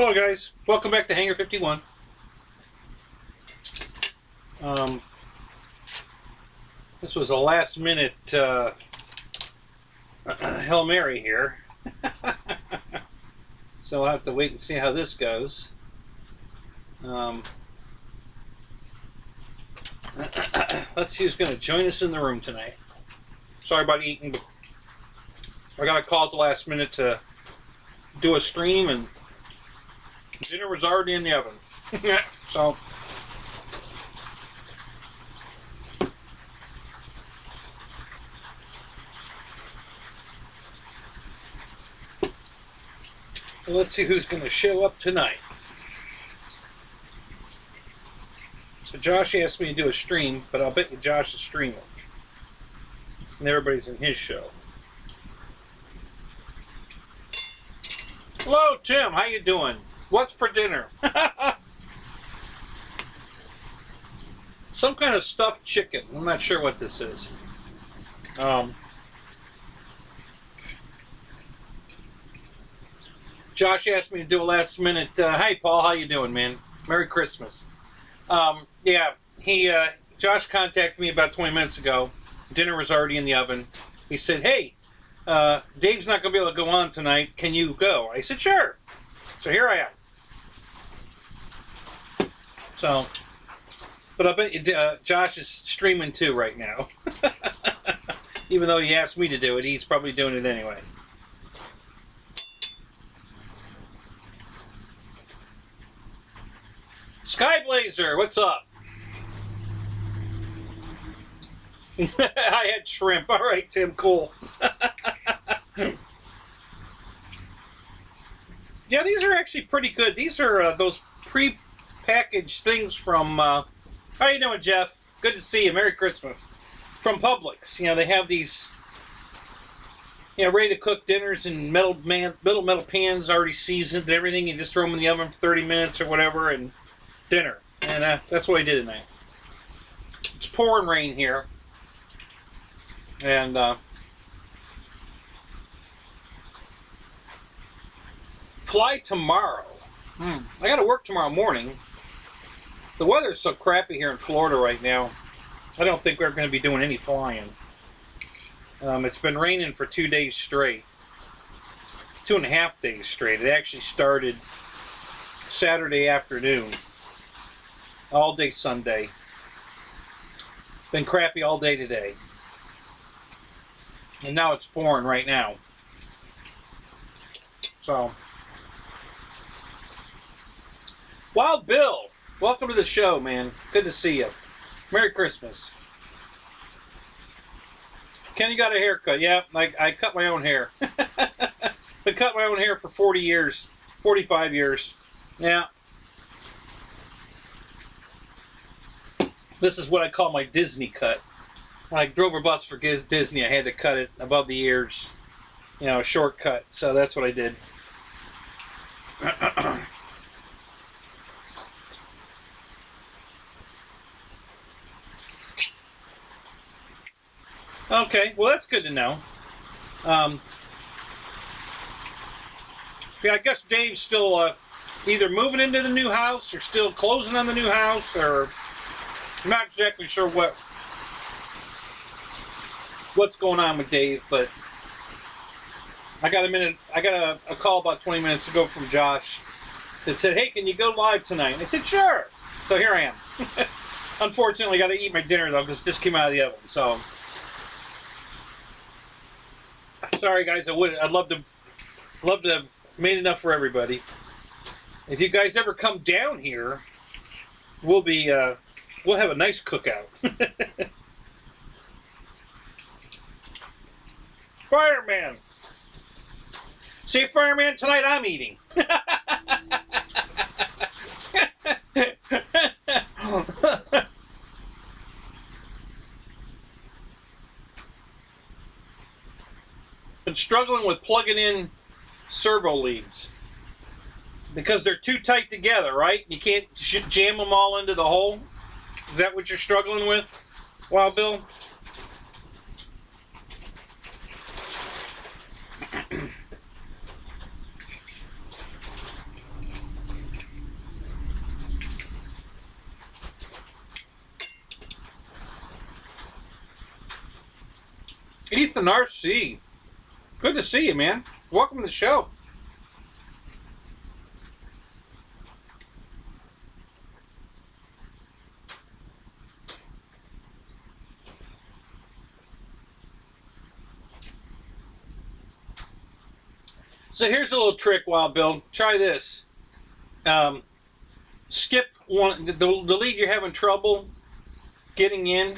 Hello guys, welcome back to Hangar 51. This was a last minute Hail Mary here. So I'll have to wait and see how this goes. Let's see who's going to join us in the room tonight. Sorry about eating, but I got a call at the last minute to do a stream and dinner was already in the oven. So let's see who's going to show up tonight. So Josh asked me to do a stream, but I'll bet you Josh is streaming. And everybody's in his show. Hello, Tim. How you doing? What's for dinner? Some kind of stuffed chicken. I'm not sure what this is. Josh asked me to do a last minute. Hi, Paul. How you doing, man? Merry Christmas. Yeah, Josh contacted me about 20 minutes ago. Dinner was already in the oven. He said, hey, Dave's not going to be able to go on tonight. Can you go? I said, sure. So here I am. So, but I bet you Josh is streaming too right now. Even though he asked me to do it, he's probably doing it anyway. Skyblazer, what's up? I had shrimp. All right, Tim, cool. Yeah, these are actually pretty good. These are those pre-packaged things from... how you doing, Jeff? Good to see you. Merry Christmas. From Publix. You know, they have these... You know, ready-to-cook dinners in metal pans already seasoned and everything. You just throw them in the oven for 30 minutes or whatever and dinner. And that's what I did tonight. It's pouring rain here. And fly tomorrow. I got to work tomorrow morning. The weather's so crappy here in Florida right now. I don't think we're going to be doing any flying. It's been raining for 2 days straight. 2.5 days straight. It actually started Saturday afternoon. All day Sunday. Been crappy all day today. And now it's pouring right now. So. Wild Bill, welcome to the show, man. Good to see you. Merry Christmas. Kenny got a haircut. Yeah, I cut my own hair. Been cutting my own hair for 40 years. 45 years. Yeah. This is what I call my Disney cut. When I drove a bus for Disney, I had to cut it above the ears. You know, a shortcut. So that's what I did. Okay, well that's good to know. Yeah, I guess Dave's still either moving into the new house or still closing on the new house, or I'm not exactly sure what's going on with Dave, but I got a call about 20 minutes ago from Josh that said, hey, can you go live tonight? And I said, sure. So here I am. Unfortunately, I got to eat my dinner though because it just came out of the oven. So sorry guys, I'd love to have made enough for everybody. If you guys ever come down here, we'll have a nice cookout. Fireman. See, Fireman, tonight I'm eating. Been struggling with plugging in servo leads because they're too tight together, right? You can't jam them all into the hole. Is that what you're struggling with, Wild Bill? Ethan RC. Good to see you, man. Welcome to the show. So here's a little trick, Wild Bill. Try this. Skip one, the lead you're having trouble getting in.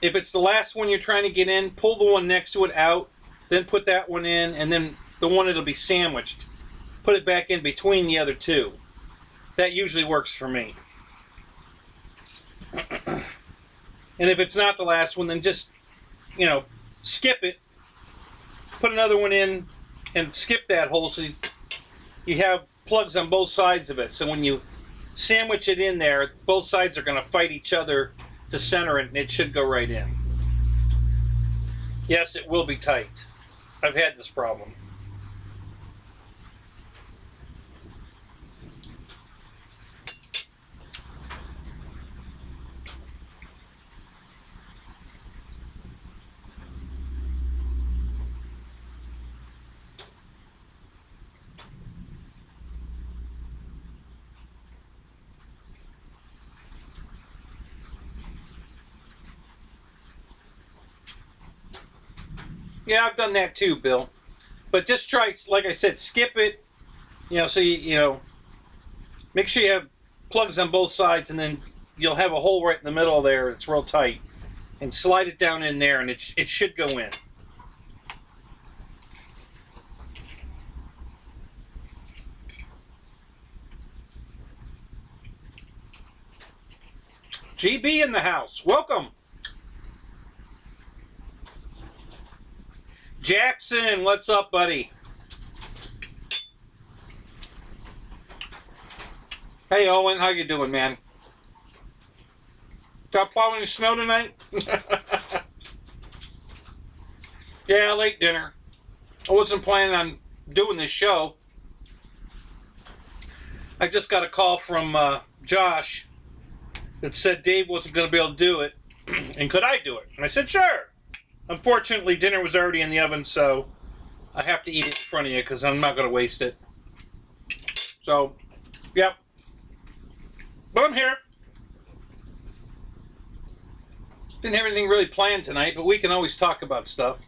If it's the last one you're trying to get in, pull the one next to it out, then put that one in, and then the one that'll be sandwiched, put it back in between the other two. That usually works for me. And if it's not the last one, then just, skip it, put another one in, and skip that hole so you have plugs on both sides of it. So when you sandwich it in there, both sides are going to fight each other to center it, and it should go right in. Yes, it will be tight. I've had this problem. Yeah, I've done that too, Bill. But just try, like I said, skip it. So you make sure you have plugs on both sides, and then you'll have a hole right in the middle there. It's real tight, and slide it down in there, and it should go in. GB in the house. Welcome. Jackson, what's up, buddy? Hey, Owen, how you doing, man? Got plowing snow tonight? Yeah, late dinner. I wasn't planning on doing this show. I just got a call from Josh that said Dave wasn't going to be able to do it, and could I do it? And I said, sure. Unfortunately, dinner was already in the oven, so I have to eat it in front of you because I'm not going to waste it. So, yep. But I'm here. Didn't have anything really planned tonight, but we can always talk about stuff.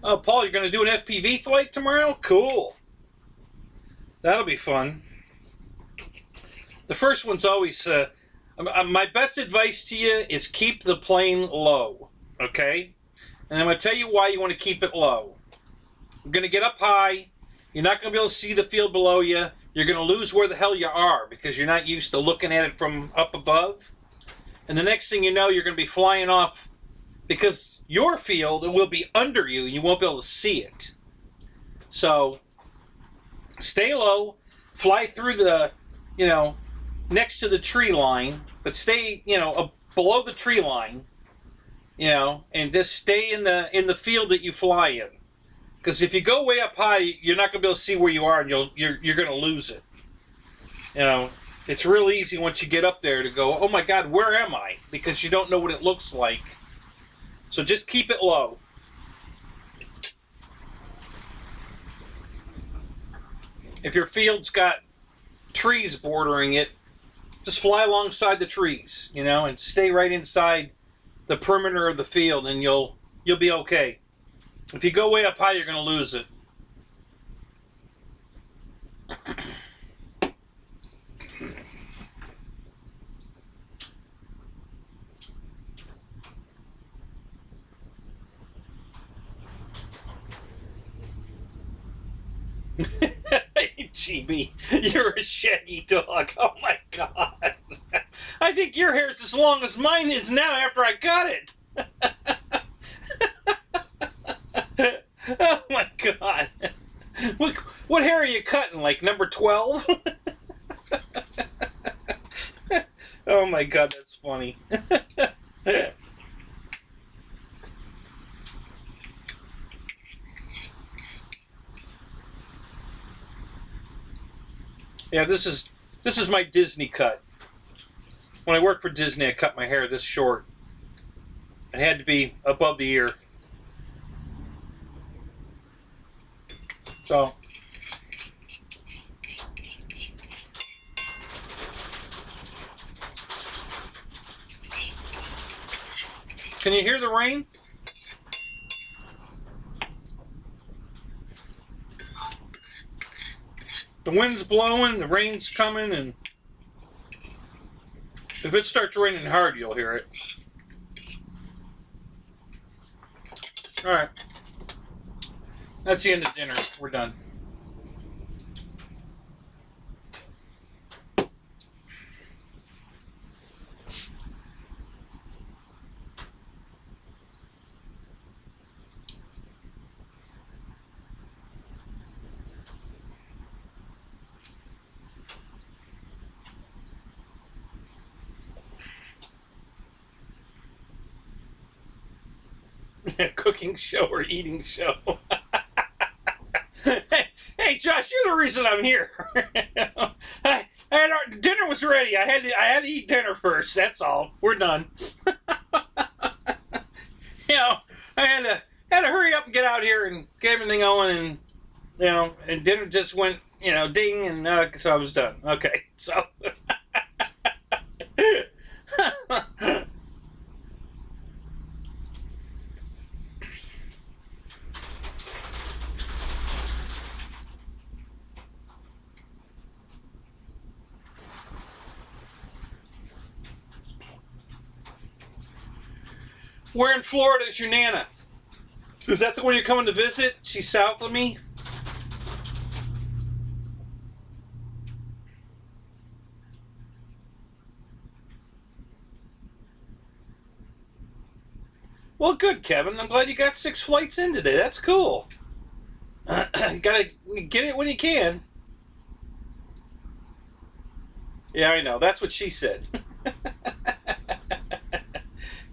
Oh, Paul, you're going to do an FPV flight tomorrow? Cool. That'll be fun. The first one's always... my best advice to you is keep the plane low, okay? And I'm going to tell you why you want to keep it low. You're going to get up high. You're not going to be able to see the field below you. You're going to lose where the hell you are because you're not used to looking at it from up above. And the next thing you know, you're going to be flying off because your field will be under you and you won't be able to see it. So stay low, fly through the, next to the tree line, but stay, below the tree line, and just stay in the field that you fly in. Because if you go way up high, you're not going to be able to see where you are, and you're going to lose it. It's real easy once you get up there to go, oh my God, where am I? Because you don't know what it looks like. So just keep it low. If your field's got trees bordering it, just fly alongside the trees, and stay right inside the perimeter of the field, and you'll be okay. If you go way up high, you're going to lose it. GB, you're a shaggy dog. Oh my God. I think your hair's as long as mine is now after I got it. Oh my God. What hair are you cutting? Like number 12? Oh my God, that's funny. Yeah, this is my Disney cut. When I worked for Disney, I cut my hair this short. It had to be above the ear. So, can you hear the rain? The wind's blowing, the rain's coming, and if it starts raining hard, you'll hear it. Alright. That's the end of dinner. We're done. Cooking show or eating show? Hey, Josh, you're the reason I'm here. Dinner was ready. I had to eat dinner first. That's all. We're done. I had to hurry up and get out here and get everything going, and and dinner just went ding, and so I was done. Okay, so. Where in Florida is your Nana? Is that the one you're coming to visit? She's south of me? Well, good, Kevin. I'm glad you got 6 flights in today. That's cool. You gotta get it when you can. Yeah, I know. That's what she said.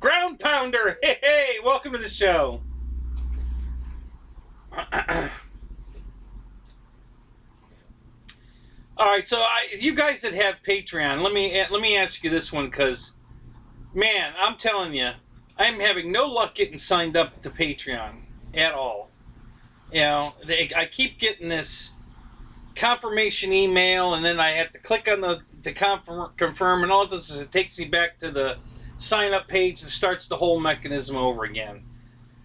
Ground Pounder! Hey, welcome to the show. All right, so you guys that have Patreon, let me ask you this one, because, man, I'm telling you, I'm having no luck getting signed up to Patreon at all. I keep getting this confirmation email, and then I have to click on the confirm, and all it does is it takes me back to the sign up page and starts the whole mechanism over again.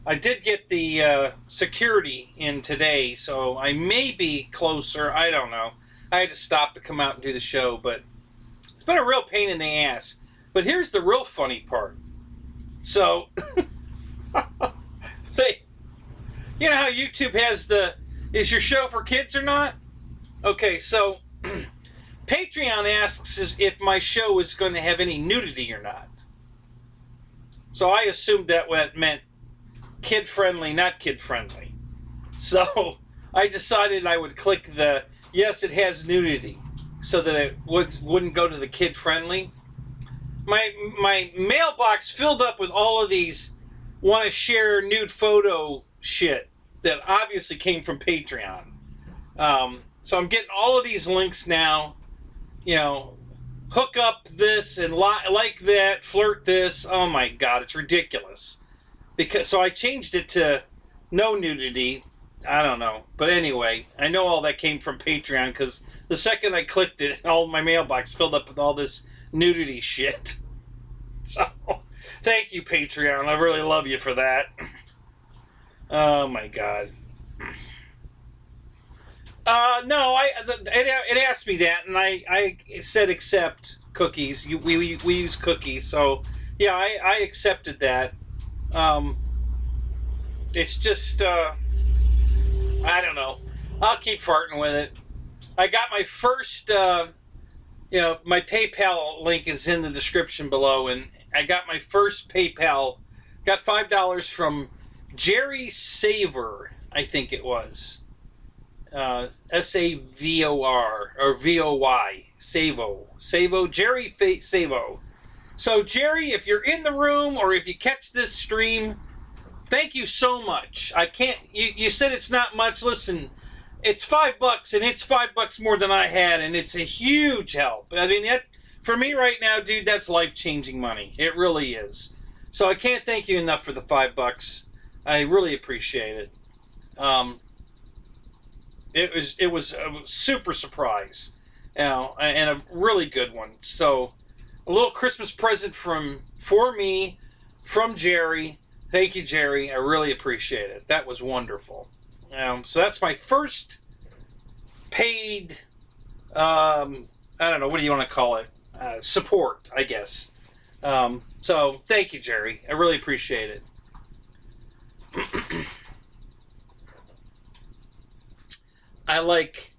I did get the security in today, so I may be closer. I don't know. I had to stop to come out and do the show, but it's been a real pain in the ass. But here's the real funny part. So, you know how YouTube has is your show for kids or not? Okay, so Patreon asks if my show is going to have any nudity or not. So I assumed that meant kid-friendly, not kid-friendly. So I decided I would click the, yes, it has nudity, so that it wouldn't go to the kid-friendly. My mailbox filled up with all of these want to share nude photo shit that obviously came from Patreon. So I'm getting all of these links now, hook up this and like that, flirt this. Oh my God, it's ridiculous. So I changed it to no nudity. I don't know. But anyway, I know all that came from Patreon, because the second I clicked it, all my mailbox filled up with all this nudity shit. So, thank you, Patreon. I really love you for that. Oh my God. No, it asked me that, and I said accept cookies. We use cookies, so yeah, I accepted that. It's just I don't know. I'll keep farting with it. I got my first my PayPal link is in the description below, and I got my first PayPal. Got $5 from Jerry Savor, I think it was. SAVOR or VOY, Savo, Jerry Savo. So Jerry, if you're in the room or if you catch this stream, thank you so much. I can't. You said it's not much. Listen, it's $5, and it's $5 more than I had, and it's a huge help. I mean, that for me right now, dude, that's life-changing money. It really is. So I can't thank you enough for the $5. I really appreciate it. It was a super surprise, and a really good one. So a little Christmas present for me, from Jerry. Thank you, Jerry. I really appreciate it. That was wonderful. So that's my first paid, I don't know, what do you want to call it? Support, I guess. So thank you, Jerry. I really appreciate it. I like...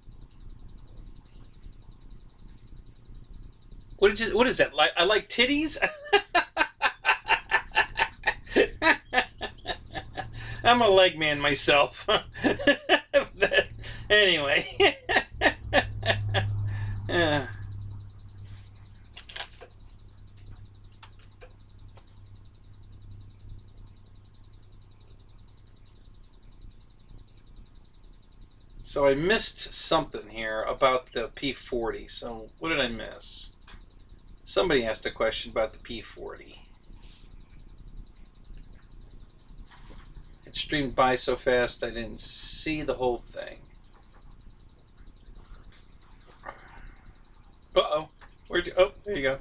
What is that? I like titties? I'm a leg man myself. Anyway. So I missed something here about the P40. So what did I miss? Somebody asked a question about the P40. It streamed by so fast I didn't see the whole thing. Uh-oh. Where'd you... Oh, there you go.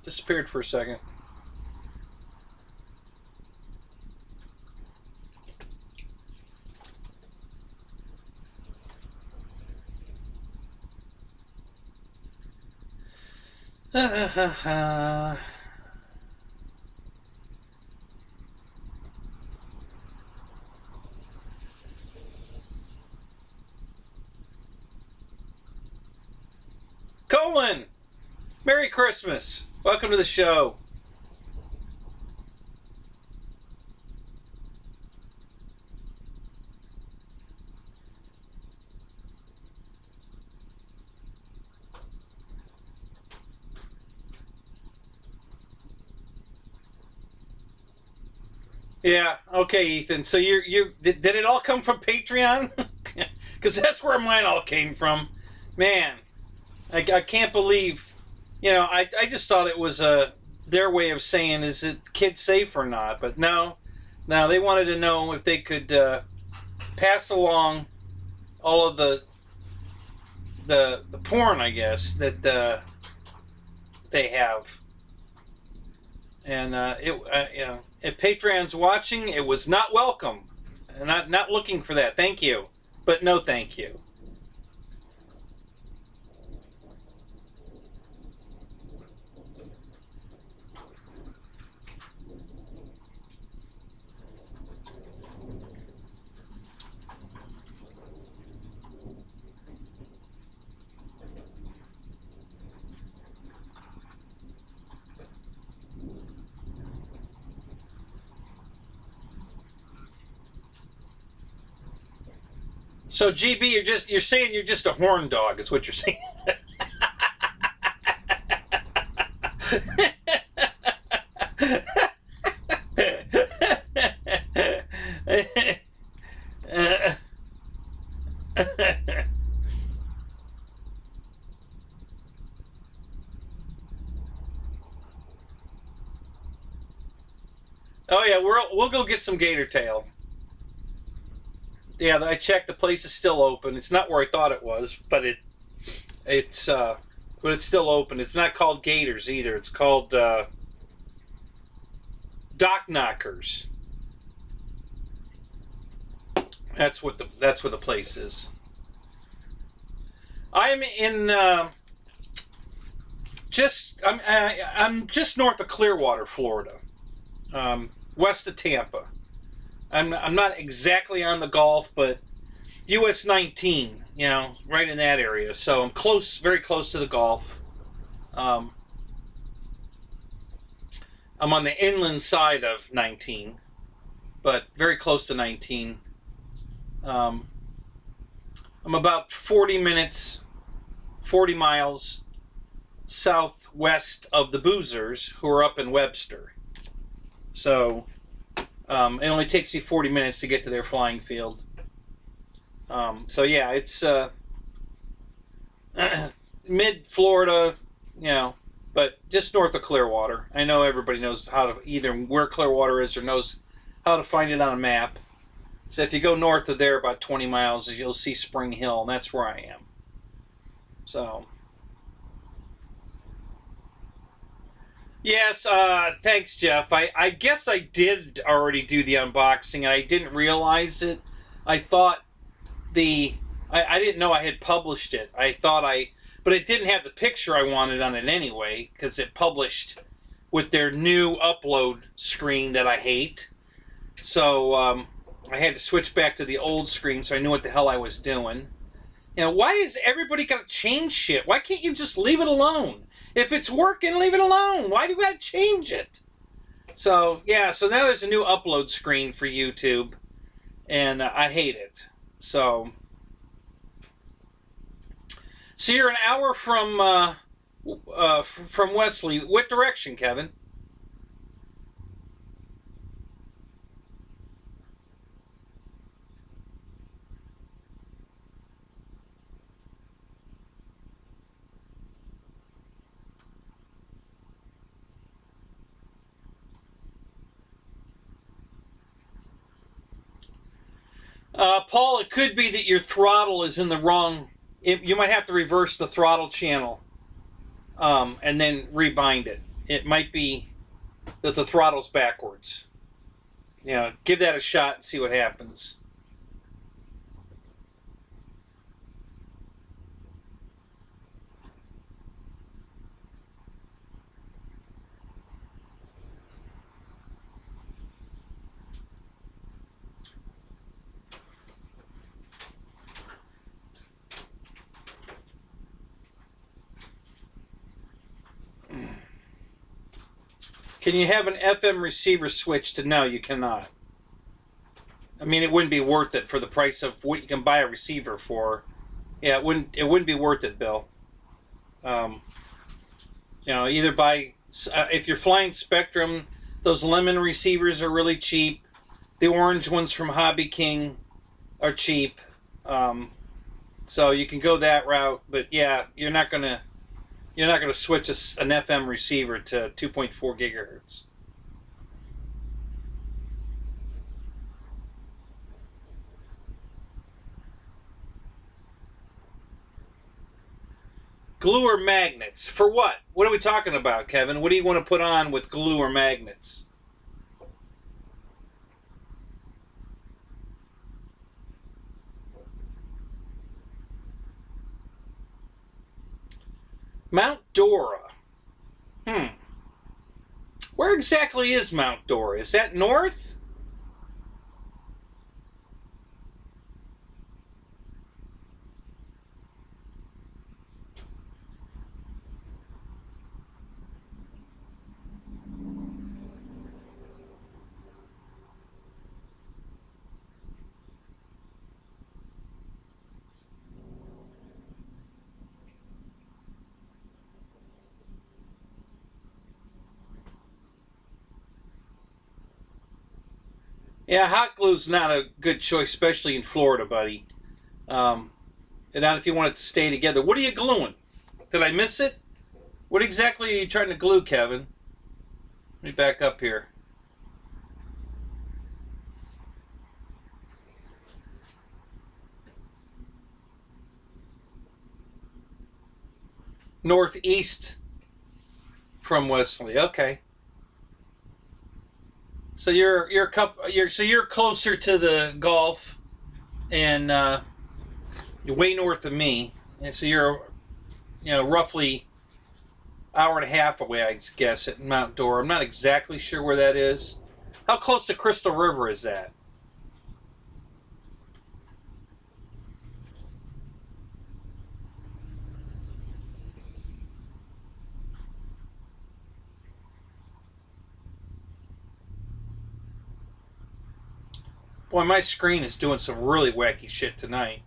Disappeared for a second. Colin! Merry Christmas! Welcome to the show. Yeah, okay, Ethan. So did it all come from Patreon? Because that's where mine all came from. Man, I can't believe, I just thought it was their way of saying, is it kids safe or not? But no, they wanted to know if they could pass along all of the porn, I guess, that they have. And if Patreon's watching, it was not welcome. Not looking for that. Thank you, but no thank you. So GB, you're saying you're just a horn dog, is what you're saying. Oh yeah, we'll go get some gator tail. Yeah, I checked. The place is still open. It's not where I thought it was, but it's still open. It's not called Gators either. It's called Dock Knockers. That's where the place is. I'm in I'm just north of Clearwater, Florida, west of Tampa. I'm not exactly on the Gulf, but US 19, right in that area. So I'm close, very close to the Gulf. I'm on the inland side of 19, but very close to 19. I'm about 40 miles southwest of the Boozers, who are up in Webster. So it only takes me 40 minutes to get to their flying field. So yeah, it's mid Florida, you know, but just north of Clearwater. I know everybody knows how to either where Clearwater is or knows how to find it on a map. So if you go north of there about 20 miles, you'll see Spring Hill, and that's where I am. So, yes, thanks, Jeff. I guess I did already do the unboxing, and I didn't realize it. I thought I didn't know I had published it. But it didn't have the picture I wanted on it anyway, because it published with their new upload screen that I hate. So I had to switch back to the old screen so I knew what the hell I was doing. You know, why is everybody got to change shit? Why can't you just leave it alone? If it's working, leave it alone. Why do you got to change it? So, yeah, so now there's a new upload screen for YouTube, and I hate it. So you're an hour from Wesley. What direction, Kevin? Paul, it could be that your throttle is in the wrong. You might have to reverse the throttle channel and then rebind it. It might be that the throttle's backwards. You know, give that a shot and see what happens. Can you have an FM receiver switch to no? You cannot. I mean, it wouldn't be worth it for the price of what you can buy a receiver for. Yeah, it wouldn't be worth it, Bill. Um, either buy if you're flying Spectrum, those lemon receivers are really cheap. The orange ones from Hobby King are cheap. So you can go that route, but yeah, you're not gonna switch an FM receiver to 2.4 gigahertz. Glue or magnets? For what? What are we talking about, Kevin? What do you want to put on with glue or magnets? Mount Dora. Where exactly is Mount Dora? Is that north? Yeah, hot glue's not a good choice, especially in Florida, buddy. And not if you want it to stay together. What are you gluing? Did I miss it? What exactly are you trying to glue, Kevin? Let me back up here. Northeast from Wesley. Okay. So you're closer to the Gulf, and you're way north of me, and so you're roughly hour and a half away, I guess, at Mount Dora. I'm not exactly sure where that is. How close to Crystal River is that? Boy, my screen is doing some really wacky shit tonight.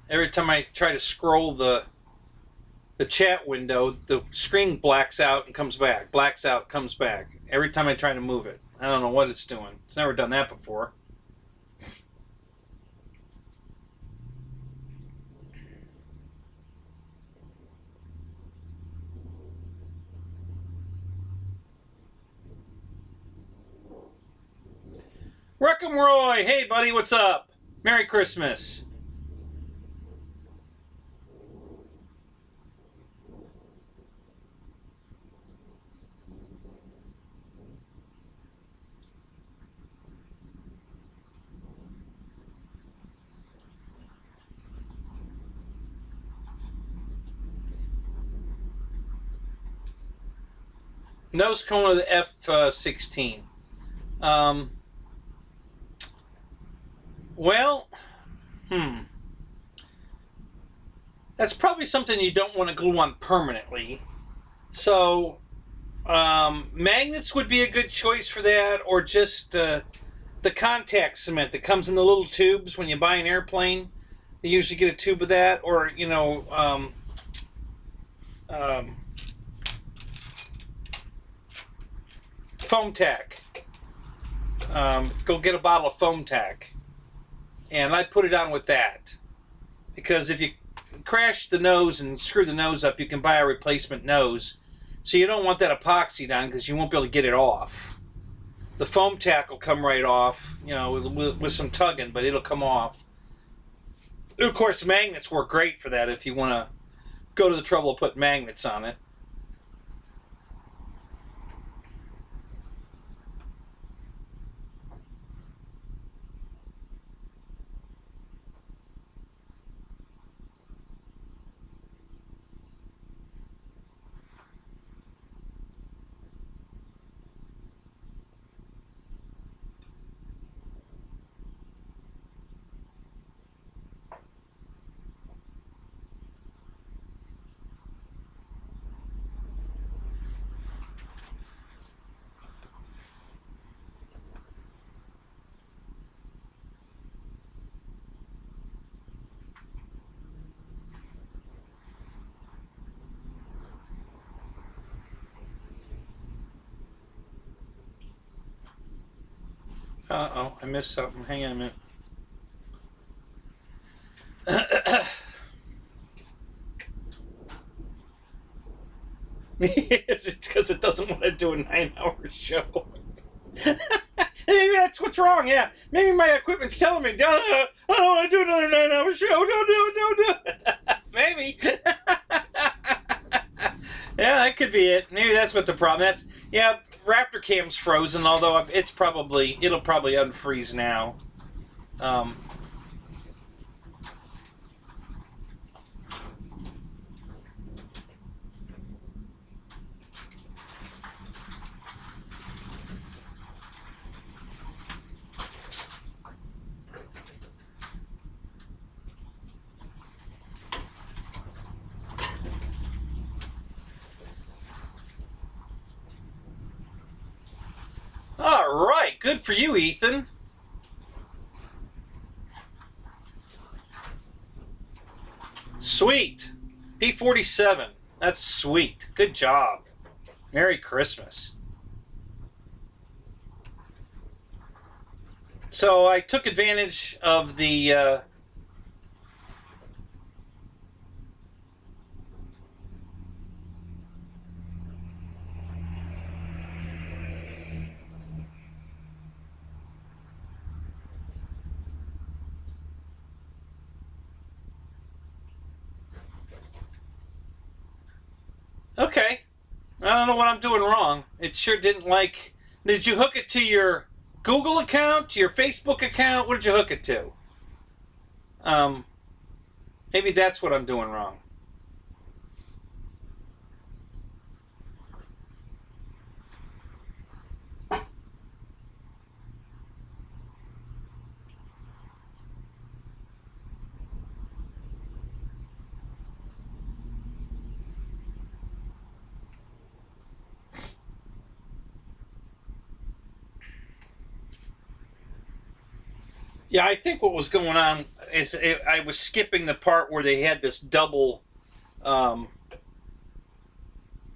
Every time I try to scroll the chat window, the screen blacks out and comes back. Blacks out, comes back. Every time I try to move it. I don't know what it's doing. It's never done that before. Reckham Roy, hey buddy, what's up? Merry Christmas. Nose cone of the F-16. Well, that's probably something you don't want to glue on permanently. So, magnets would be a good choice for that, or just the contact cement that comes in the little tubes when you buy an airplane. You usually get a tube of that, or, you know, foam tack. Go get a bottle of foam tack. And I'd put it on with that. Because if you crash the nose and screw the nose up, you can buy a replacement nose. So you don't want that epoxied on because you won't be able to get it off. The foam tack will come right off, you know, with some tugging, but it'll come off. Of course, magnets work great for that if you want to go to the trouble of putting magnets on it. Uh-oh, I missed something. Hang on a minute. It's because it doesn't want to do a 9-hour show. Maybe that's what's wrong, yeah. Maybe my equipment's telling me, I don't want to do another 9-hour show. Don't do it. Maybe. Yeah, that could be it. Maybe that's what the problem. Yeah, Raptor Cam's frozen, although it'll probably unfreeze now. All right, good for you, Ethan. Sweet. P-47. That's sweet. Good job. Merry Christmas. So I took advantage of the Okay. I don't know what I'm doing wrong. It sure didn't like... Did you hook it to your Google account, to your Facebook account? What did you hook it to? Maybe that's what I'm doing wrong. Yeah, I think what was going on is I was skipping the part where they had this double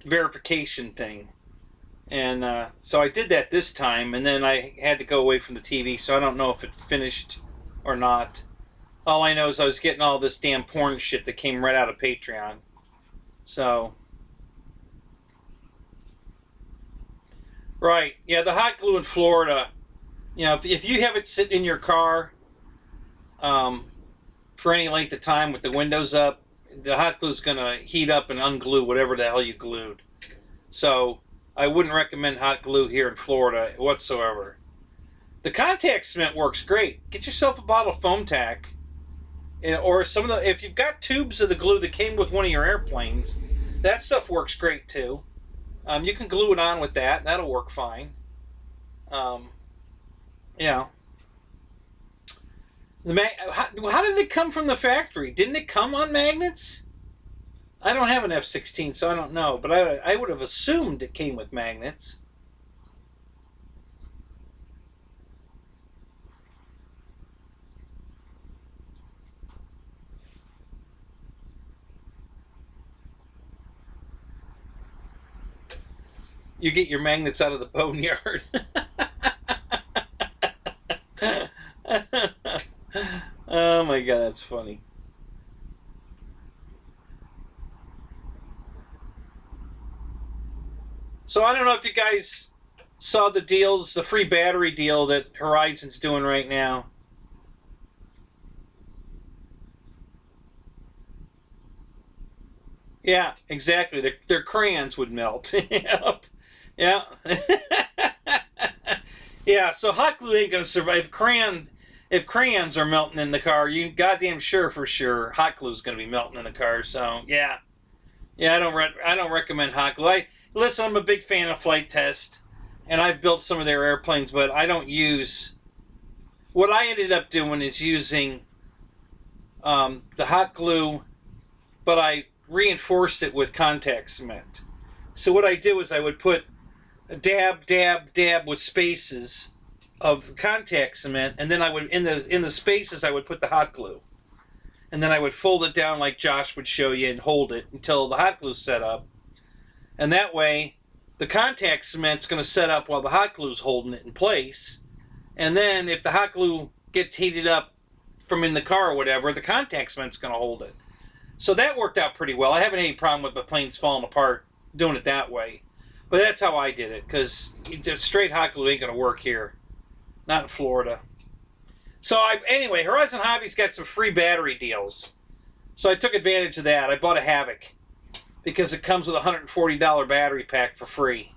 verification thing. And so I did that this time, and then I had to go away from the TV, so I don't know if it finished or not. All I know is I was getting all this damn porn shit that came right out of Patreon. So... Right, yeah, the hot glue in Florida You know, if you have it sit in your car for any length of time with the windows up, the hot glue is going to heat up and unglue whatever the hell you glued. So I wouldn't recommend hot glue here in Florida whatsoever. The contact cement works great. Get yourself a bottle of foam tack, or some of the. If you've got tubes of the glue that came with one of your airplanes, that stuff works great too. You can glue it on with that. That'll work fine. Yeah. How did it come from the factory? Didn't it come on magnets? I don't have an F-16, so I don't know. But I would have assumed it came with magnets. You get your magnets out of the boneyard. Oh my god, that's funny. So I don't know if you guys saw the deals, the free battery deal that Horizon's doing right now. Yeah, exactly. Their crayons would melt. Yep. Yeah. Yeah, so hot glue ain't gonna survive. If crayons are melting in the car, you goddamn sure for sure hot glue's gonna be melting in the car. So yeah, yeah, I don't recommend hot glue. Listen, I'm a big fan of Flight Test, and I've built some of their airplanes, but I don't use. What I ended up doing is using the hot glue, but I reinforced it with contact cement. So what I did was I would put a dab, dab, dab with spaces of contact cement, and then I would in the spaces I would put the hot glue, and then I would fold it down like Josh would show you and hold it until the hot glue's set up, and that way the contact cement's going to set up while the hot glue's holding it in place, and then if the hot glue gets heated up from in the car or whatever, the contact cement's going to hold it. So that worked out pretty well. I haven't had any problem with the planes falling apart doing it that way. But that's how I did it, because straight hot glue ain't going to work here. Not in Florida. So anyway, Horizon Hobby's got some free battery deals. So I took advantage of that. I bought a Havoc because it comes with a $140 battery pack for free.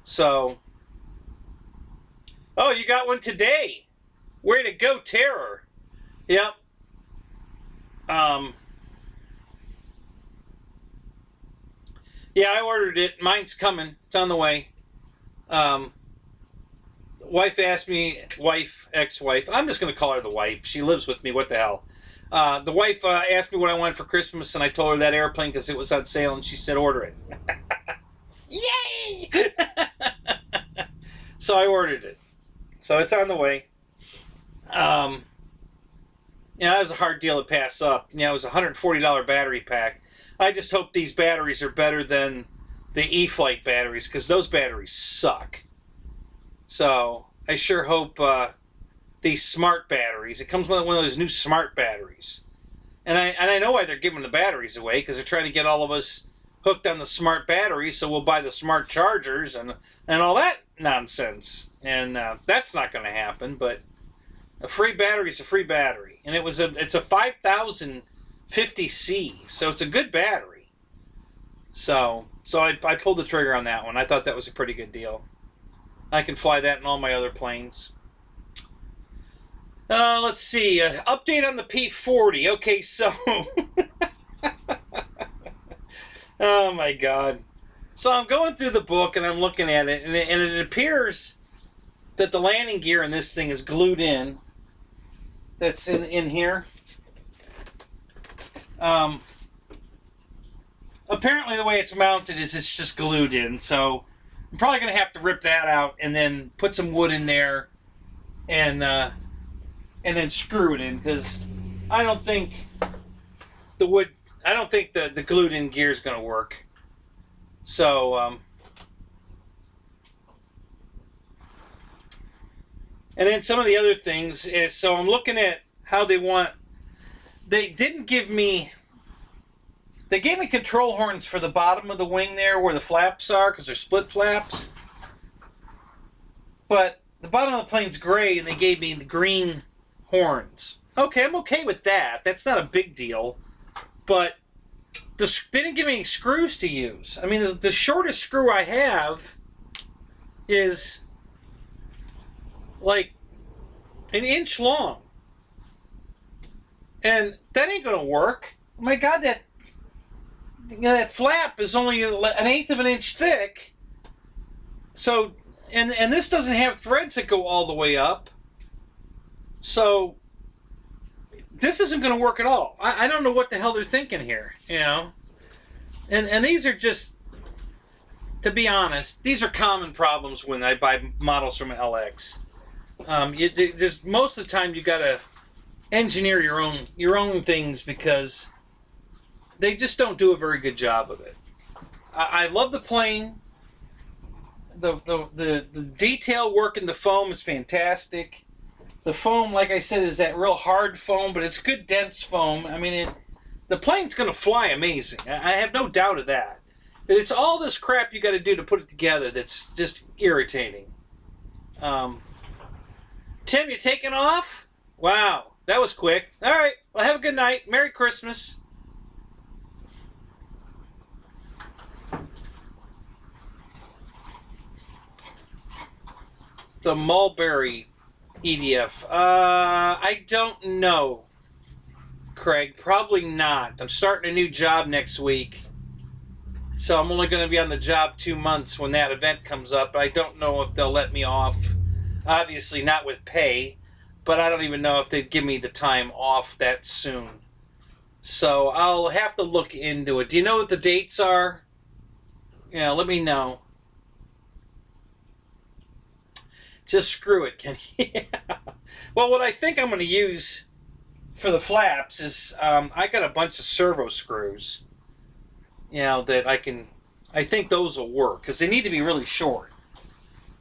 So, oh, you got one today. Way to go, Terror. Yep. Yeah, I ordered it. Mine's coming. It's on the way. Wife asked me, ex-wife. I'm just going to call her the wife. She lives with me. What the hell? The wife asked me what I wanted for Christmas, and I told her that airplane because it was on sale, and she said, order it. Yay! So I ordered it. So it's on the way. That was a hard deal to pass up. It was a $140 battery pack. I just hope these batteries are better than the E-Flight batteries, because those batteries suck. So I sure hope these smart batteries. It comes with one of those new smart batteries, and I know why they're giving the batteries away, because they're trying to get all of us hooked on the smart batteries, so we'll buy the smart chargers and all that nonsense. And that's not going to happen. But a free battery is a free battery, and it's a 5050C, so it's a good battery. So I pulled the trigger on that one. I thought that was a pretty good deal. I can fly that in all my other planes. Let's see. Update on the P-40. Okay, so... Oh, my God. So I'm going through the book, and I'm looking at it, and it appears that the landing gear in this thing is glued in. That's in here. Apparently the way it's mounted is it's just glued in, so I'm probably going to have to rip that out and then put some wood in there and then screw it in, because I don't think the glued in gear is going to work. So and then some of the other things is, so I'm looking at how they gave me control horns for the bottom of the wing there where the flaps are, because they're split flaps. But the bottom of the plane's gray, and they gave me the green horns. Okay, I'm okay with that. That's not a big deal. But they didn't give me any screws to use. I mean, the shortest screw I have is like an inch long. And that ain't going to work. Oh my God, that flap is only an eighth of an inch thick. So, and this doesn't have threads that go all the way up. So, this isn't going to work at all. I don't know what the hell they're thinking here, you know. And these are just, to be honest, these are common problems when I buy models from LX. Just most of the time you got to engineer your own things because they just don't do a very good job of it. I love the plane. The detail work in the foam is fantastic. The foam, like I said, is that real hard foam, but it's good dense foam. I mean, the plane's going to fly amazing. I have no doubt of that. But it's all this crap you got to do to put it together that's just irritating. Tim, you taking off? Wow, that was quick. All right, well, have a good night. Merry Christmas. The mulberry EDF. I don't know, Craig. Probably not. I'm starting a new job next week. So I'm only going to be on the job 2 months when that event comes up. I don't know if they'll let me off. Obviously not with pay. But I don't even know if they'd give me the time off that soon. So I'll have to look into it. Do you know what the dates are? Yeah, let me know. Just screw it, Kenny. Well, what I think I'm going to use for the flaps is I got a bunch of servo screws. You know, that I think those will work because they need to be really short.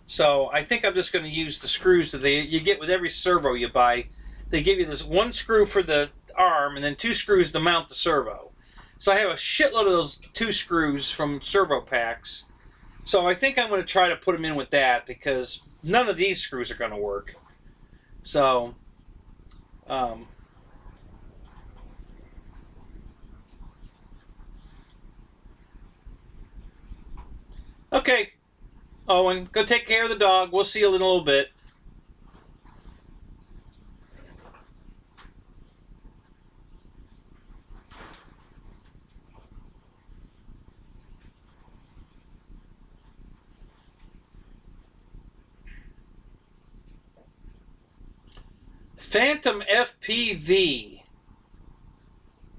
So I think I'm just going to use the screws that you get with every servo you buy. They give you this one screw for the arm and then 2 screws to mount the servo. So I have a shitload of those 2 screws from servo packs. So I think I'm going to try to put them in with that because none of these screws are going to work. So, okay, Owen, go take care of the dog. We'll see you in a little bit. Phantom FPV.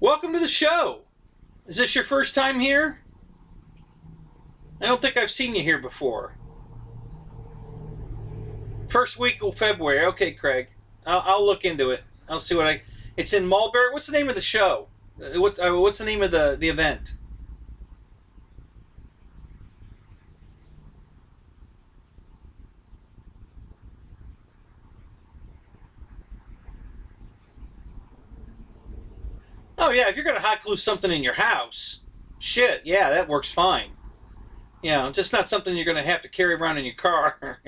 Welcome to the show. Is this your first time here? I don't think I've seen you here before. First week of February. Okay, Craig. I'll look into it. I'll see what It's in Mulberry. What's the name of the show? What's the name of the event? Oh, yeah, if you're going to hot glue something in your house, shit, yeah, that works fine. You know, just not something you're going to have to carry around in your car.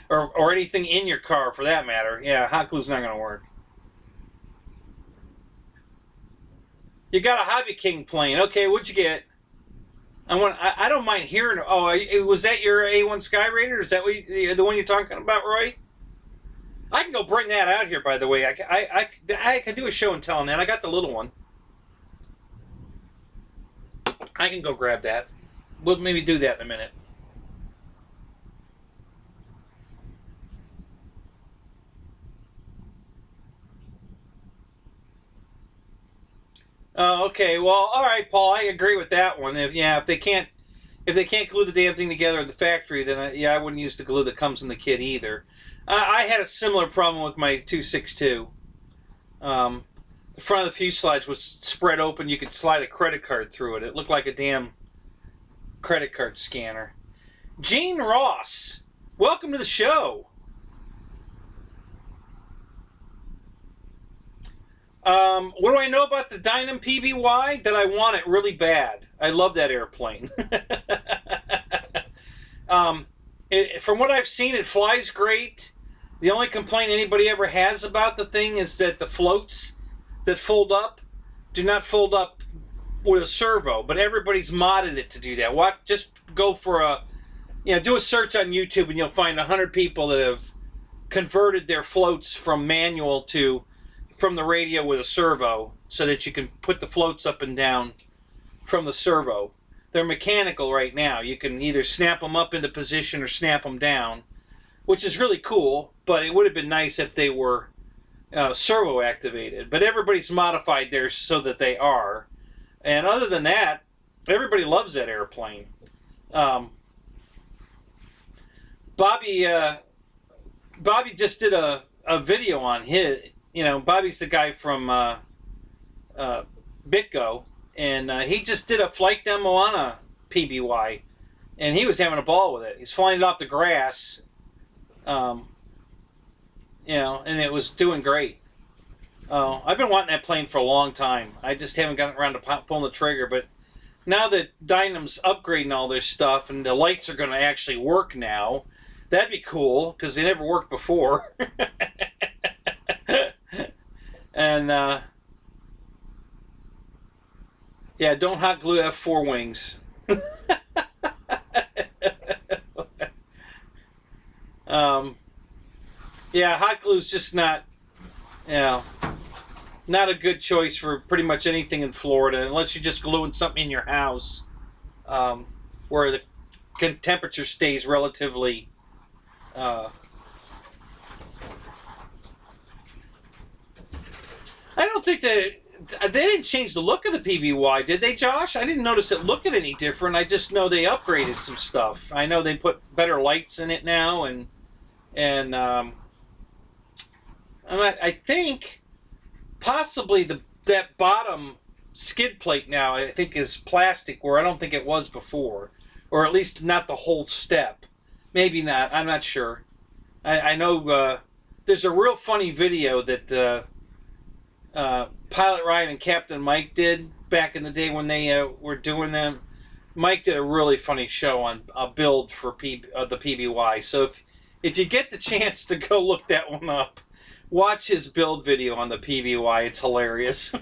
or anything in your car, for that matter. Yeah, hot glue's not going to work. You got a Hobby King plane. Okay, what'd you get? I don't mind hearing... Oh, was that your A1 Sky Raider? Is that the one you're talking about, Roy? I can go bring that out here, by the way. I can do a show and tell on that. I got the little one. I can go grab that. We'll maybe do that in a minute. Oh, okay. Well, all right, Paul. I agree with that one. If they can't glue the damn thing together at the factory, then I wouldn't use the glue that comes in the kit either. I had a similar problem with my 262. The front of the fuselage was spread open. You could slide a credit card through it. It looked like a damn credit card scanner. Gene Ross, welcome to the show. What do I know about the Dynam PBY? That I want it really bad. I love that airplane. From what I've seen, it flies great. The only complaint anybody ever has about the thing is that the floats that fold up do not fold up with a servo, but everybody's modded it to do that. Just go for do a search on YouTube and you'll find 100 people that have converted their floats from manual to from the radio with a servo so that you can put the floats up and down from the servo. They're mechanical right now. You can either snap them up into position or snap them down, which is really cool, but it would have been nice if they were servo activated. But everybody's modified theirs so that they are. And other than that, everybody loves that airplane. Bobby just did a video on his. Bobby's the guy from BitGo, and he just did a flight demo on a PBY, and he was having a ball with it. He's flying it off the grass, and it was doing great. I've been wanting that plane for a long time. I just haven't gotten around to pulling the trigger, but now that Dynam's upgrading all their stuff and the lights are going to actually work now, that'd be cool, because they never worked before. And, yeah, don't hot glue F4 wings. Yeah, hot glue's just not, not a good choice for pretty much anything in Florida, unless you're just gluing something in your house, where the temperature stays relatively I don't think they didn't change the look of the PBY, did they, Josh? I didn't notice it looking any different. I just know they upgraded some stuff. I know they put better lights in it now, and I think possibly that bottom skid plate now I think is plastic, where I don't think it was before, or at least not the whole step. Maybe not. I'm not sure. I know there's a real funny video that Pilot Ryan and Captain Mike did back in the day when they were doing them. Mike did a really funny show on a build for the PBY. So if you get the chance to go look that one up, watch his build video on the PBY. It's hilarious.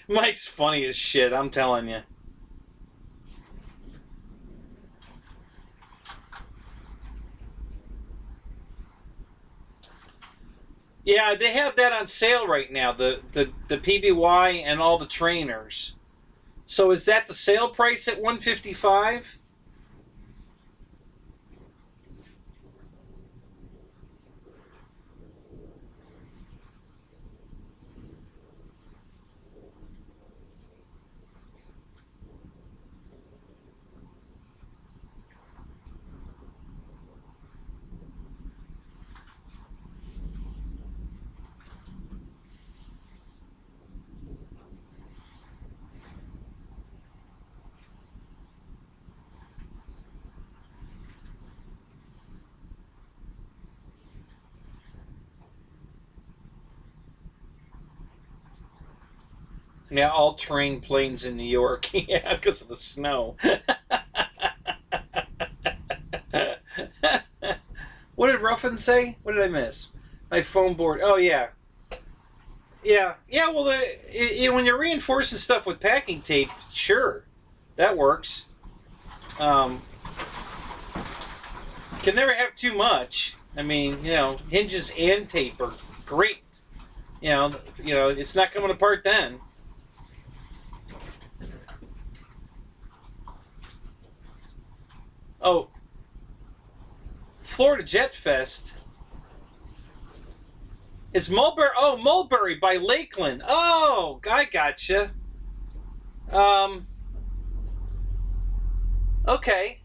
Mike's funny as shit, I'm telling you. Yeah, they have that on sale right now, the PBY and all the trainers. So is that the sale price at $155? Yeah, all-terrain planes in New York. Yeah, because of the snow. What did Ruffin say? What did I miss? My foam board. Oh, yeah. Yeah, well, when you're reinforcing stuff with packing tape, sure, that works. Can never have too much. I mean, hinges and tape are great. It's not coming apart then. Oh, Florida Jet Fest is Mulberry. Oh, Mulberry by Lakeland. Oh, I gotcha. Okay.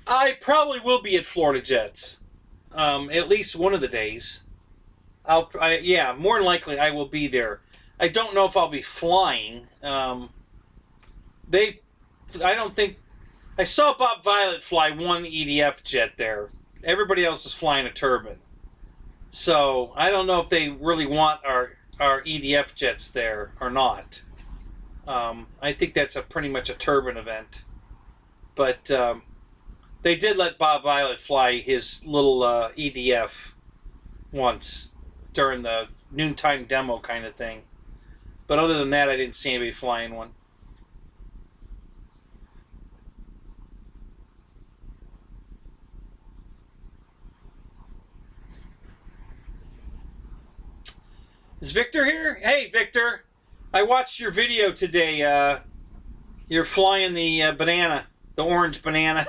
I probably will be at Florida Jets, at least one of the days. Yeah, more than likely I will be there. I don't know if I'll be flying. I don't think... I saw Bob Violet fly one EDF jet there. Everybody else is flying a turbine. So, I don't know if they really want our EDF jets there or not. I think that's pretty much a turbine event. But they did let Bob Violet fly his little EDF once during the noontime demo kind of thing. But other than that, I didn't see anybody flying one. Is Victor here? Hey, Victor. I watched your video today. You're flying the banana, the orange banana.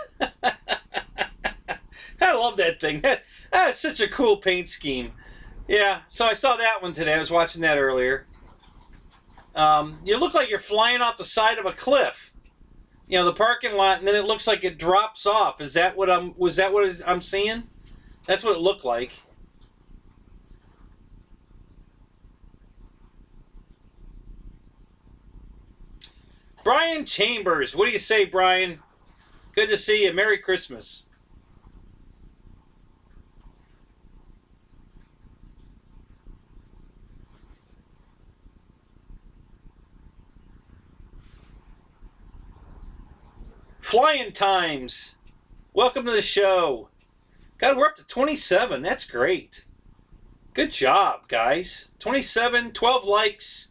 I love that thing. That's such a cool paint scheme. Yeah, so I saw that one today. I was watching that earlier. You look like you're flying off the side of a cliff. You know, the parking lot, and then it looks like it drops off. Is that what I'm seeing? That's what it looked like. Brian Chambers, what do you say, Brian? Good to see you. Merry Christmas. Flying Times, welcome to the show. God, we're up to 27. That's great. Good job, guys. 27, 12 likes.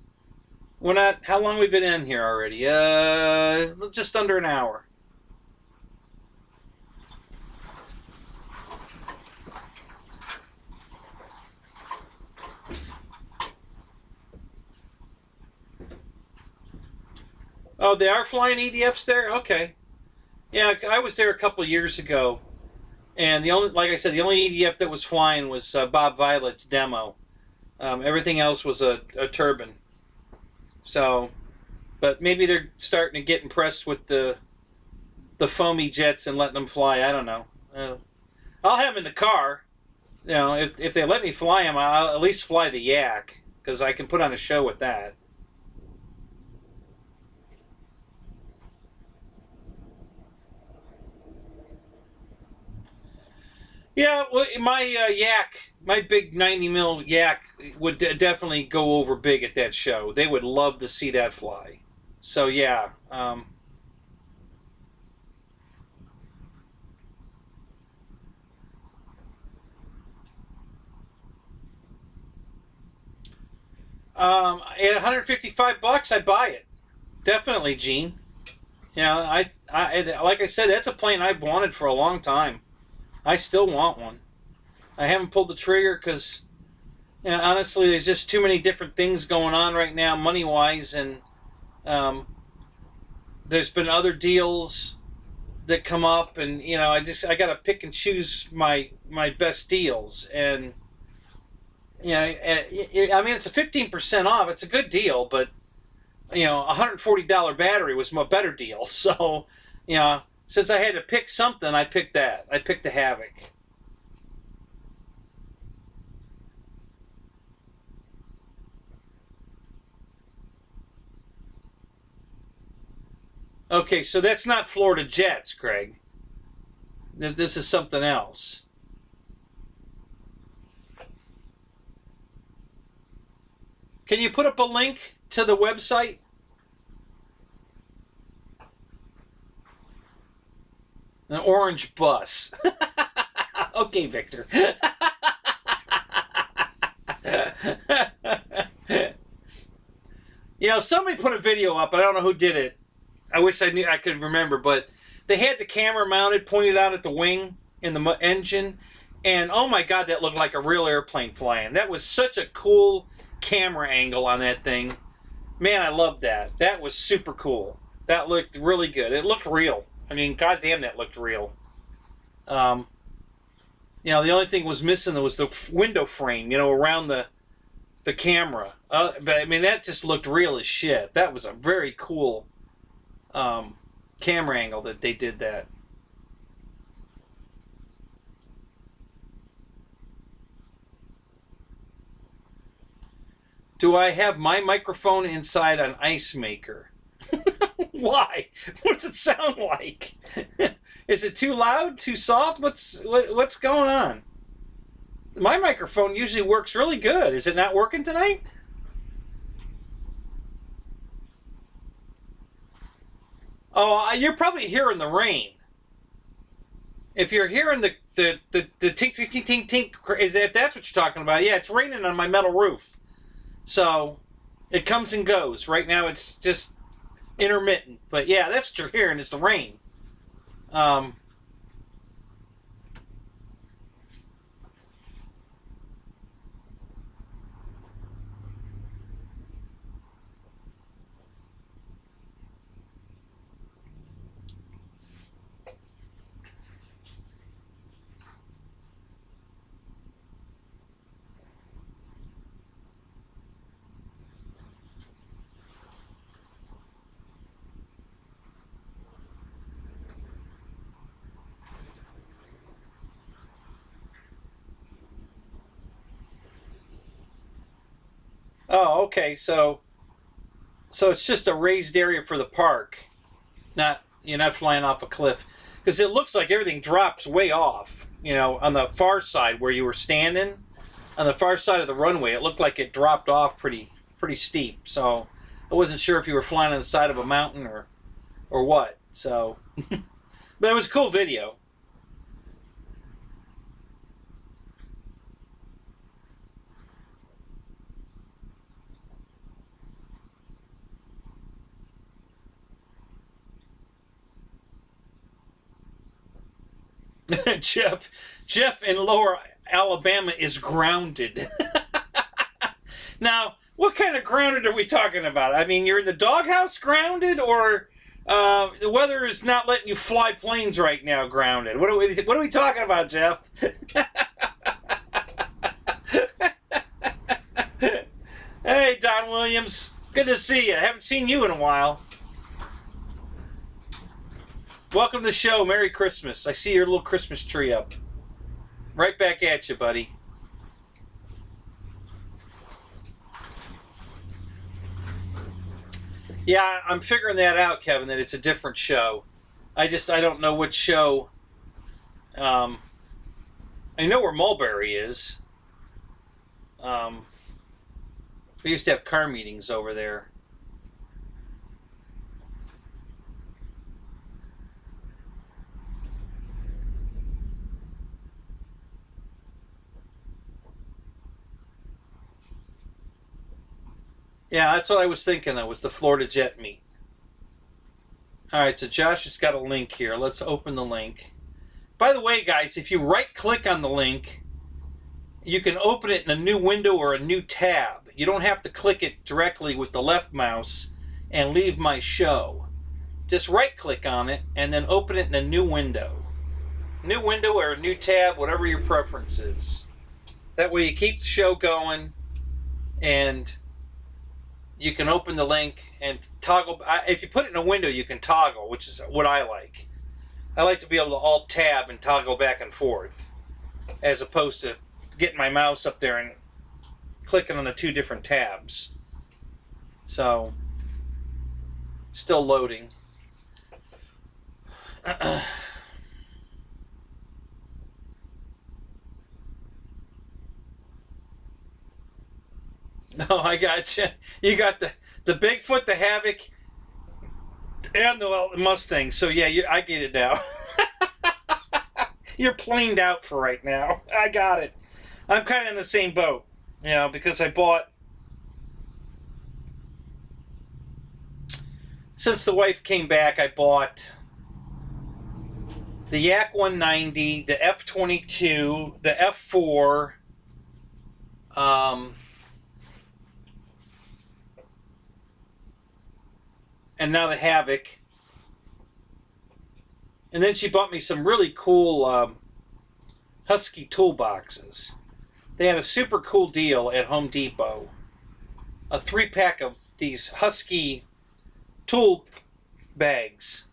We're not. How long have we been in here already? Just under an hour. Oh, they are flying EDFs there? Okay. Yeah, I was there a couple of years ago, and like I said, the only EDF that was flying was Bob Violet's demo. Everything else was a turbine. So, but maybe they're starting to get impressed with the foamy jets and letting them fly. I don't know. I'll have them in the car. You know, if they let me fly them, I'll at least fly the Yak, because I can put on a show with that. Yeah, well, my Yak, my big 90 mil Yak would definitely go over big at that show. They would love to see that fly. So yeah. At 155 bucks, I'd buy it. Definitely, Gene. Yeah, I like I said, that's a plane I've wanted for a long time. I still want one. I haven't pulled the trigger because, you know, honestly, there's just too many different things going on right now, money-wise, and there's been other deals that come up, and you know, I got to pick and choose my best deals, and you know, I mean, it's a 15% off. It's a good deal, but you know, $140 battery was a better deal. So, you know, since I had to pick something, I picked that. I picked the Havoc. Okay, so that's not Florida Jets, Craig. This is something else. Can you put up a link to the website? An orange bus. Okay, Victor. You know, somebody put a video up, but I don't know who did it. I wish I could remember, but they had the camera mounted, pointed out at the wing in the engine, and oh my God, that looked like a real airplane flying. That was such a cool camera angle on that thing. Man, I loved that. That was super cool. That looked really good. It looked real. I mean, goddamn, that looked real. You know, the only thing was missing was the window frame, you know, around the camera. But I mean, that just looked real as shit. That was a very cool camera angle that they did that. Do I have my microphone inside an ice maker? Why? What's it sound like? Is it too loud? Too soft? What's going on? My microphone usually works really good. Is it not working tonight? Oh, you're probably hearing the rain. If you're hearing the tink tink tink tink tink, if that's what you're talking about, yeah, it's raining on my metal roof. So it comes and goes. Right now it's just intermittent. But yeah, that's what you're hearing is the rain. Oh, okay. So it's just a raised area for the park. Not You're not flying off a cliff because it looks like everything drops way off. You know, on the far side where you were standing, on the far side of the runway, it looked like it dropped off pretty steep. So I wasn't sure if you were flying on the side of a mountain or what. So, but it was a cool video. Jeff in Lower Alabama is grounded. Now, what kind of grounded are we talking about? I mean, you're in the doghouse grounded, or the weather is not letting you fly planes right now grounded? What are we talking about, Jeff? Hey, Don Williams. Good to see you. I haven't seen you in a while. Welcome to the show. Merry Christmas. I see your little Christmas tree up. Right back at you, buddy. Yeah, I'm figuring that out, Kevin, that it's a different show. I don't know which show. I know where Mulberry is. We used to have car meetings over there. Yeah, that's what I was thinking of, was the Florida Jet meet. Alright, so Josh has got a link here. Let's open the link. By the way, guys, if you right-click on the link, you can open it in a new window or a new tab. You don't have to click it directly with the left mouse and leave my show. Just right-click on it and then open it in a new window. New window or a new tab, whatever your preference is. That way you keep the show going, and you can open the link and toggle. If you put it in a window, you can toggle, which is what I like. I like to be able to alt-tab and toggle back and forth, as opposed to getting my mouse up there and clicking on the two different tabs. So, still loading. No, I got you. You got the Bigfoot, the Havoc, and the Mustang. So yeah, I get it now. You're planed out for right now. I got it. I'm kind of in the same boat, because I bought. Since the wife came back, I bought the Yak 190, the F-22, the F-4. And now the Havoc. And then she bought me some really cool Husky toolboxes. They had a super cool deal at Home Depot. A 3-pack of these Husky tool bags.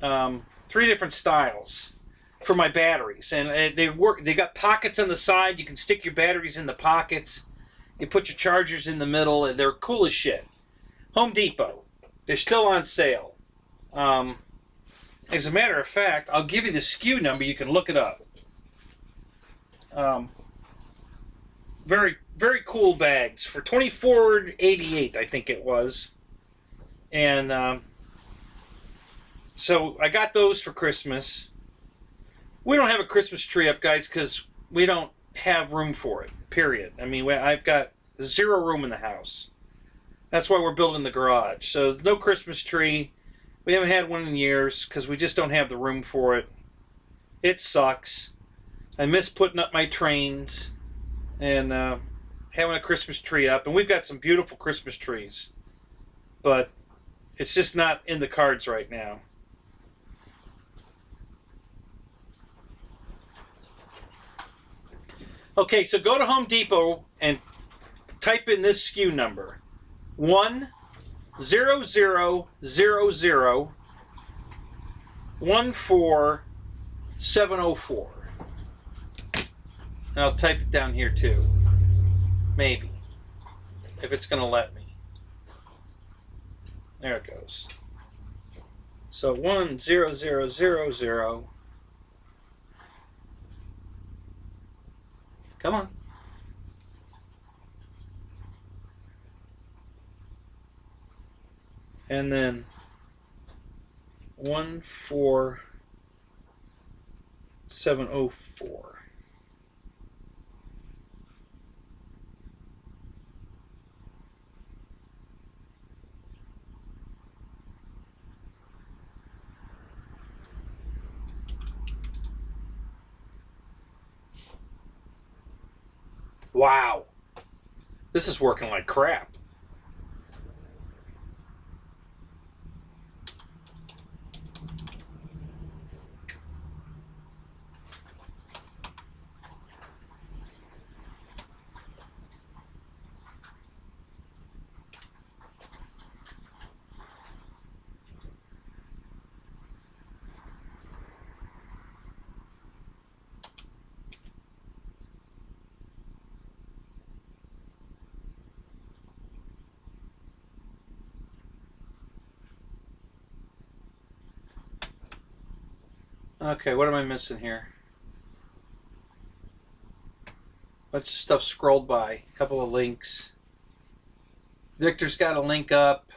3 different styles for my batteries. And they work. They got pockets on the side. You can stick your batteries in the pockets. You put your chargers in the middle. And they're cool as shit. Home Depot. They're still on sale. As a matter of fact, I'll give you the SKU number. You can look it up. Very, very cool bags for $24.88, I think it was. And So I got those for Christmas. We don't have a Christmas tree up, guys, because we don't have room for it, period. I mean, I've got 0 room in the house. That's why we're building the garage. So no Christmas tree. We haven't had one in years because we just don't have the room for it. It sucks. I miss putting up my trains and having a Christmas tree up. And we've got some beautiful Christmas trees. But it's just not in the cards right now. Okay, so go to Home Depot and type in this SKU number. 100014704. And I'll type it down here too. Maybe. If it's going to let me. There it goes. So 10000. Come on. And then 14704. Wow. This is working like crap. Okay, what am I missing here? Bunch of stuff scrolled by. A couple of links. Victor's got a link up.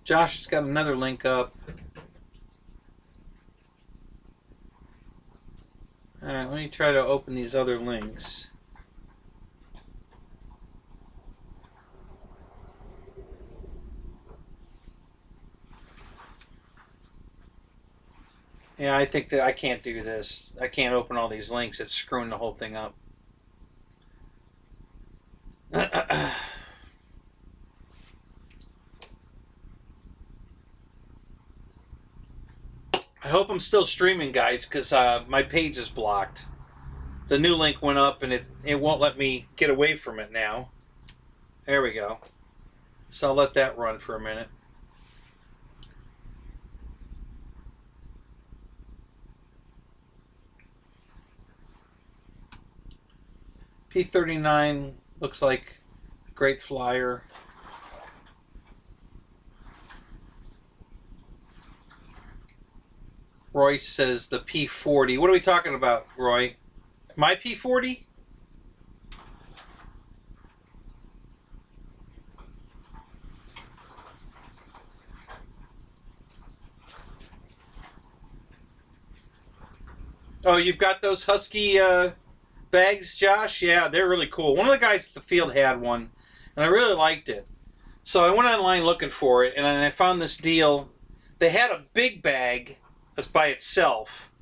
Josh has got another link up. Alright, let me try to open these other links. Yeah, I think that I can't do this. I can't open all these links. It's screwing the whole thing up. I hope I'm still streaming, guys, because my page is blocked. The new link went up, and it won't let me get away from it now. There we go. So I'll let that run for a minute. P39 looks like a great flyer. Roy says the P40. What are we talking about, Roy? My P40? Oh, you've got those Husky bags, Josh? Yeah, they're really cool. One of the guys at the field had one, and I really liked it. So I went online looking for it, and I found this deal. They had a big bag that's by itself.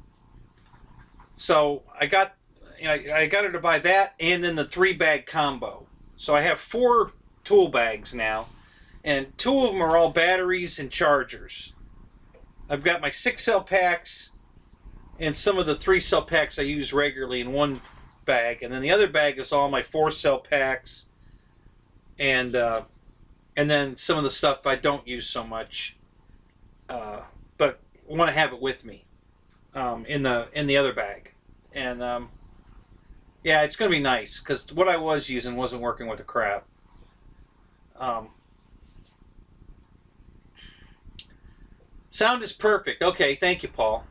So I got her to buy that and then the 3-bag combo. So I have 4 tool bags now, and 2 of them are all batteries and chargers. I've got my 6-cell packs and some of the 3-cell packs I use regularly in one bag, and then the other bag is all my 4-cell packs, and then some of the stuff I don't use so much, but want to have it with me in the other bag, and yeah, it's gonna be nice because what I was using wasn't working with the crap. Sound is perfect. Okay, thank you, Paul.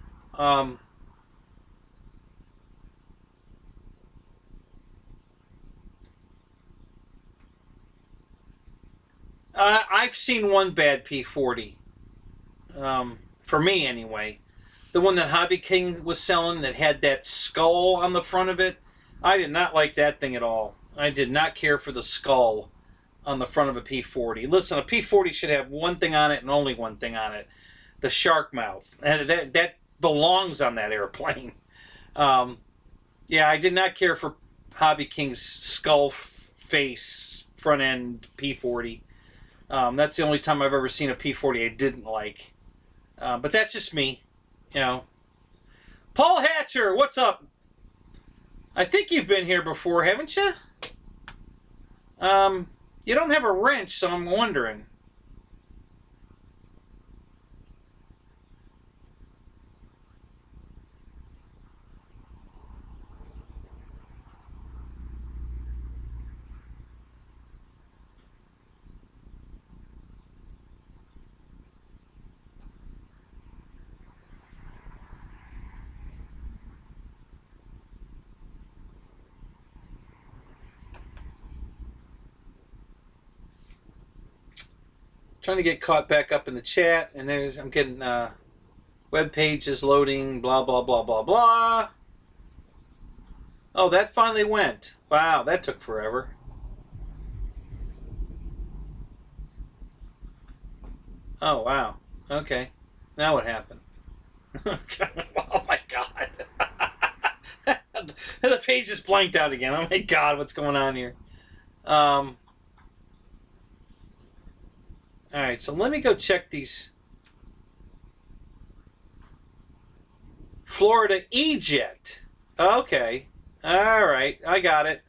I've seen one bad P40. For me, anyway. The one that Hobby King was selling that had that skull on the front of it. I did not like that thing at all. I did not care for the skull on the front of a P40. Listen, a P40 should have one thing on it and only one thing on it. The shark mouth. And that belongs on that airplane. Yeah, I did not care for Hobby King's skull face front end P40. That's the only time I've ever seen a P40 I didn't like. But that's just me, you know. Paul Hatcher, what's up? I think you've been here before, haven't you? You don't have a wrench, so I'm wondering. Trying to get caught back up in the chat, and I'm getting web pages loading, blah blah blah blah blah. Oh, that finally went. Wow, that took forever. Oh wow. Okay. Now what happened? Oh my god. The page just blanked out again. Oh my god, what's going on here? Alright, so let me go check these. Florida E-Jet. Okay. Alright, I got it.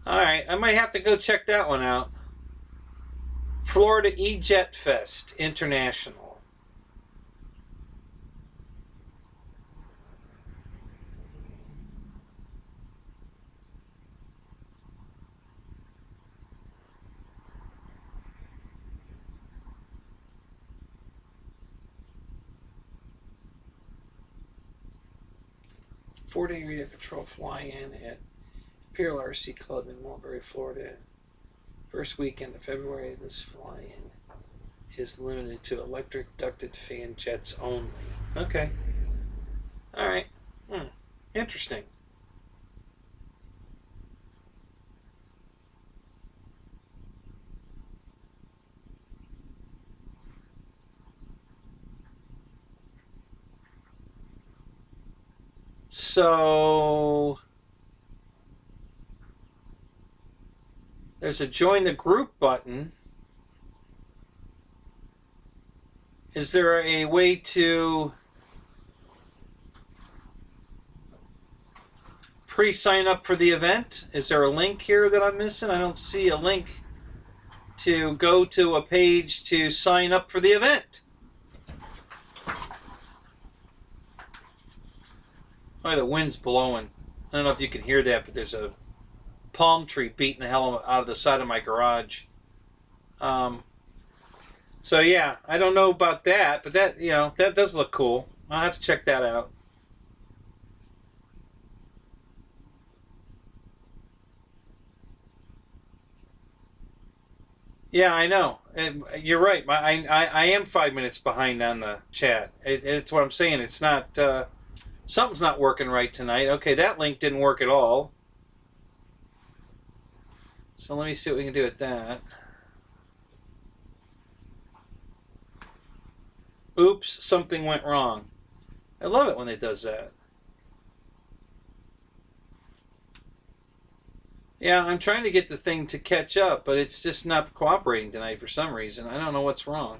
Alright, I might have to go check that one out. Florida E-Jet Fest International. Four-day radio control fly-in at Imperial RC Club in Mulberry, Florida. First weekend of February, this fly-in is limited to electric ducted fan jets only. Okay. All right. Interesting. So there's a join the group button. Is there a way to pre-sign up for the event? Is there a link here that I'm missing? I don't see a link to go to a page to sign up for the event. Oh, the wind's blowing. I don't know if you can hear that, but there's a palm tree beating the hell out of the side of my garage. So yeah, I don't know about that, but that, you know, that does look cool. I'll have to check that out. Yeah, I know. You're right. I am 5 minutes behind on the chat. It's what I'm saying. It's not... something's not working right tonight. Okay, that link didn't work at all. So let me see what we can do with that. Oops, something went wrong. I love it when it does that. Yeah, I'm trying to get the thing to catch up, but it's just not cooperating tonight for some reason. I don't know what's wrong.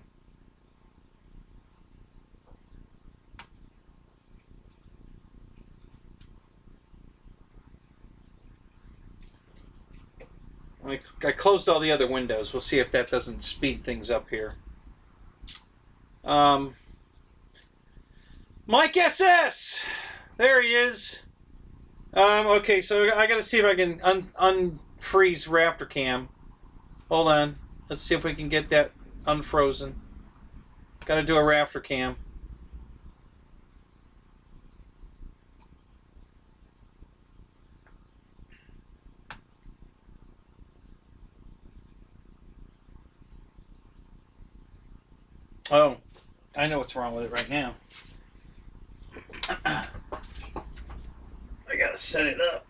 I closed all the other windows. We'll see if that doesn't speed things up here. Mike SS! There he is. Okay, so I got to see if I can unfreeze Raptor Cam. Hold on. Let's see if we can get that unfrozen. Got to do a rafter cam. Oh, I know what's wrong with it right now. I gotta set it up.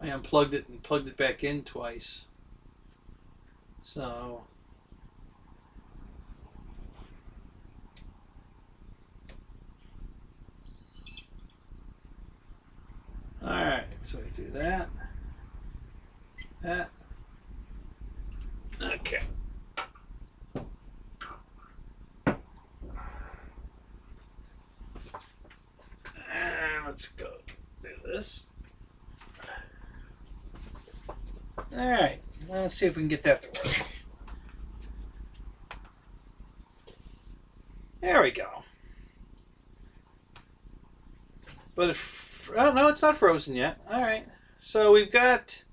I unplugged it and plugged it back in twice. So... Alright, so we do that. That. Okay. And let's go do this. Alright, let's see if we can get that to work. There we go. But if... Oh, no, it's not frozen yet. Alright. So we've got...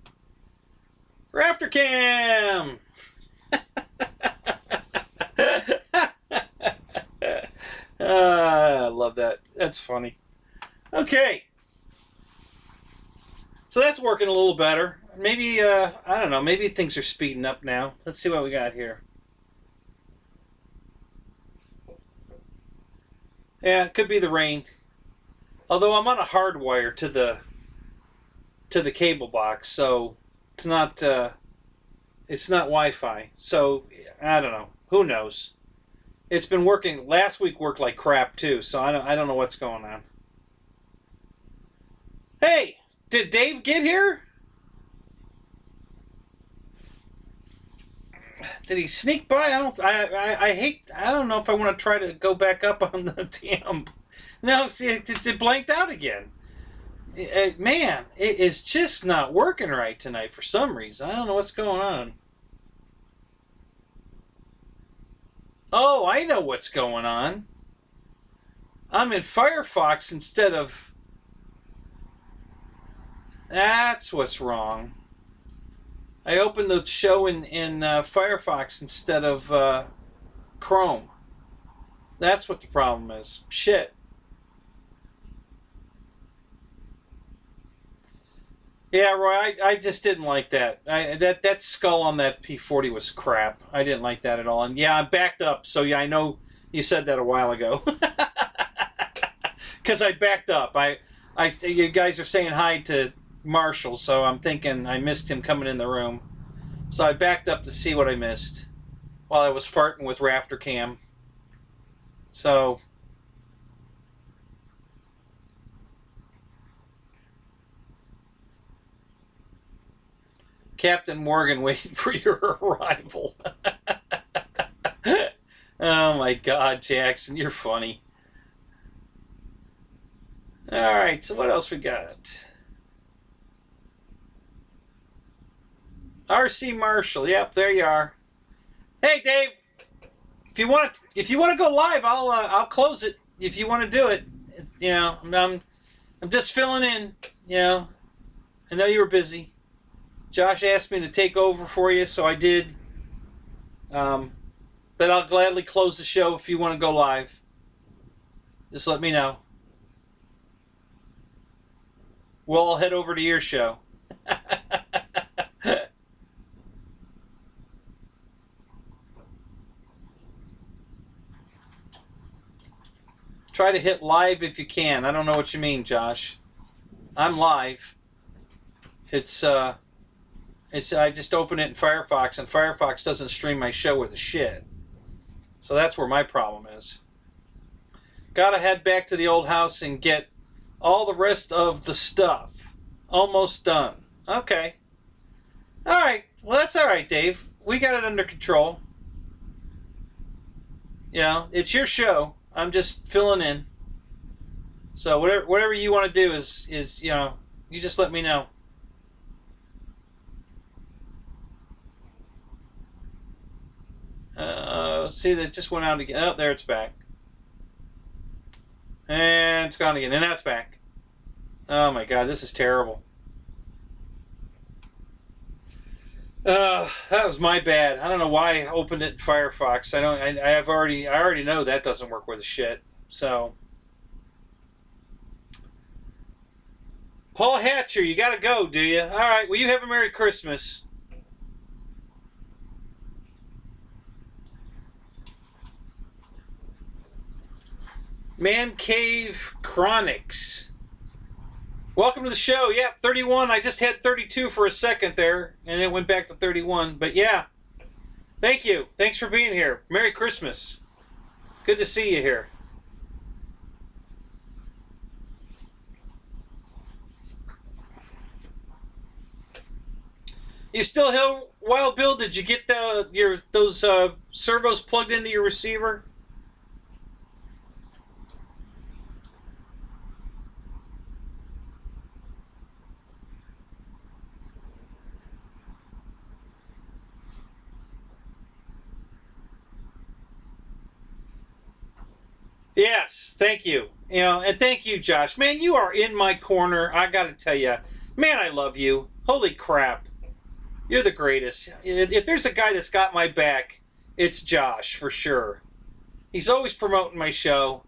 Rafter Cam! I love that. That's funny. Okay. So that's working a little better. Maybe, I don't know, maybe things are speeding up now. Let's see what we got here. Yeah, it could be the rain. Although I'm on a hard wire to the cable box, so it's not Wi-Fi. So I don't know. Who knows? It's been working. Last week worked like crap too, so I don't know what's going on. Hey, did Dave get here? Did he sneak by? I don't know if I want to try to go back up on the damn... No, see, it blanked out again. Man, it is just not working right tonight for some reason. I don't know what's going on. Oh, I know what's going on. I'm in Firefox instead of... That's what's wrong. I opened the show in Firefox instead of Chrome. That's what the problem is. Shit. Yeah, Roy, I just didn't like that. That skull on that P40 was crap. I didn't like that at all. And yeah, I'm backed up, so yeah, I know you said that a while ago. Because I backed up. You guys are saying hi to Marshall, so I'm thinking I missed him coming in the room. So I backed up to see what I missed while I was farting with Rafter Cam. So... Captain Morgan waiting for your arrival. Oh my God, Jackson, you're funny. Alright, so what else we got? RC Marshall, yep, there you are. Hey Dave, if you want to go live, I'll close it. If you want to do it, you know, I'm just filling in. You know, I know you were busy. Josh asked me to take over for you, so I did. But I'll gladly close the show if you want to go live. Just let me know. We'll all head over to your show. Try to hit live if you can. I don't know what you mean, Josh. I'm live. I just open it in Firefox, and Firefox doesn't stream my show with the shit. So that's where my problem is. Gotta head back to the old house and get all the rest of the stuff. Almost done. Okay. Alright. Well, that's alright, Dave. We got it under control. You know, it's your show. I'm just filling in. So whatever you want to do is, you know, you just let me know. See, that just went out again. Oh, there it's back. And it's gone again. And that's back. Oh my God, this is terrible. That was my bad. I don't know why I opened it in Firefox. I already know that doesn't work with shit. So, Paul Hatcher, you gotta go, do you? All right. Well, you have a Merry Christmas. Man Cave Chronics. Welcome to the show. Yep, 31. I just had 32 for a second there, and it went back to 31. But yeah, thank you. Thanks for being here. Merry Christmas. Good to see you here. You still here, Wild Bill? Did you get those servos plugged into your receiver? Yes, thank you. And thank you, Josh. Man, you are in my corner. I got to tell you, man, I love you. Holy crap. You're the greatest. If there's a guy that's got my back, it's Josh, for sure. He's always promoting my show,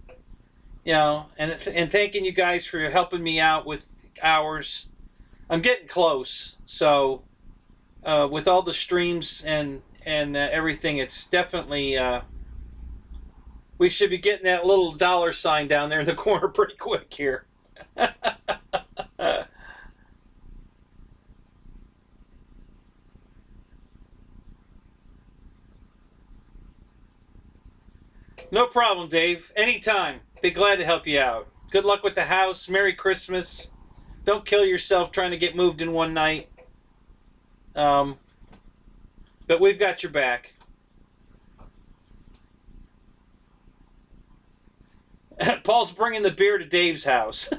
and thanking you guys for helping me out with hours. I'm getting close, so with all the streams and everything, it's definitely we should be getting that little $sign down there in the corner pretty quick here. No problem, Dave. Anytime. Be glad to help you out. Good luck with the house. Merry Christmas. Don't kill yourself trying to get moved in one night. But we've got your back. Paul's bringing the beer to Dave's house.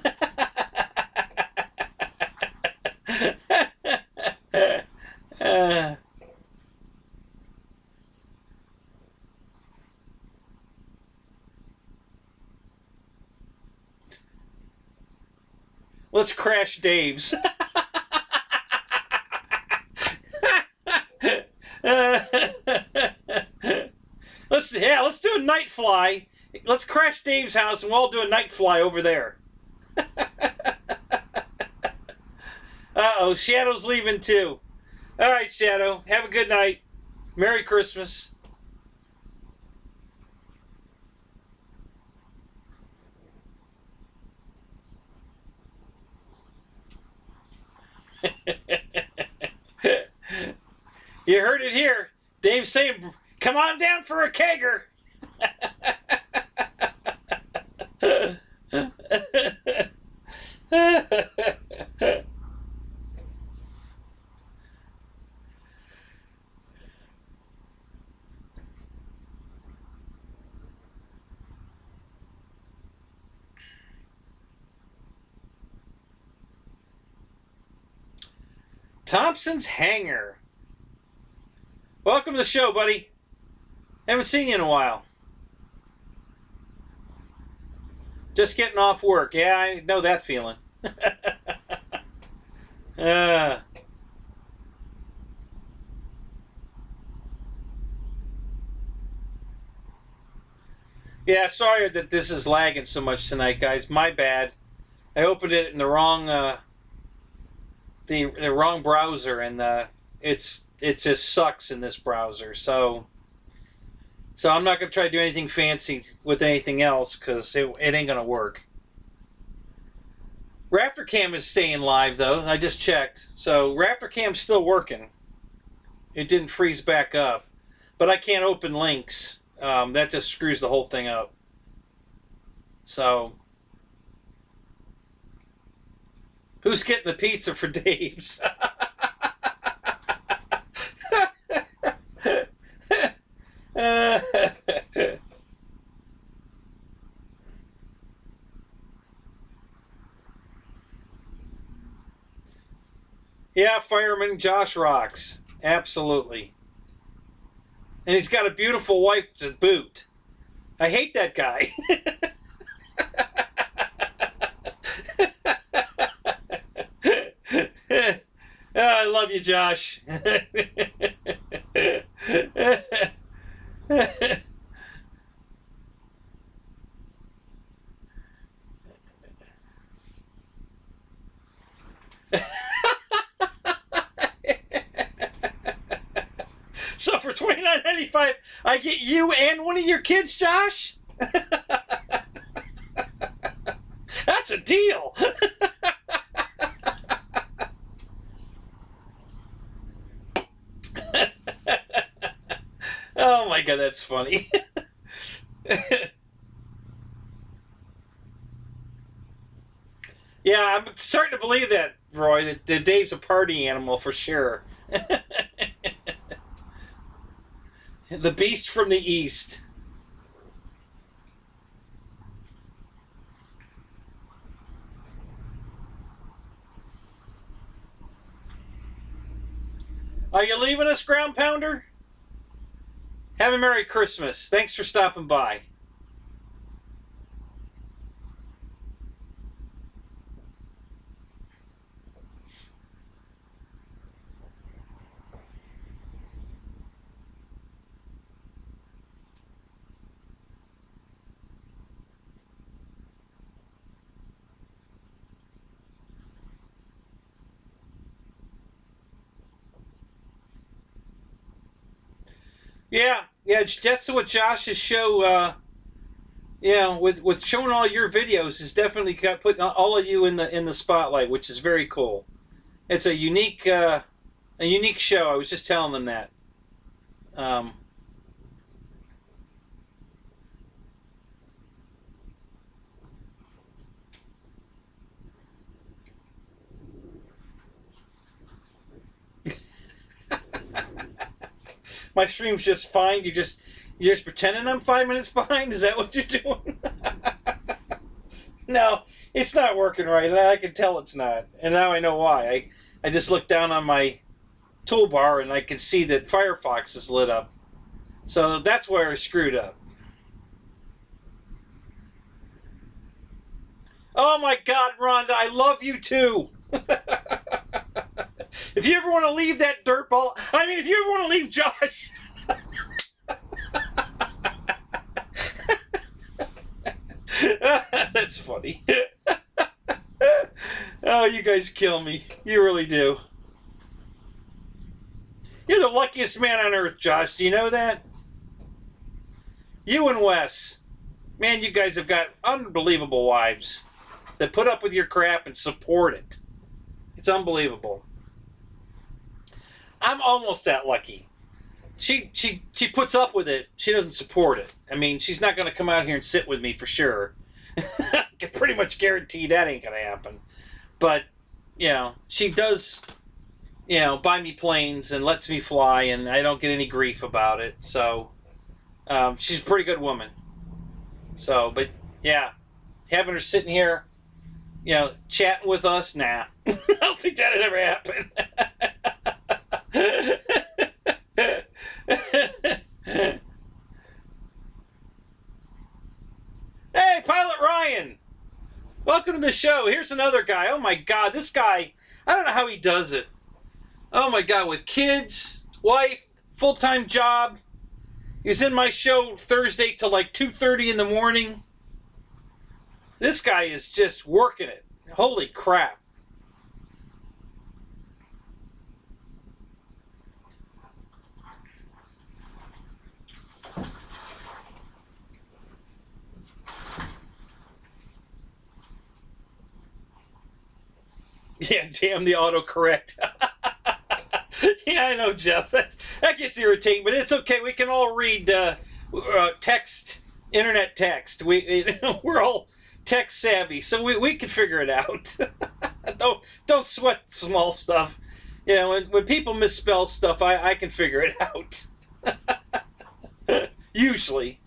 Let's crash Dave's. Let's do a night fly. Let's crash Dave's house and we'll all do a night fly over there. Uh-oh, Shadow's leaving too. All right, Shadow. Have a good night. Merry Christmas. You heard it here. Dave's saying, come on down for a kegger. Thompson's Hangar. Welcome to the show, buddy. Haven't seen you in a while. Just getting off work. Yeah, I know that feeling. Yeah, sorry that this is lagging so much tonight, guys. My bad. I opened it in the wrong the wrong browser, and it just sucks in this browser. So I'm not gonna try to do anything fancy with anything else because it ain't gonna work. RafterCam is staying live though. I just checked, so RafterCam's still working. It didn't freeze back up, but I can't open links. That just screws the whole thing up. So, who's getting the pizza for Dave's? Yeah, Fireman Josh rocks. Absolutely. And he's got a beautiful wife to boot. I hate that guy. Oh, I love you, Josh. So for $29.95, I get you and one of your kids, Josh? That's a deal. Oh my God, that's funny. Yeah, I'm starting to believe that, Roy, that Dave's a party animal for sure. The beast from the east. Are you leaving us, Ground Pounder? Have a Merry Christmas. Thanks for stopping by. Yeah, that's what Josh's show. With showing all your videos is definitely got putting all of you in the spotlight, which is very cool. It's a unique show. I was just telling them that. Um, my stream's just fine. You're just pretending I'm 5 minutes behind. Is that what you're doing? No, it's not working right, and I can tell it's not. And now I know why. I just looked down on my toolbar and I can see that Firefox is lit up. So that's where I screwed up. Oh my God, Rhonda, I love you too. If you ever want to leave that dirtball, if you ever want to leave Josh. That's funny. Oh, you guys kill me. You really do. You're the luckiest man on earth, Josh. Do you know that? You and Wes. Man, you guys have got unbelievable wives that put up with your crap and support it. It's unbelievable. I'm almost that lucky. She puts up with it. She doesn't support it. She's not going to come out here and sit with me for sure. I can pretty much guarantee that ain't going to happen. But, she does, buy me planes and lets me fly, and I don't get any grief about it. So, she's a pretty good woman. So, but, yeah, having her sitting here, chatting with us, nah. I don't think that'd ever happen. Hey, Pilot Ryan! Welcome to the show. Here's another guy. Oh my God, this guy, I don't know how he does it. Oh my God, with kids, wife, full-time job. He was in my show Thursday till like 2:30 in the morning. This guy is just working it. Holy crap. Yeah, damn the autocorrect. Yeah, I know, Jeff. That gets irritating, but it's okay. We can all read text, internet text. We're all tech savvy, so we can figure it out. Don't sweat small stuff. When people misspell stuff, I can figure it out. Usually.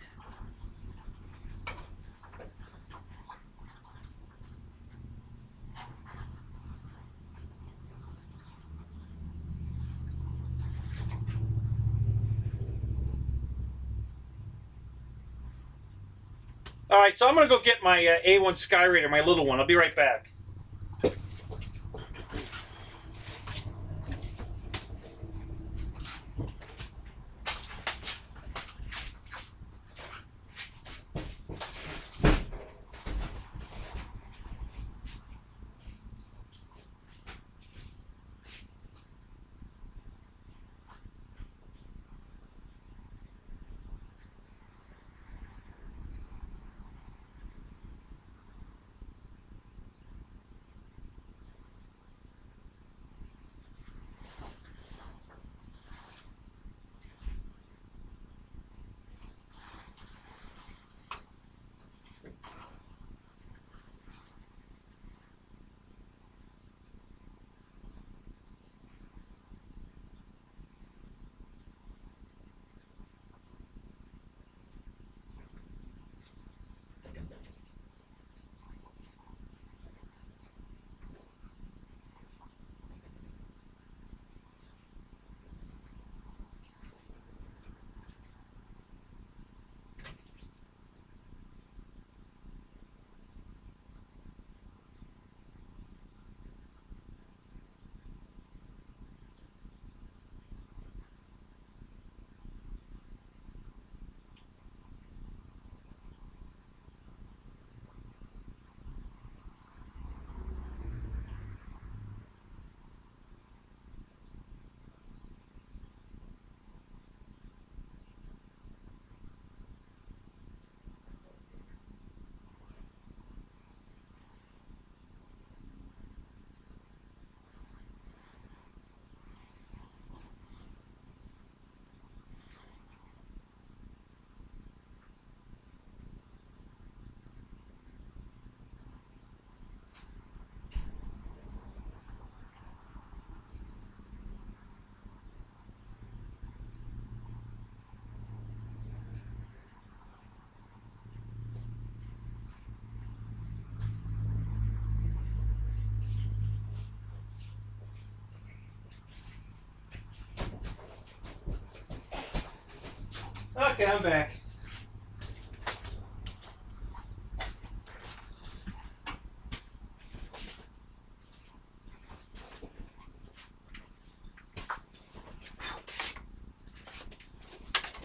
All right, so I'm going to go get my A1 Skyraider, my little one. I'll be right back. Okay, I'm back.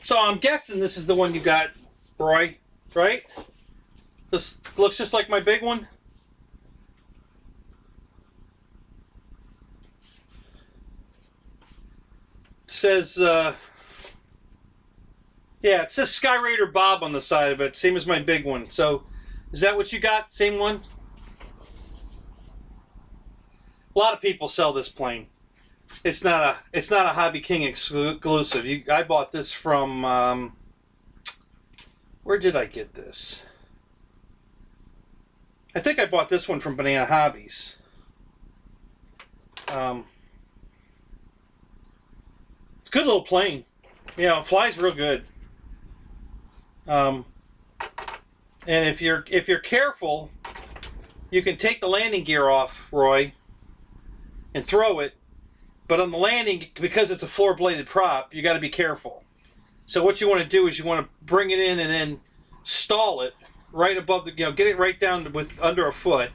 So I'm guessing this is the one you got, Roy, right? This looks just like my big one. It says, yeah, it says Sky Raider Bob on the side of it, same as my big one. So, is that what you got? Same one? A lot of people sell this plane. It's not a Hobby King exclusive. I bought this from where did I get this? I think I bought this one from Banana Hobbies. It's a good little plane. Yeah, it flies real good. And if you're careful, you can take the landing gear off, Roy, and throw it. But on the landing, because it's a floor-bladed prop, you got to be careful. So what you want to do is you want to bring it in and then stall it right above the, get it right down with under a foot,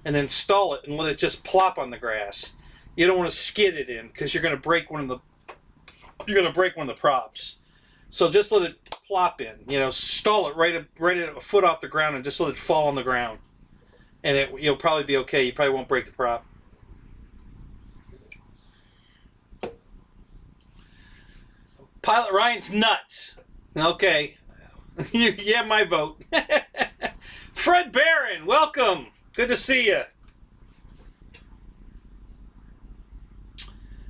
and then stall it and let it just plop on the grass. You don't want to skid it in because you're going to break one of the props. So just let it plop in. Stall it right at a foot off the ground and just let it fall on the ground, and you'll probably be okay. You probably won't break the prop. Pilot Ryan's nuts. Okay. You have my vote. Fred Barron, welcome. Good to see you.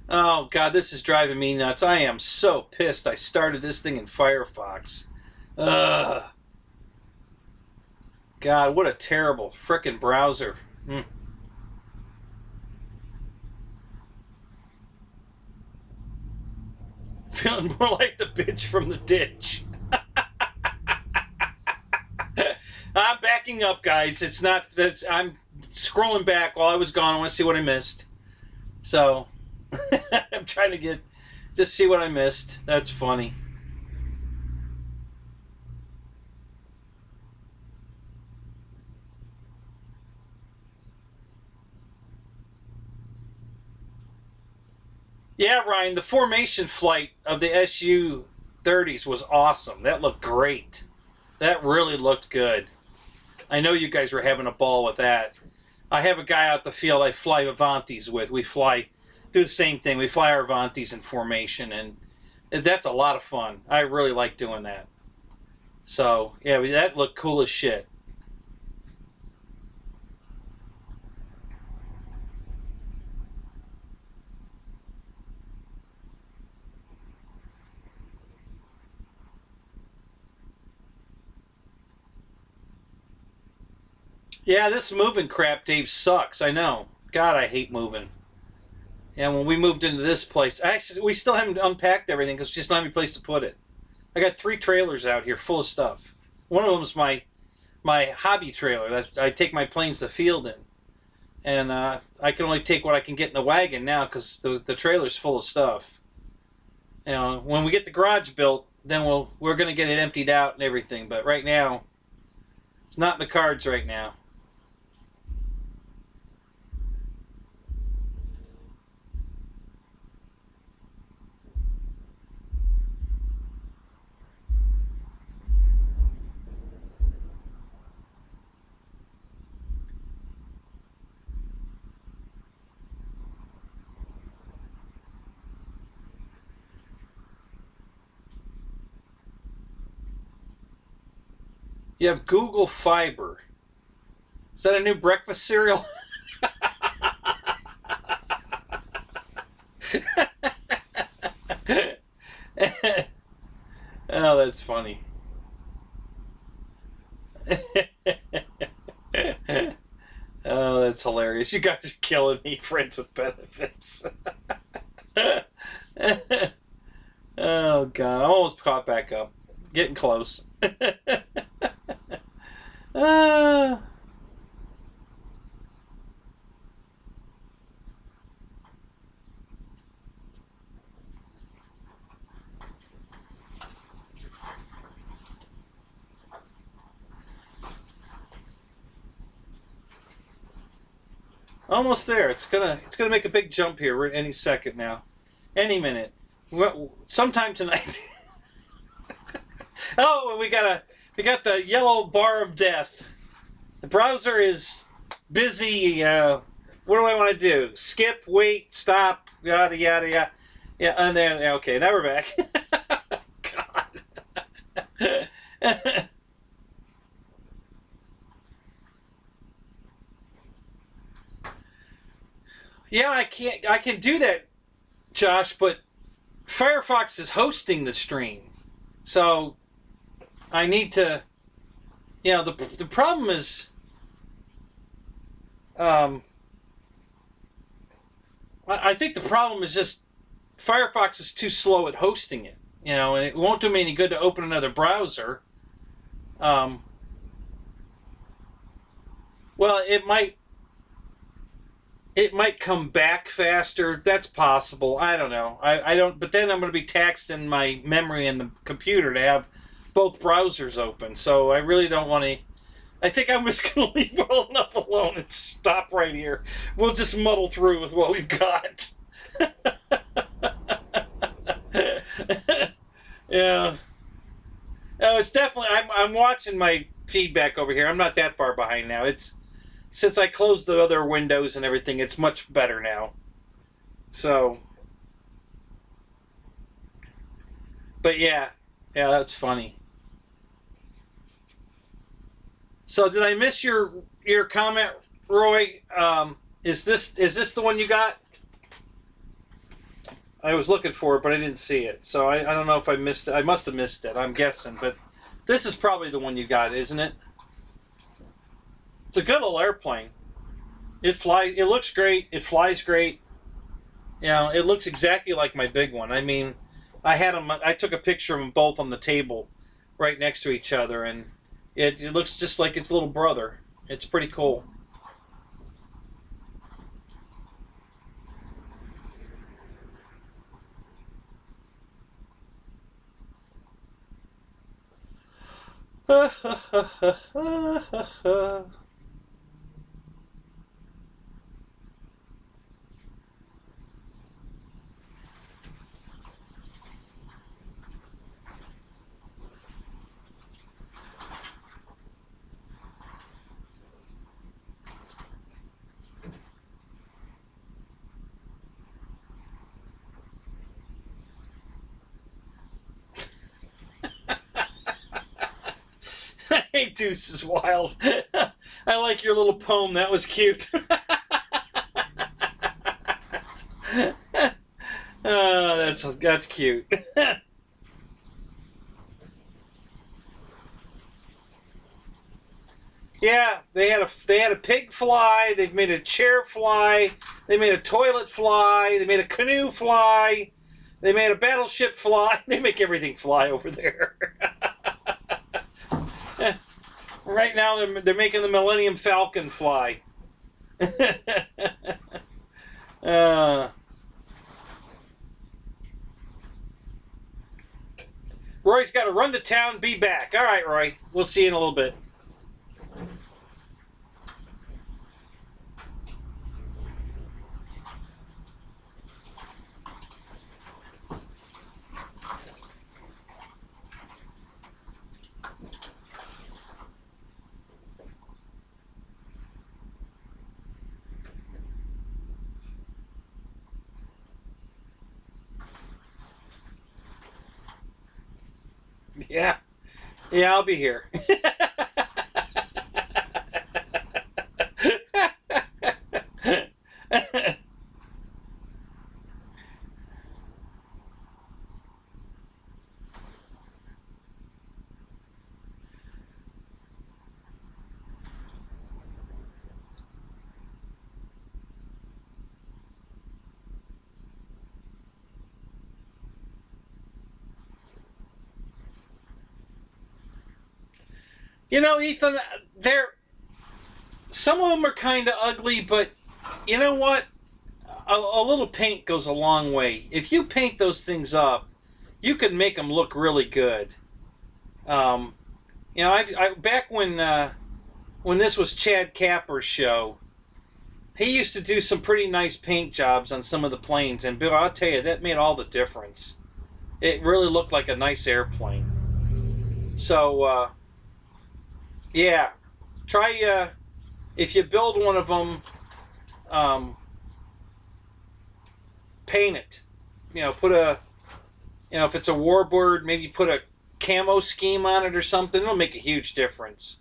Oh, God, this is driving me nuts. I am so pissed I started this thing in Firefox. Ugh. God, what a terrible frickin' browser. Feeling more like the bitch from the ditch. I'm backing up, guys. It's not that I'm scrolling back while I was gone. I want to see what I missed. So I'm trying to just see what I missed. That's funny. Yeah, Ryan, the formation flight of the SU-30s was awesome. That looked great. That really looked good. I know you guys were having a ball with that. I have a guy out the field I fly Avantis with. We do the same thing. We fly our Avantis in formation, and that's a lot of fun. I really like doing that. So, yeah, that looked cool as shit. Yeah, this moving crap, Dave, sucks. I know. God, I hate moving. And when we moved into this place, we still haven't unpacked everything because we just don't have any place to put it. I got 3 trailers out here full of stuff. One of them is my hobby trailer that I take my planes to field in. And I can only take what I can get in the wagon now because the trailer's full of stuff. When we get the garage built, then we're going to get it emptied out and everything. But right now, it's not in the cards right now. You have Google Fiber. Is that a new breakfast cereal? Oh, that's funny. Oh, that's hilarious. You guys are killing me, friends with benefits. Oh, God. I almost caught back up. Getting close. Almost there. It's gonna make a big jump here any second now, any minute. Sometime tonight. Oh, and we got the yellow bar of death. The browser is busy. What do I want to do? Skip, wait, stop, yada yada yada. Yeah, and there. Okay, now we're back. God. Yeah, I can do that, Josh, but Firefox is hosting the stream. So I need to, the problem is I think the problem is just Firefox is too slow at hosting it, and it won't do me any good to open another browser. Well, it might come back faster. That's possible. I don't know. I don't. But then I'm going to be taxed in my memory in the computer to have both browsers open. So I really don't want to. I think I'm just going to leave well enough alone and stop right here. We'll just muddle through with what we've got. Yeah. Oh, it's definitely. I'm watching my feedback over here. I'm not that far behind now. Since I closed the other windows and everything, it's much better now. So, but yeah, that's funny. So, did I miss your comment, Roy? Is this the one you got? I was looking for it, but I didn't see it. So I don't know if I missed it. I must have missed it. I'm guessing, but this is probably the one you got, isn't it? It's a good little airplane. It flies. It looks great. It flies great. It looks exactly like my big one. I mean, I had them. I took a picture of them both on the table, right next to each other, and it looks just like its little brother. It's pretty cool. Hey, Deuce is wild. I like your little poem. That was cute. Oh, that's cute. Yeah, they had a pig fly. They've made a chair fly. They made a toilet fly. They made a canoe fly. They made a battleship fly. They make everything fly over there. Right now, they're making the Millennium Falcon fly. Roy's got to run to town, be back. All right, Roy. We'll see you in a little bit. Yeah. Yeah, I'll be here. Ethan, some of them are kind of ugly, but you know what? A little paint goes a long way. If you paint those things up, you can make them look really good. Back when this was Chad Capper's show, He used to do some pretty nice paint jobs on some of the planes, and Bill, I'll tell you, that made all the difference. It really looked like a nice airplane. So, yeah, try, if you build one of them, paint it. Put a, if it's a warbird, maybe put a camo scheme on it or something. It'll make a huge difference.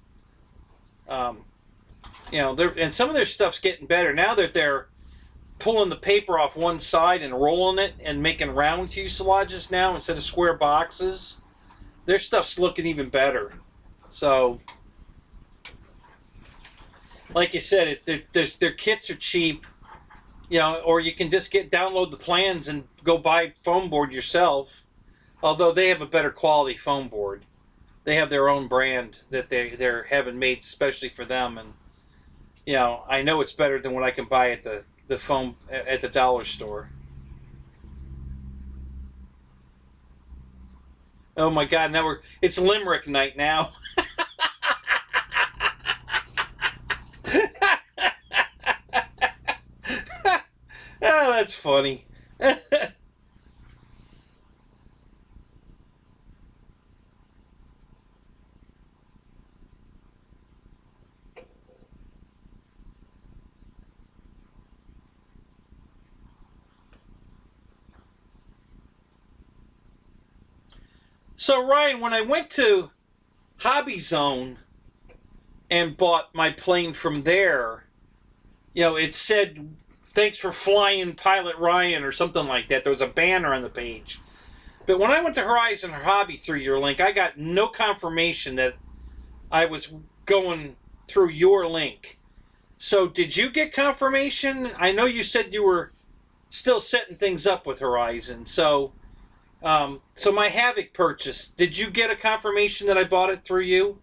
And some of their stuff's getting better now that they're pulling the paper off one side and rolling it and making round fuselages now instead of square boxes. Their stuff's looking even better. So, like you said, their kits are cheap, or you can just download the plans and go buy foam board yourself. Although they have a better quality foam board. They have their own brand that they're having made specially for them, and I know it's better than what I can buy at the foam at the dollar store. Oh my God! Now it's Limerick night now. Oh, that's funny. So Ryan, when I went to Hobby Zone and bought my plane from there, it said, "Thanks for flying, Pilot Ryan," or something like that. There was a banner on the page. But when I went to Horizon Hobby through your link, I got no confirmation that I was going through your link. So did you get confirmation? I know you said you were still setting things up with Horizon. So my Havoc purchase, did you get a confirmation that I bought it through you?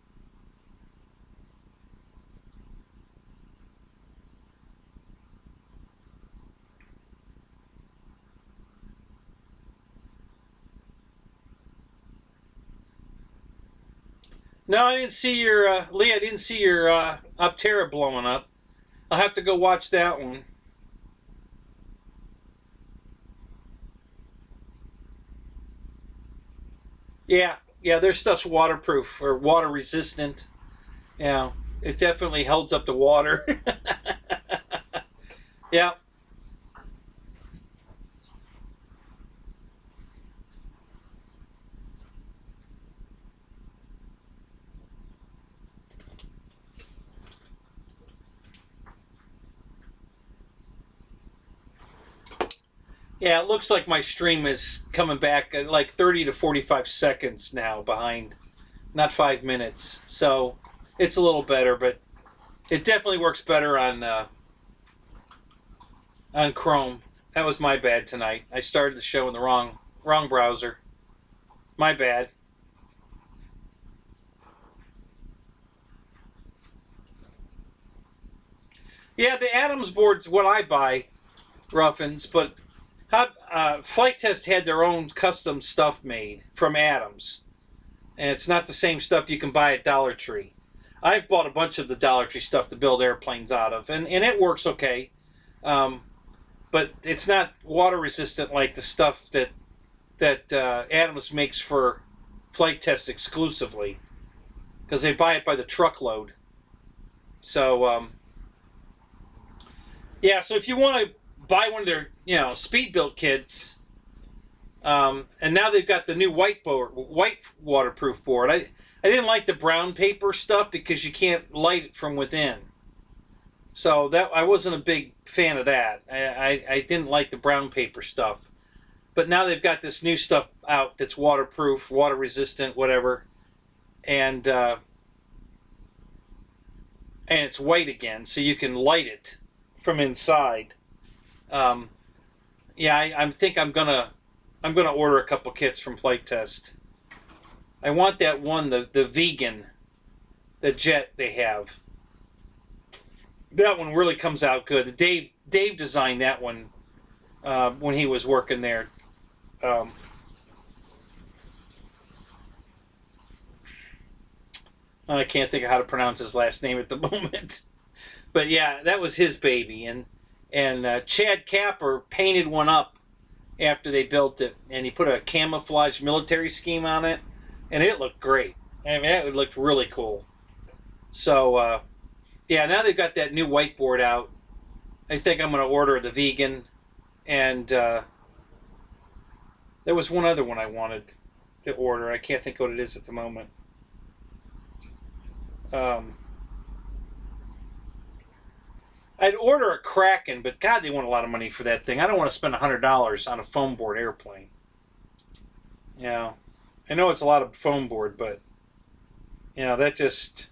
No, I didn't see your, Lee, I didn't see your Optera blowing up. I'll have to go watch that one. Yeah, their stuff's waterproof or water resistant. Yeah, it definitely holds up to water. Yeah, yeah, it looks like my stream is coming back at like 30 to 45 seconds now behind, not 5 minutes. So it's a little better, but it definitely works better on Chrome. That was my bad tonight. I started the show in the wrong browser. My bad. Yeah, the Adams board's what I buy, Ruffins, but Flight Test had their own custom stuff made from Adams, and it's not the same stuff you can buy at Dollar Tree. I've bought a bunch of the Dollar Tree stuff to build airplanes out of, and it works okay, um, but it's not water resistant like the stuff that Adams makes for Flight Test exclusively, because they buy it by the truckload. So yeah, so if you want to buy one of their speed built kits, and now they've got the new white waterproof board. I didn't like the brown paper stuff because you can't light it from within. So that I wasn't a big fan of that. I didn't like the brown paper stuff. But now they've got this new stuff out that's waterproof, water resistant, whatever, and it's white again, so you can light it from inside. Um, yeah, I think I'm gonna order a couple kits from Flight Test. I want that one, the vegan, the jet they have. That one really comes out good. Dave designed that one when he was working there. Um, I can't think of how to pronounce his last name at the moment. But yeah, that was his baby, and Chad Capper painted one up after they built it, and he put a camouflage military scheme on it, and it looked great. I mean, it looked really cool. So yeah, now they've got that new whiteboard out. I think I'm going to order the vegan, and there was one other one I wanted to order. I can't think what it is at the moment. I'd order a Kraken, but God, they want a lot of money for that thing. I don't want to spend $100 on a foam board airplane. You know, I know it's a lot of foam board, but you know that just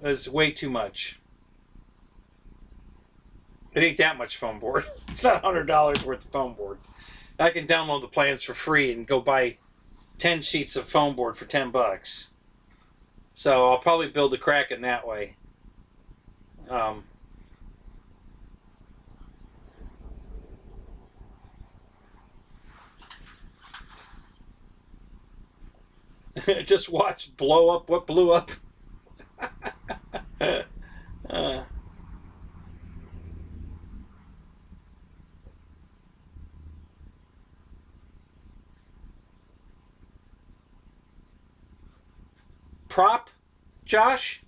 is way too much. It ain't that much foam board. It's not $100 worth of foam board. I can download the plans for free and go buy 10 sheets of foam board for $10. So I'll probably build the Kraken that way. Just watch blow up what blew up. Prop, Josh?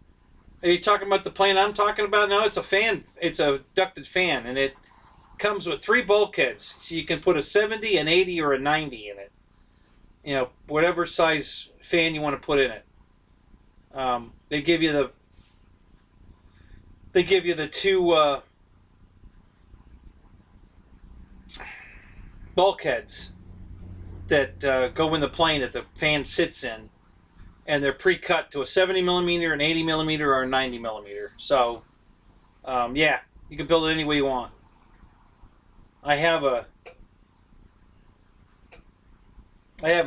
Are you talking about the plane I'm talking about? No, it's a fan. It's a ducted fan, and it comes with 3 bulkheads, so you can put a 70, an 80, or a 90 in it. You know, whatever size fan you want to put in it. They give you the 2 bulkheads that go in the plane that the fan sits in, and they're pre-cut to a 70 millimeter, an 80 millimeter, or a 90 millimeter. So, yeah, you can build it any way you want. I have a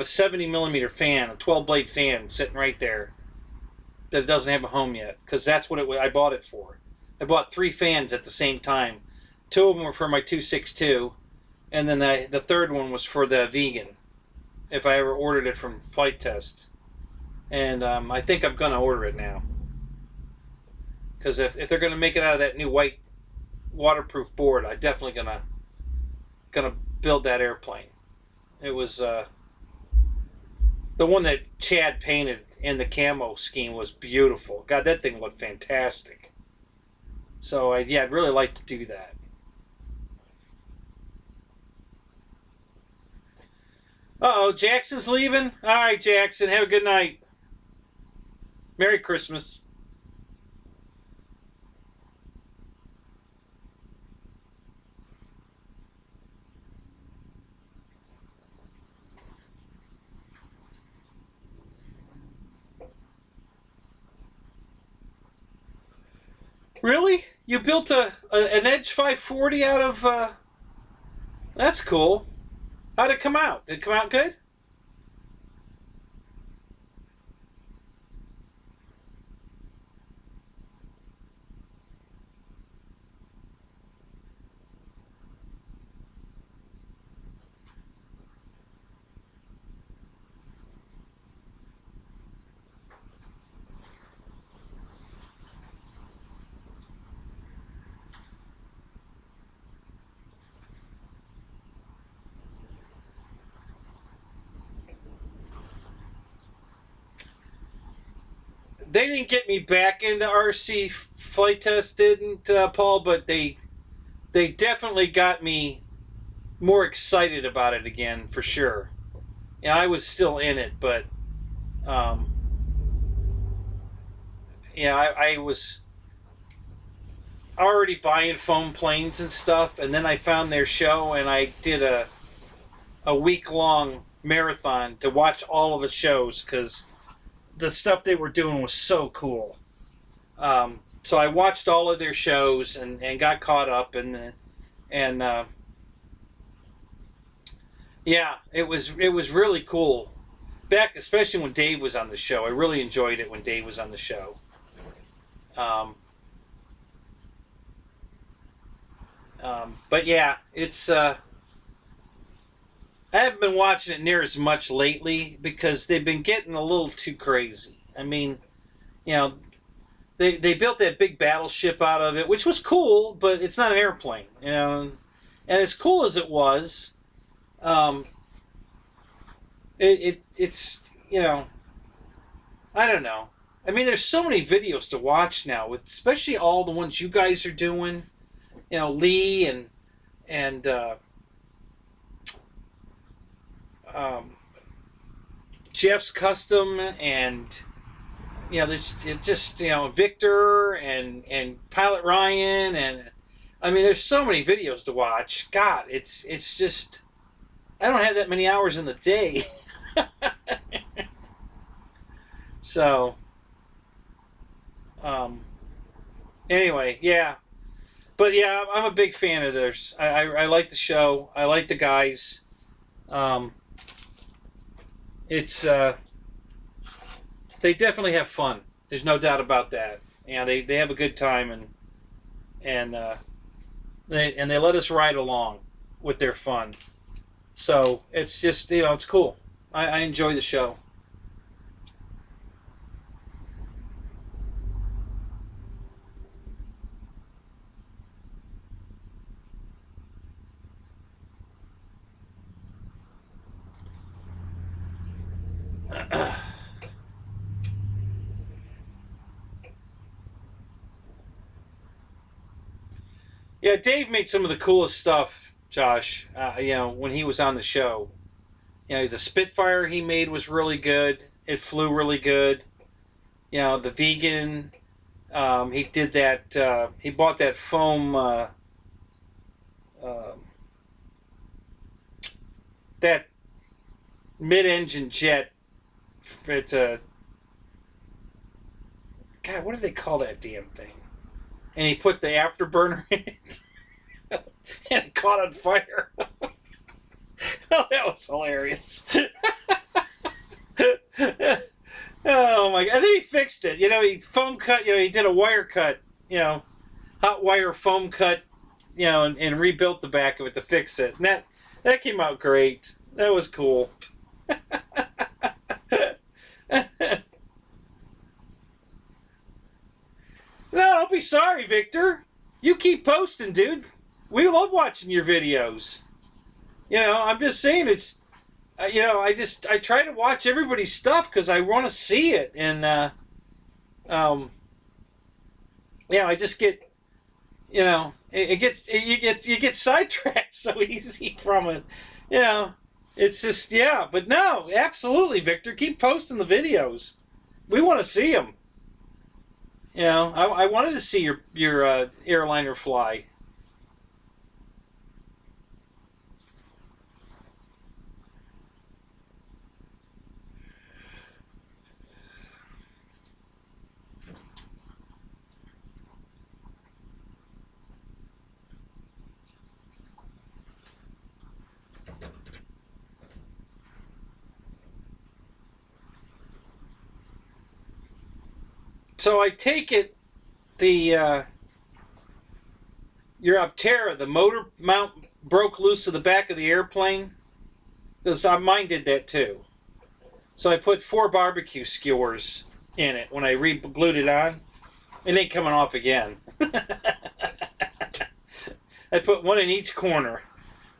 70 millimeter fan, a 12 blade fan sitting right there that doesn't have a home yet, because that's what I bought it for. I bought 3 fans at the same time. 2 of them were for my 262, and then the third one was for the vegan, if I ever ordered it from Flight Test. And I think I'm going to order it now. Because if they're going to make it out of that new white waterproof board, I'm definitely gonna build that airplane. It was the one that Chad painted in the camo scheme was beautiful. God, that thing looked fantastic. So I'd really like to do that. Uh-oh, Jackson's leaving? All right, Jackson, have a good night. Merry Christmas. Really? You built an Edge 540 out of... That's cool. How'd it come out? Did it come out good? They didn't get me back into RC Flight Test, didn't Paul? But they definitely got me more excited about it again, for sure. Yeah, I was still in it, but yeah, I was already buying foam planes and stuff, and then I found their show, and I did a week-long marathon to watch all of the shows, because the stuff they were doing was so cool. So I watched all of their shows and got caught up, and yeah, it was really cool. Back, especially when Dave was on the show, I really enjoyed it when Dave was on the show. But yeah, it's I haven't been watching it near as much lately because they've been getting a little too crazy. I mean, you know, they built that big battleship out of it, which was cool, but it's not an airplane, you know. And as cool as it was, it's you know, I don't know. I mean, there's so many videos to watch now, with especially all the ones you guys are doing. You know, Lee and Jeff's Custom, and you know, there's just, you know, Victor and Pilot Ryan, and I mean, there's so many videos to watch. God, it's just, I don't have that many hours in the day. So, anyway, yeah. But yeah, I'm a big fan of theirs. I like the show. I like the guys. It's they definitely have fun. There's no doubt about that. Yeah, they have a good time, and they let us ride along with their fun. So it's just, you know, it's cool. I enjoy the show. Yeah, Dave made some of the coolest stuff, Josh. You know, when he was on the show, you know, the Spitfire he made was really good. It flew really good. You know, the vegan. He did that. He bought that foam. That mid-engine jet. It's a. God, what do they call that damn thing? And he put the afterburner in it, and it caught on fire. Oh, that was hilarious. Oh my God! I think he fixed it. You know, he foam cut. You know, he did a wire cut. You know, hot wire foam cut. You know, and rebuilt the back of it to fix it. And that came out great. That was cool. No, don't be sorry, Victor. You keep posting, dude. We love watching your videos. You know, I'm just saying, it's, you know, I try to watch everybody's stuff because I want to see it, and yeah, I just get, you know, you get sidetracked so easy from it. You know, it's just, yeah. But no, absolutely, Victor, keep posting the videos. We want to see them. You know, I wanted to see your airliner fly. So I take it your Aptera, the motor mount broke loose to the back of the airplane, because mine did that too. So I put 4 barbecue skewers in it when I re-glued it on. It ain't coming off again. I put one in each corner,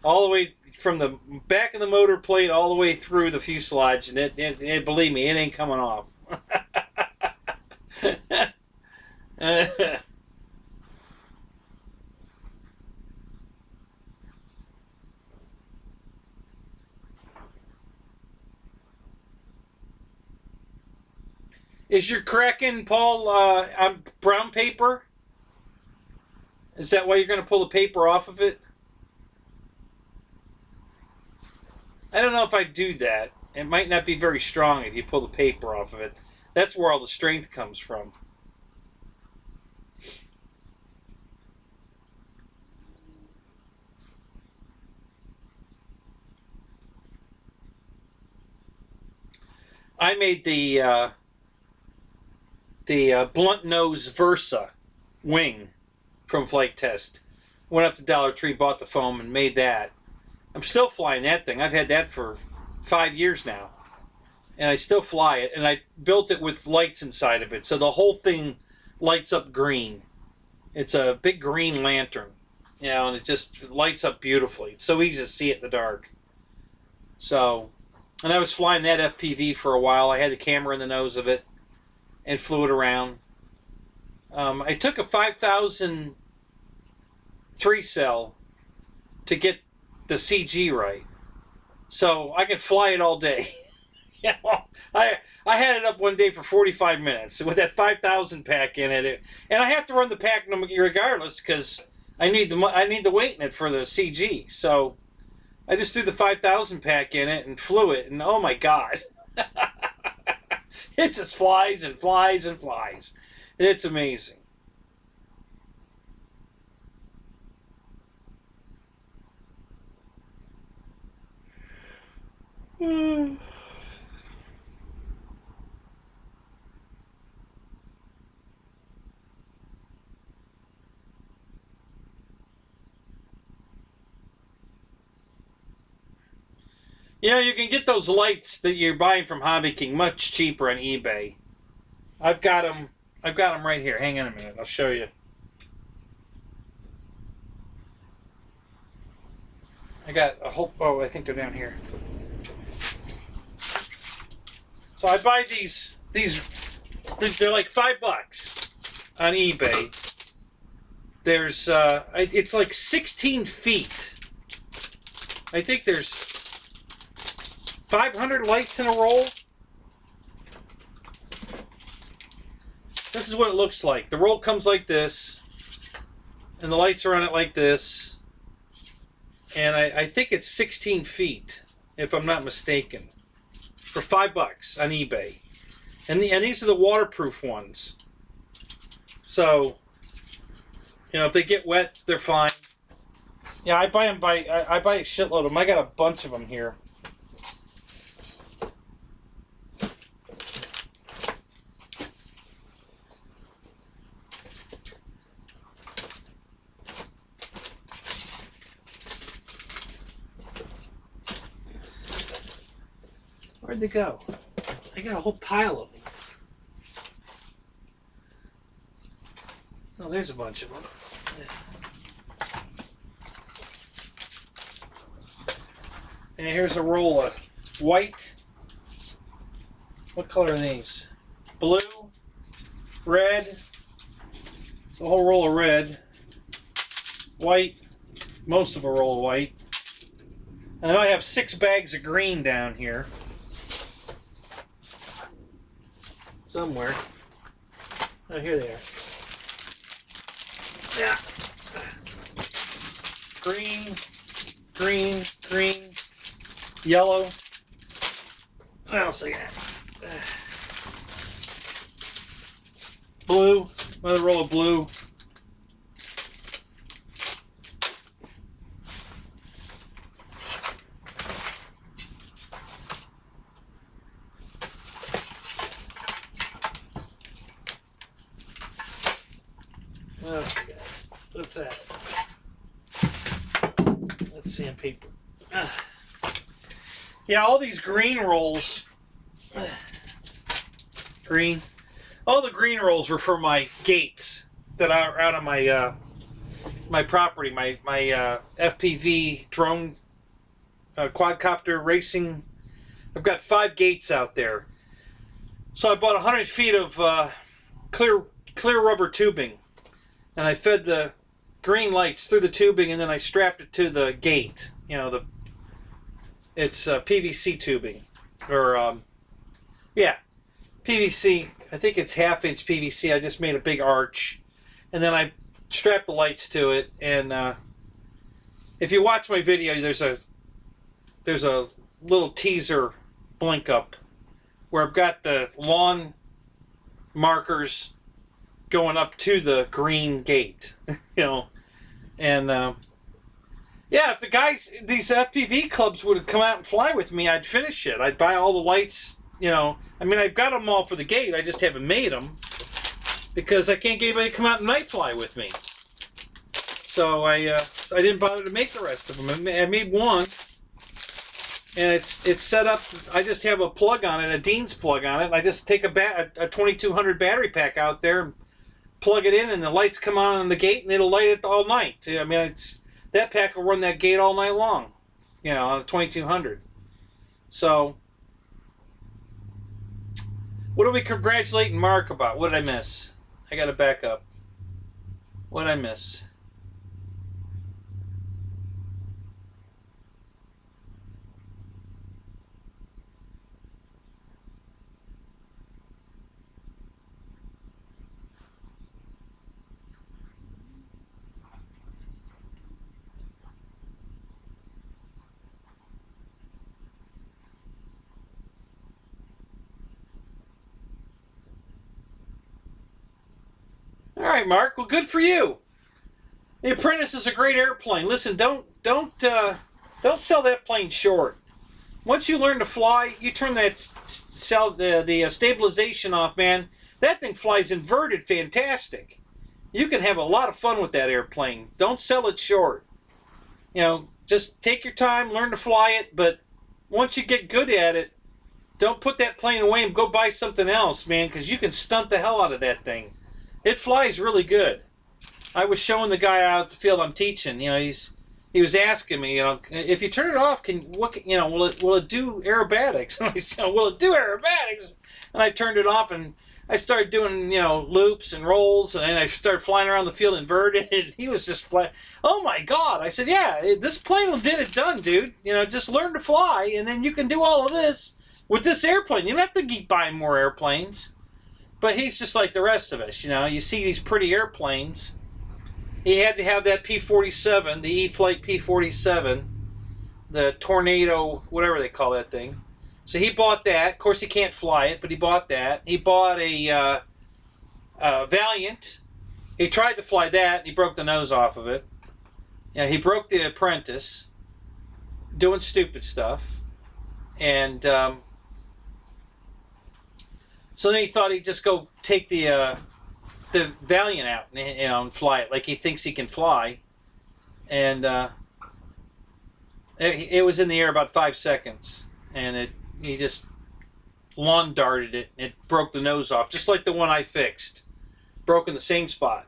all the way from the back of the motor plate all the way through the fuselage, and it believe me, it ain't coming off. Is your cracking, Paul, on brown paper? Is that why you're going to pull the paper off of it? I don't know if I do that. It might not be very strong if you pull the paper off of it. That's where all the strength comes from. I made the blunt nose Versa wing from Flight Test. Went up to Dollar Tree, bought the foam, and made that. I'm still flying that thing. I've had that for 5 years now, and I still fly it. And I built it with lights inside of it, so the whole thing lights up green. It's a big green lantern, you know, and it just lights up beautifully. It's so easy to see it in the dark. So, and I was flying that FPV for a while. I had the camera in the nose of it and flew it around. I took a 5,000 3-cell to get the CG right, so I could fly it all day. Yeah, I had it up one day for 45 minutes with that 5,000 pack in it, and I have to run the pack regardless because I need the weight in it for the CG. So I just threw the 5,000 pack in it and flew it, and oh my god, it just flies and flies and flies. It's amazing. Yeah, you can get those lights that you're buying from Hobby King much cheaper on eBay. I've got them right here. Hang on a minute. I'll show you. I got a whole... Oh, I think they're down here. So I buy these... They're like $5 on eBay. There's... it's like 16 feet. I think there's 500 lights in a roll. This is what it looks like. The roll comes like this, and the lights are on it like this. And I think it's 16 feet, if I'm not mistaken, for $5 on eBay. And these are the waterproof ones. So, you know, if they get wet, they're fine. Yeah, I buy them I buy a shitload of them. I got a bunch of them here. Where'd they go? I got a whole pile of them. Oh, there's a bunch of them. And here's a roll of white. What color are these? Blue, red, a whole roll of red, white, most of a roll of white. And then I have 6 bags of green down here. Somewhere. Oh, here they are. Yeah. Green, green, green, yellow. What else I got? Blue. Another roll of blue. Okay, what's that? Let's see on paper. Yeah, all these green rolls. Green. All the green rolls were for my gates that are out on my my property, my FPV drone quadcopter racing. I've got 5 gates out there. So I bought 100 feet of clear rubber tubing. And I fed the green lights through the tubing, and then I strapped it to the gate. You know, it's PVC tubing, or yeah, PVC. I think it's 1/2-inch PVC. I just made a big arch, and then I strapped the lights to it. And if you watch my video, there's a little teaser blink up where I've got the lawn markers going up to the green gate, you know, and yeah, if the guys, these FPV clubs would have come out and fly with me, I'd finish it. I'd buy all the lights, you know. I mean, I've got them all for the gate. I just haven't made them because I can't get anybody to come out and night fly with me. So I didn't bother to make the rest of them. I made one, and it's set up. I just have a plug on it, a Dean's plug on it. I just take a 2200 battery pack out there and plug it in and the lights come on the gate and it'll light it all night. I mean, that pack will run that gate all night long, you know, on a 2200. So, what are we congratulating Mark about? What did I miss? I got to back up. What did I miss? All right, Mark. Well, good for you. The Apprentice is a great airplane. Listen, don't sell that plane short. Once you learn to fly, you turn that the stabilization off, man. That thing flies inverted, fantastic. You can have a lot of fun with that airplane. Don't sell it short. You know, just take your time, learn to fly it. But once you get good at it, don't put that plane away and go buy something else, man, because you can stunt the hell out of that thing. It flies really good. I was showing the guy out at the field I'm teaching. You know, he was asking me, you know, if you turn it off, will it do aerobatics? And I said, will it do aerobatics? And I turned it off and I started doing, you know, loops and rolls, and I started flying around the field inverted. And he was just flying. Oh my God! I said, yeah, this plane will get it done, dude. You know, just learn to fly, and then you can do all of this with this airplane. You don't have to keep buying more airplanes. But he's just like the rest of us, you know. You see these pretty airplanes. He had to have that P-47, the E-Flight P-47, the Tornado, whatever they call that thing. So he bought that. Of course, he can't fly it, but he bought that. He bought a Valiant. He tried to fly that, and he broke the nose off of it. Yeah, he broke the Apprentice, doing stupid stuff. And so then he thought he'd just go take the Valiant out, you know, and fly it like he thinks he can fly. And it was in the air about 5 seconds, and he just lawn darted it, and it broke the nose off, just like the one I fixed. Broke in the same spot.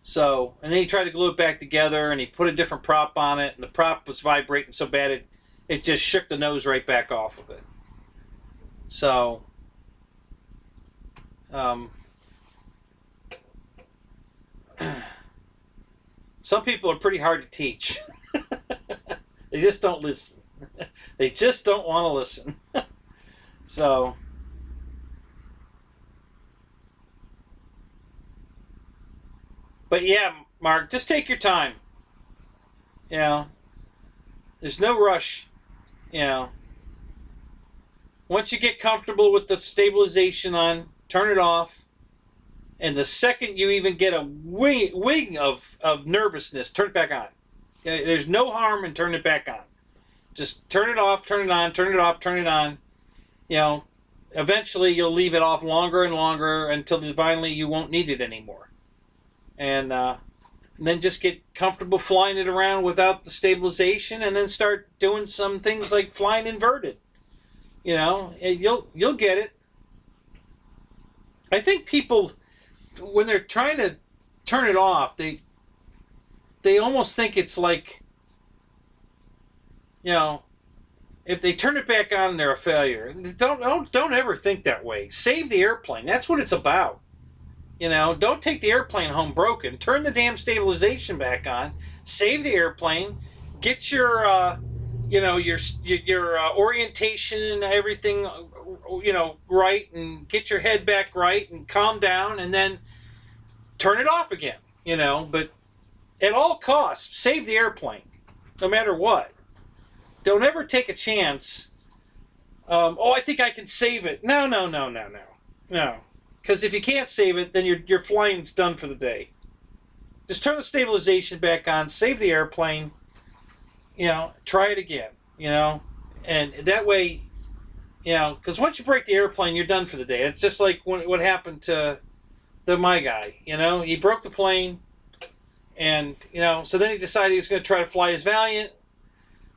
So, and then he tried to glue it back together, and he put a different prop on it, and the prop was vibrating so bad it just shook the nose right back off of it. So, some people are pretty hard to teach. They just don't listen. They just don't want to listen. So, but yeah, Mark, just take your time. You know, there's no rush. You know, once you get comfortable with the stabilization on, turn it off. And the second you even get a wing of nervousness, turn it back on. There's no harm in turning it back on. Just turn it off, turn it on, turn it off, turn it on. You know, eventually you'll leave it off longer and longer until finally you won't need it anymore. And then just get comfortable flying it around without the stabilization, and then start doing some things like flying inverted. You know, you'll get it. I think people, when they're trying to turn it off, they almost think it's like, you know, if they turn it back on, they're a failure. Don't ever think that way. Save the airplane. That's what it's about. You know, don't take the airplane home broken. Turn the damn stabilization back on. Save the airplane. Get your, you know, your orientation and everything, you know, right, and get your head back right, and calm down, and then turn it off again. You know, but at all costs, save the airplane, no matter what. Don't ever take a chance. I think I can save it. No. Because if you can't save it, then your flying's done for the day. Just turn the stabilization back on, save the airplane, you know, try it again, you know, and that way, you know, because once you break the airplane, you're done for the day. It's just like what happened to my guy, you know, he broke the plane, and, you know, so then he decided he was going to try to fly his Valiant,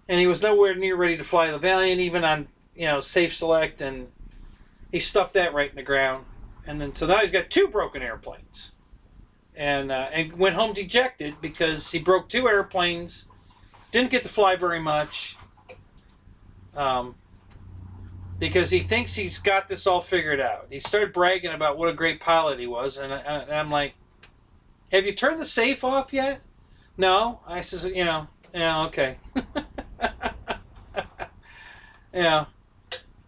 and he was nowhere near ready to fly the Valiant, even on, you know, safe select, and he stuffed that right in the ground. And then, so now he's got 2 broken airplanes. and went home dejected because he broke 2 airplanes, didn't get to fly very much, because he thinks he's got this all figured out. He started bragging about what a great pilot he was, and I'm like, have you turned the safe off yet? No. I says, yeah, okay. Yeah.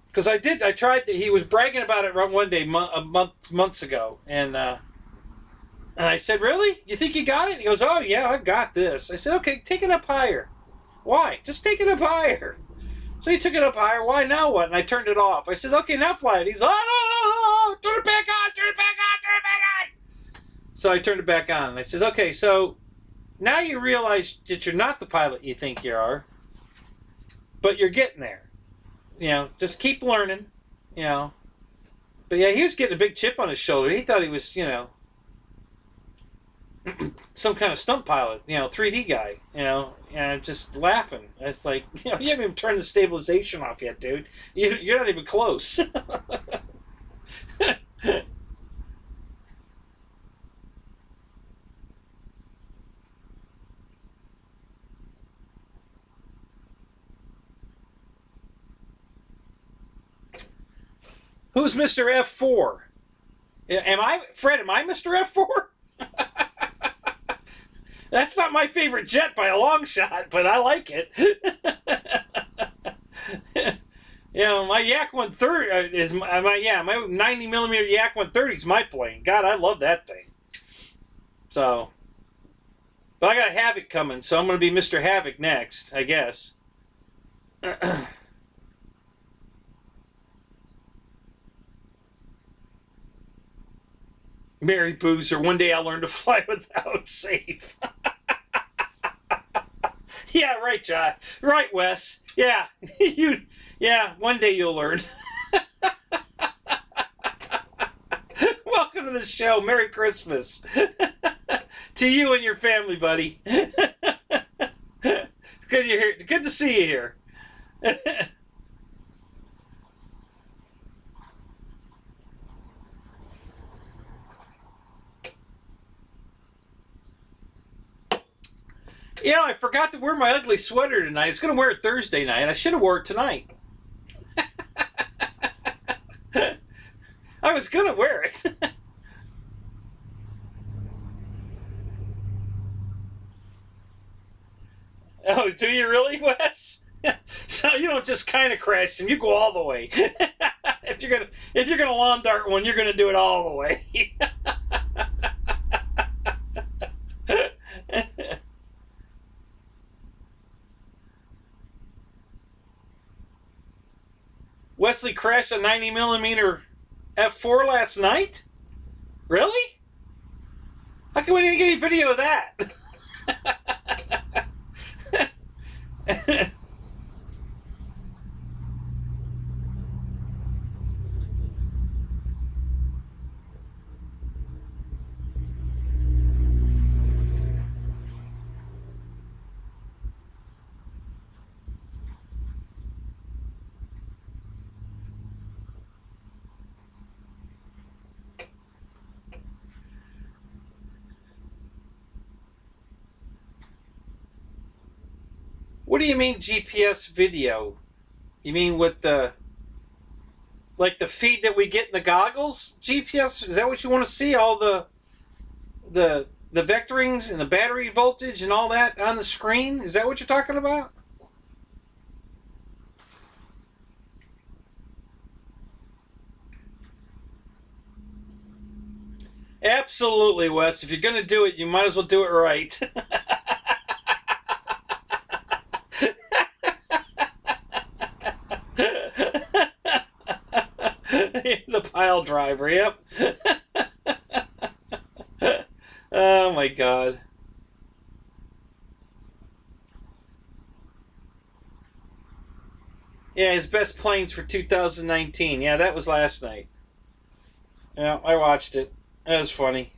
Because I tried to, he was bragging about it one day, months ago, and I said, really? You think you got it? He goes, oh, yeah, I've got this. I said, okay, take it up higher. Why? Just take it up higher. So he took it up higher. Why? Now what? And I turned it off. I said, okay, now fly it. He's, oh, no, turn it back on, turn it back on, turn it back on. So I turned it back on. And I said, okay, so now you realize that you're not the pilot you think you are, but you're getting there. Just keep learning, But yeah, he was getting a big chip on his shoulder. He thought he was, some kind of stunt pilot, 3D guy, and just laughing. It's like, you haven't even turned the stabilization off yet, dude. You're not even close. Who's Mr. F4? Fred, am I Mr. F4? That's not my favorite jet by a long shot, but I like it. My Yak 130 is my 90 millimeter Yak 130 is my plane. God, I love that thing. So, but I got Havoc coming, so I'm going to be Mr. Havoc next, I guess. Mary Boozer, one day I'll learn to fly without safe. Yeah, right, John. Right, Wes. Yeah, one day you'll learn. Welcome to the show. Merry Christmas. To you and your family, buddy. Good you're here. Good to see you here. I forgot to wear my ugly sweater tonight. I was going to wear it Thursday night. I should have wore it tonight. I was going to wear it. Oh, do you really, Wes? So you don't just kind of crash and you go all the way. If you're gonna lawn dart one, you're gonna do it all the way. Wesley crashed a 90 millimeter F4 last night? Really? How come we didn't get any video of that? What do you mean GPS video? You mean with the feed that we get in the goggles? GPS? Is that what you want to see? All the vectorings and the battery voltage and all that on the screen? Is that what you're talking about? Absolutely, Wes. If you're going to do it, you might as well do it right. The pile driver, yep. Oh my God. Yeah, his best planes for 2019. Yeah, that was last night. Yeah, I watched it. That was funny.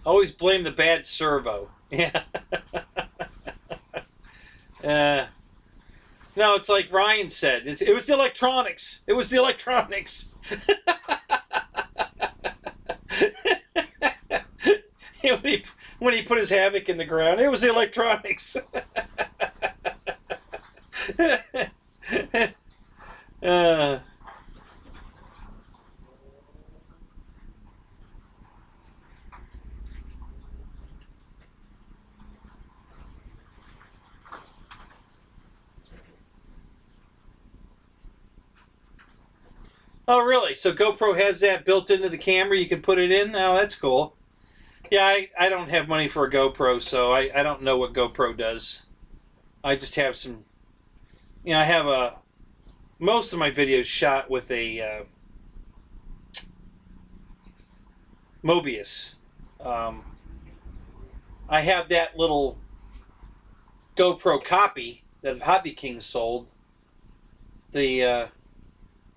Always blame the bad servo. Yeah. No, it's like Ryan said. It was the electronics. It was the electronics. when he put his havoc in the ground, it was the electronics. uh, oh, really? So GoPro has that built into the camera? You can put it in? Oh, that's cool. Yeah, I don't have money for a GoPro, so I don't know what GoPro does. I just have some... You know, I have most of my videos shot with a Mobius. I have that little GoPro copy that Hobby King sold. The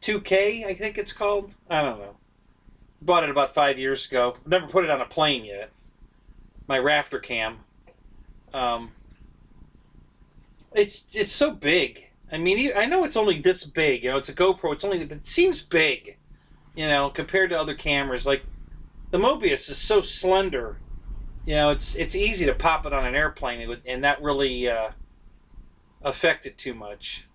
2K, I think it's called. I don't know. Bought it about 5 years ago. Never put it on a plane yet. My rafter cam. It's so big. I mean, I know it's only this big. You know, it's a GoPro. But it seems big. You know, compared to other cameras. Like the Mobius is so slender. You know, it's easy to pop it on an airplane and not really affect it too much.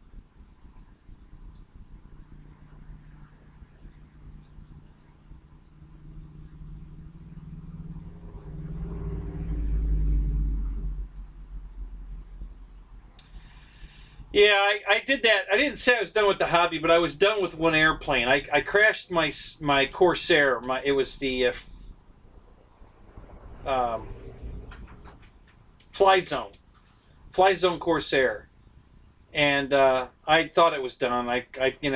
Yeah, I did that. I didn't say I was done with the hobby, but I was done with one airplane. I crashed my Corsair. It was the Fly Zone Corsair, and I thought it was done. I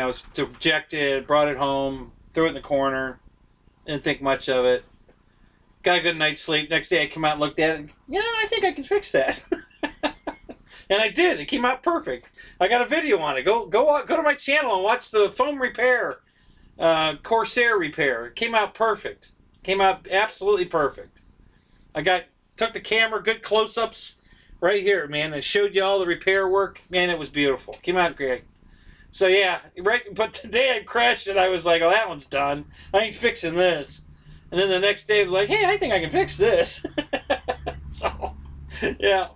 was dejected, brought it home, threw it in the corner, didn't think much of it. Got a good night's sleep. Next day I came out and looked at it. You know, I think I can fix that. And I did. It came out perfect. I got a video on it. Go to my channel and watch the foam repair, Corsair repair. It came out perfect. Came out absolutely perfect. Took the camera, good close-ups right here, man. It showed you all the repair work. Man, it was beautiful. Came out great. So yeah, right. But the day I crashed it, I was like, "Oh, that one's done. I ain't fixing this." And then the next day, I was like, "Hey, I think I can fix this." So, yeah.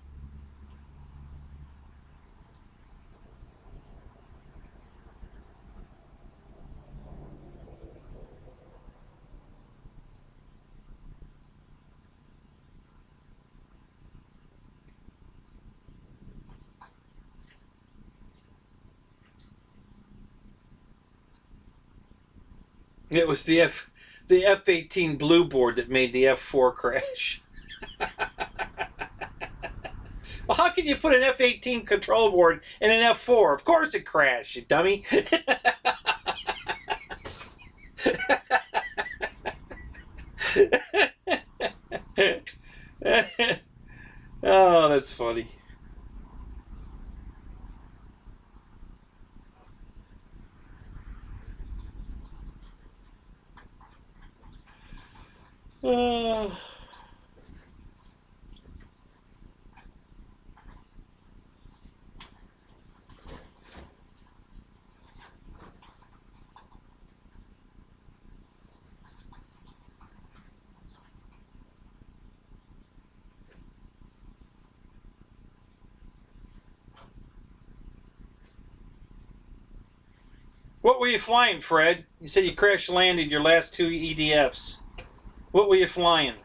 It was the F-18 Blue board that made the F4 crash. Well, how can you put an F-18 control board in an F4? Of course it crashed, you dummy. Oh, that's funny. Oh. What were you flying, Fred? You said you crash landed your last two EDFs. What were you flying?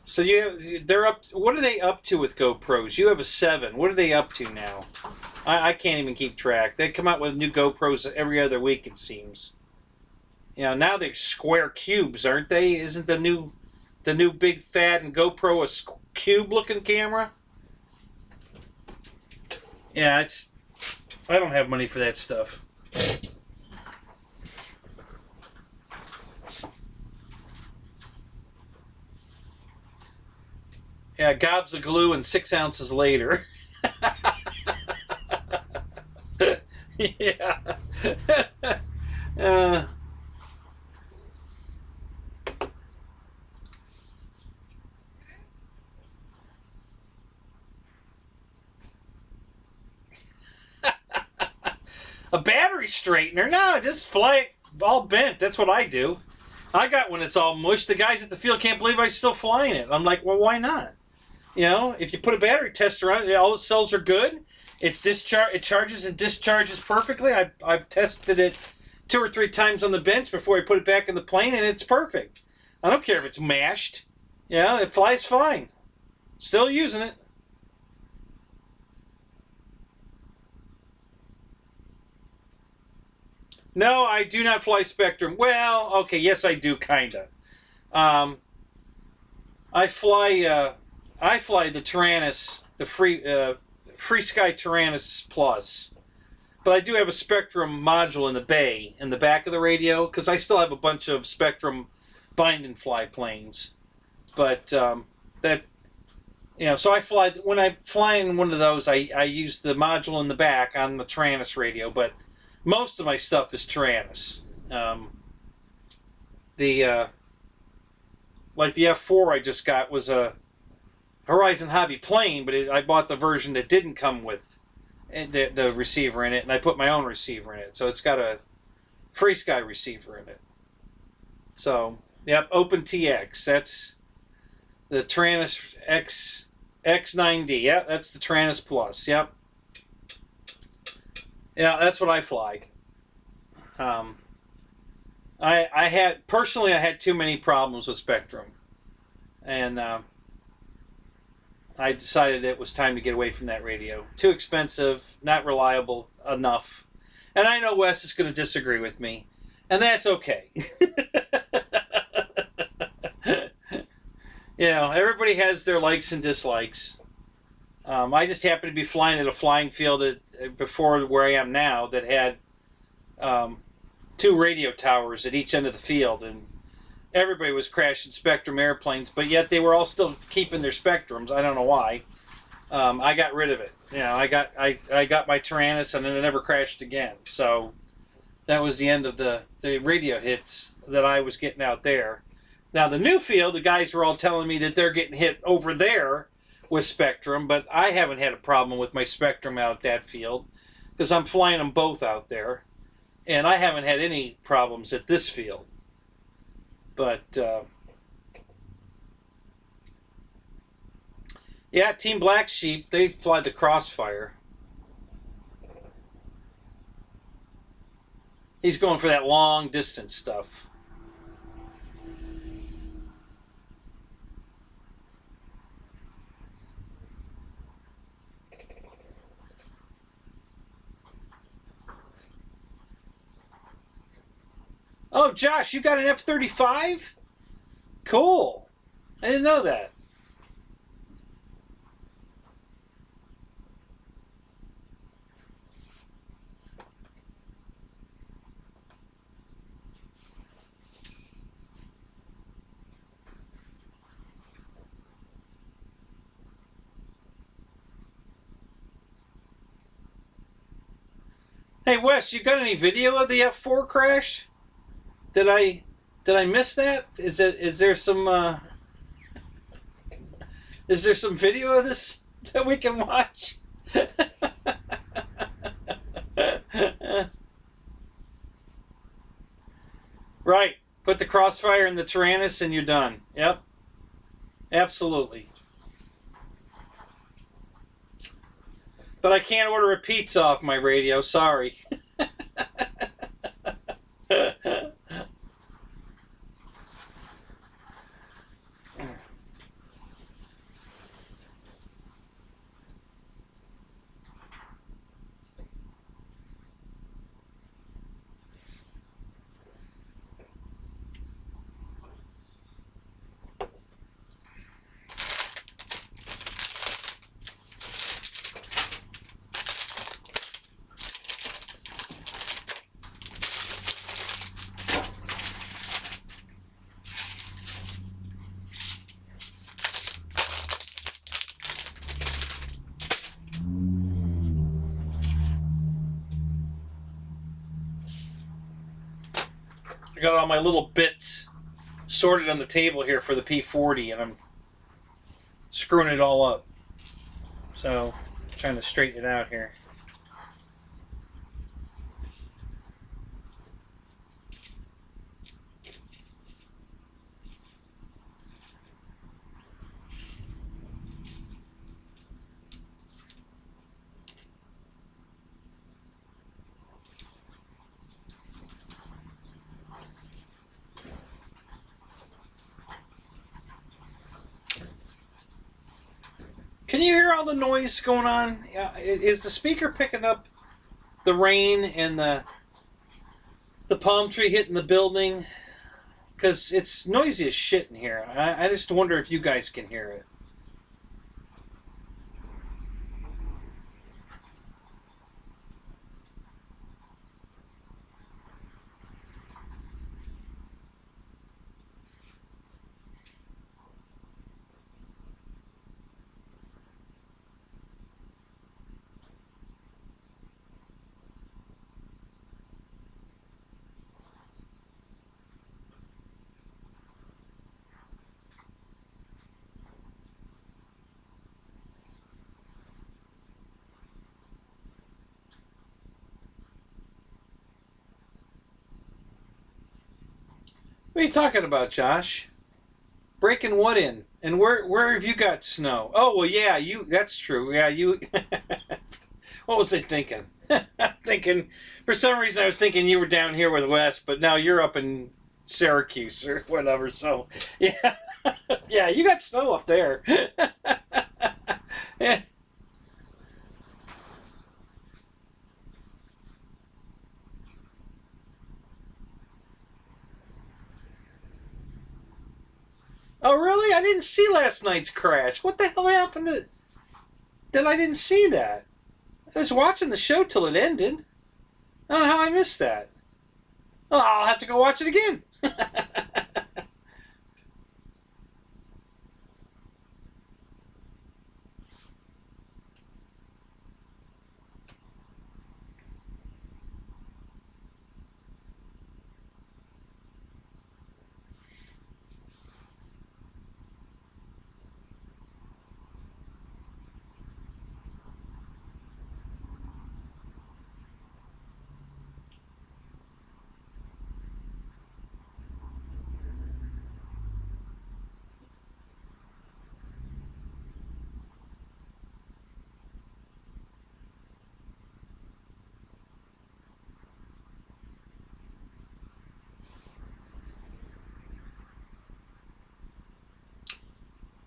So they're up. What are they up to with GoPros? You have a 7. What are they up to now? I can't even keep track. They come out with new GoPros every other week, it seems. You know, now they're square cubes, aren't they? Isn't the new big fat and GoPro a cube-looking camera? Yeah, I don't have money for that stuff. Yeah, gobs of glue and 6 ounces later. Yeah. a battery straightener. No, just fly it all bent. That's what I do. I got when it's all mush. The guys at the field can't believe I'm still flying it. I'm like, well, why not? You know, if you put a battery tester on it, all the cells are good. It charges and discharges perfectly. I've tested it 2 or 3 times on the bench before I put it back in the plane, and it's perfect. I don't care if it's mashed. Yeah, it flies fine. Still using it. No, I do not fly Spectrum. Well, okay, yes, I do, kinda. I fly the Taranis, the Free Sky Taranis Plus, but I do have a Spectrum module in the bay, in the back of the radio, because I still have a bunch of Spectrum bind and fly planes. But that, you know, so when I fly in one of those, I use the module in the back on the Taranis radio, but most of my stuff is Taranis. Like the F4 I just got was a Horizon Hobby plane, but I bought the version that didn't come with the receiver in it, and I put my own receiver in it. So it's got a Free Sky receiver in it. So, yep, OpenTX. That's the Taranis X9D. Yep, that's the Taranis Plus. Yep. Yeah, that's what I fly. I had too many problems with Spectrum, and I decided it was time to get away from that radio. Too expensive, not reliable enough, and I know Wes is going to disagree with me, and that's okay. You know, everybody has their likes and dislikes. I just happened to be flying at a flying field before where I am now that had 2 radio towers at each end of the field, and everybody was crashing Spectrum airplanes, but yet they were all still keeping their Spectrums. I don't know why. I got rid of it. You know, I got my Taranis, and then it never crashed again. So that was the end of the radio hits that I was getting out there. Now the new field, the guys were all telling me that they're getting hit over there with Spectrum, but I haven't had a problem with my Spectrum out at that field because I'm flying them both out there, and I haven't had any problems at this field. But yeah, Team Black Sheep, they fly the Crossfire. He's going for that long distance stuff. Oh, Josh, you got an F-35? Cool. I didn't know that. Hey, Wes, you got any video of the F4 crash? Did I miss that? Is there some video of this that we can watch? Right. Put the Crossfire in the Taranis and you're done. Yep. Absolutely. But I can't order a pizza off my radio, sorry. I got all my little bits sorted on the table here for the P40, and I'm screwing it all up. So, trying to straighten it out here. Can you hear all the noise going on? Is the speaker picking up the rain and the palm tree hitting the building? Because it's noisy as shit in here. I just wonder if you guys can hear it. What are you talking about, Josh? Breaking what in? And where have you got snow? Oh, well, yeah, that's true. Yeah, you... What was I thinking? Thinking, for some reason I was thinking you were down here with Wes, but now you're up in Syracuse or whatever, so, yeah. Yeah, you got snow up there. Yeah. Oh, really? I didn't see last night's crash. What the hell happened to... That I didn't see that? I was watching the show till it ended. I don't know how I missed that. Oh, I'll have to go watch it again.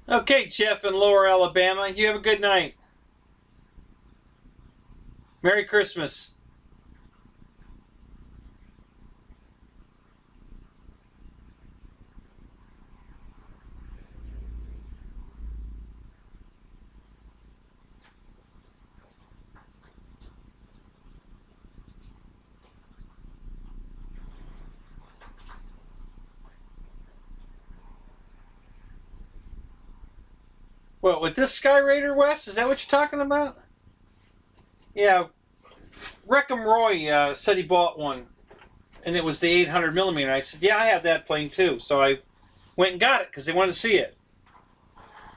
Okay, Jeff in Lower Alabama, you have a good night. Merry Christmas. What, with this Sky Raider, Wes? Is that what you're talking about? Yeah, Wreckham Roy said he bought one, and it was the 800 millimeter. I said, yeah, I have that plane too. So I went and got it because they wanted to see it.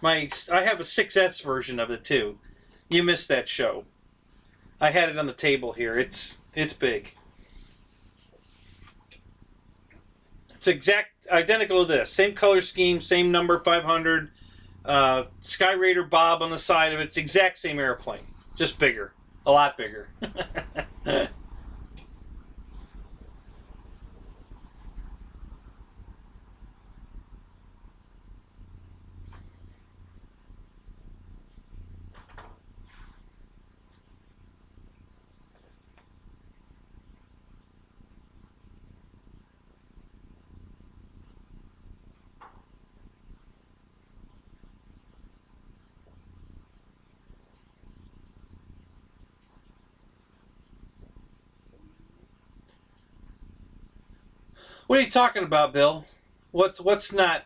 I have a 6S version of it too. You missed that show. I had it on the table here. It's big. It's identical to this. Same color scheme, same number, 500. Sky Raider Bob on the side of it. It's the exact same airplane, just bigger, a lot bigger. What are you talking about, Bill? What's not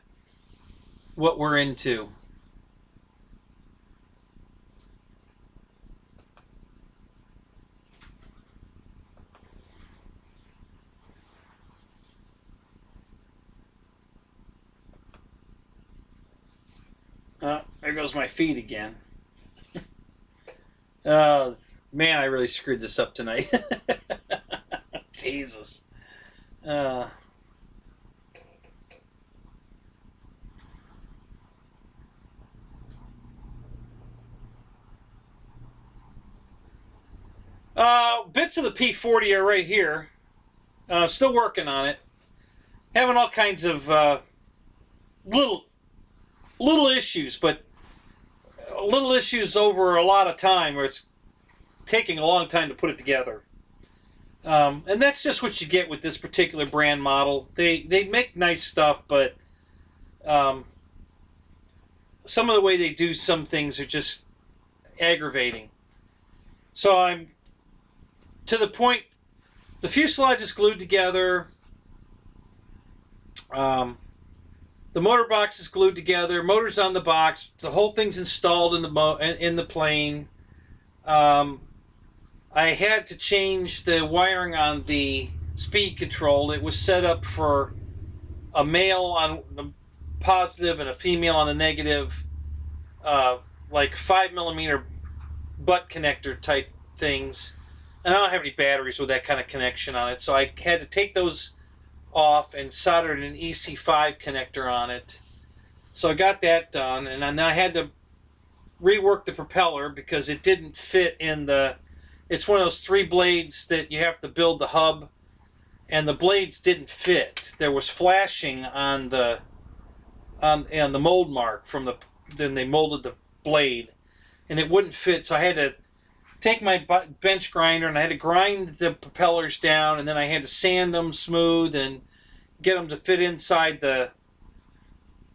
what we're into? There goes my feed again. Man, I really screwed this up tonight. Jesus. Bits of the P40 are right here. Still working on it. Having all kinds of little issues, but little issues over a lot of time, where it's taking a long time to put it together. And that's just what you get with this particular brand model. They make nice stuff, but some of the way they do some things are just aggravating. So I'm to the point, the fuselage is glued together. The motor box is glued together. Motor's on the box. The whole thing's installed in the plane. I had to change the wiring on the speed control. It was set up for a male on the positive and a female on the negative, like 5mm butt connector type things. And I don't have any batteries with that kind of connection on it, so I had to take those off and soldered an EC5 connector on it. So I got that done, and then I had to rework the propeller because it didn't fit in the... It's one of those 3 blades that you have to build the hub, and the blades didn't fit. There was flashing on the mold mark from the... Then they molded the blade, and it wouldn't fit, so I had to take my bench grinder and I had to grind the propellers down, and then I had to sand them smooth and get them to fit inside the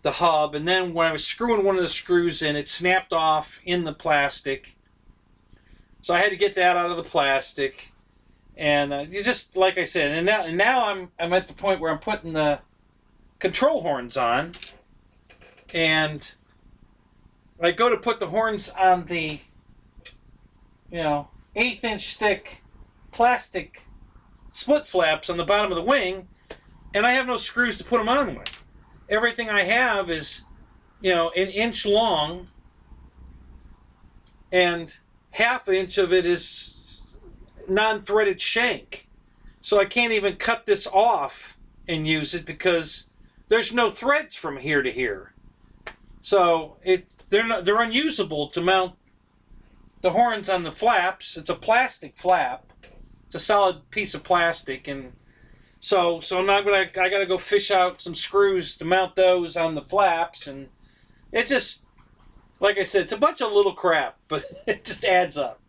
hub. And then when I was screwing one of the screws in, it snapped off in the plastic, so I had to get that out of the plastic. And you just, like I said, and now I'm at the point where I'm putting the control horns on, and I go to put the horns on the 1/8-inch thick plastic split flaps on the bottom of the wing, and I have no screws to put them on with. Everything I have is, an inch long, and 1/2 inch of it is non-threaded shank. So I can't even cut this off and use it because there's no threads from here to here. So they're unusable to mount the horns on the flaps. It's a plastic flap. It's a solid piece of plastic, and so now I gotta go fish out some screws to mount those on the flaps, and it just, like I said, it's a bunch of little crap, but it just adds up.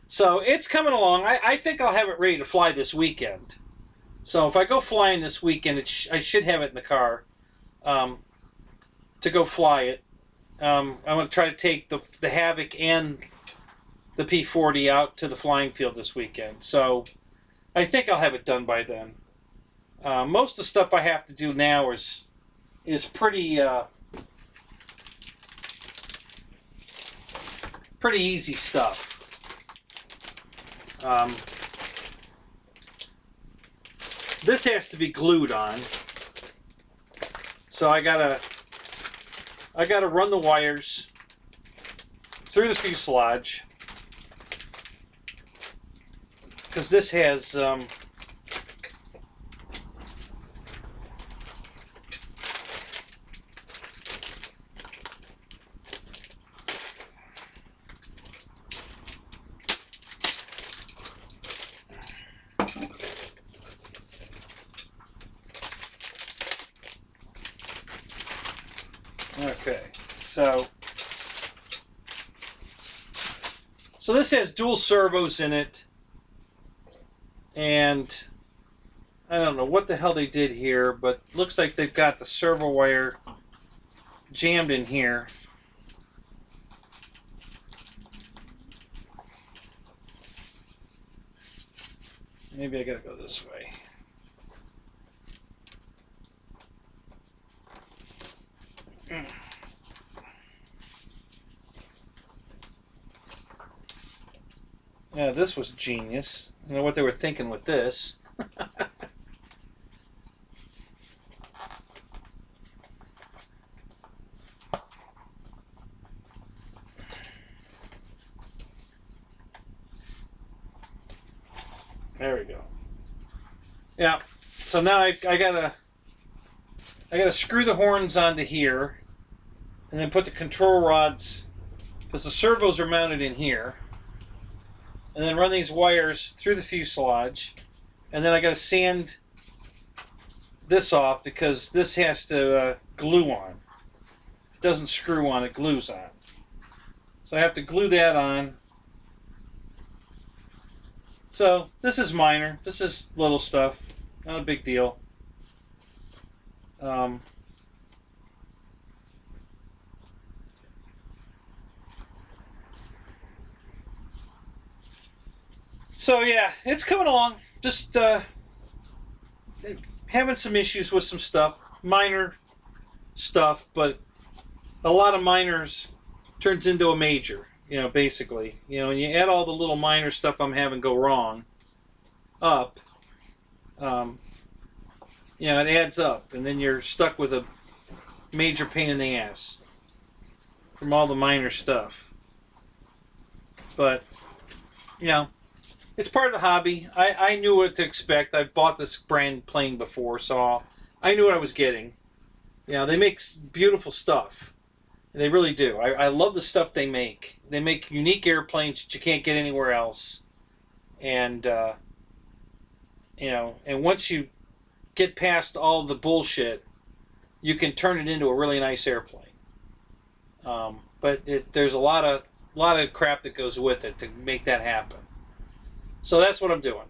So it's coming along. I think I'll have it ready to fly this weekend. So if I go flying this weekend, I should have it in the car to go fly it. I'm going to try to take the Havoc and the P40 out to the flying field this weekend. So I think I'll have it done by then. Most of the stuff I have to do now is pretty easy stuff. This has to be glued on, so I gotta run the wires through the fuselage, because this has okay, so this has dual servos in it, and I don't know what the hell they did here, but looks like they've got the servo wire jammed in here. Maybe I gotta go this way. Yeah, this was genius. I don't know what they were thinking with this. There we go. Yeah, so now I gotta screw the horns onto here, and then put the control rods, because the servos are mounted in here, and then run these wires through the fuselage, and then I gotta sand this off because this has to glue on. It doesn't screw on, it glues on. So I have to glue that on. So this is minor. This is little stuff. Not a big deal. So yeah, it's coming along. Just having some issues with some stuff. Minor stuff, but a lot of minors turns into a major. You know, basically. You know, and you add all the little minor stuff I'm having go wrong up. You know, it adds up, and then you're stuck with a major pain in the ass from all the minor stuff. But, you know, it's part of the hobby. I knew what to expect. I bought this brand plane before, so I knew what I was getting. You know, they make beautiful stuff. They really do. I love the stuff they make. They make unique airplanes that you can't get anywhere else. And, you know, and once you get past all the bullshit, you can turn it into a really nice airplane. But there's a lot of crap that goes with it to make that happen. So that's what I'm doing.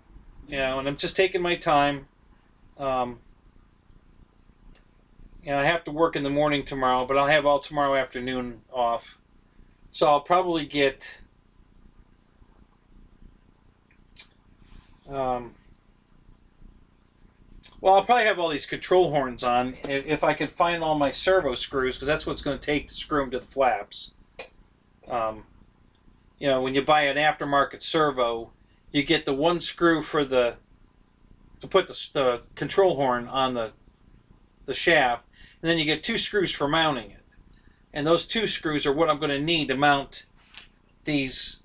You know, and I'm just taking my time. You know, I have to work in the morning tomorrow, but I'll have all tomorrow afternoon off. So I'll probably get well, I'll probably have all these control horns on if I can find all my servo screws, because that's what it's going to take to screw them to the flaps. You know, when you buy an aftermarket servo, you get the one screw for to put the control horn on the shaft, and then you get two screws for mounting it. And those two screws are what I'm going to need to mount these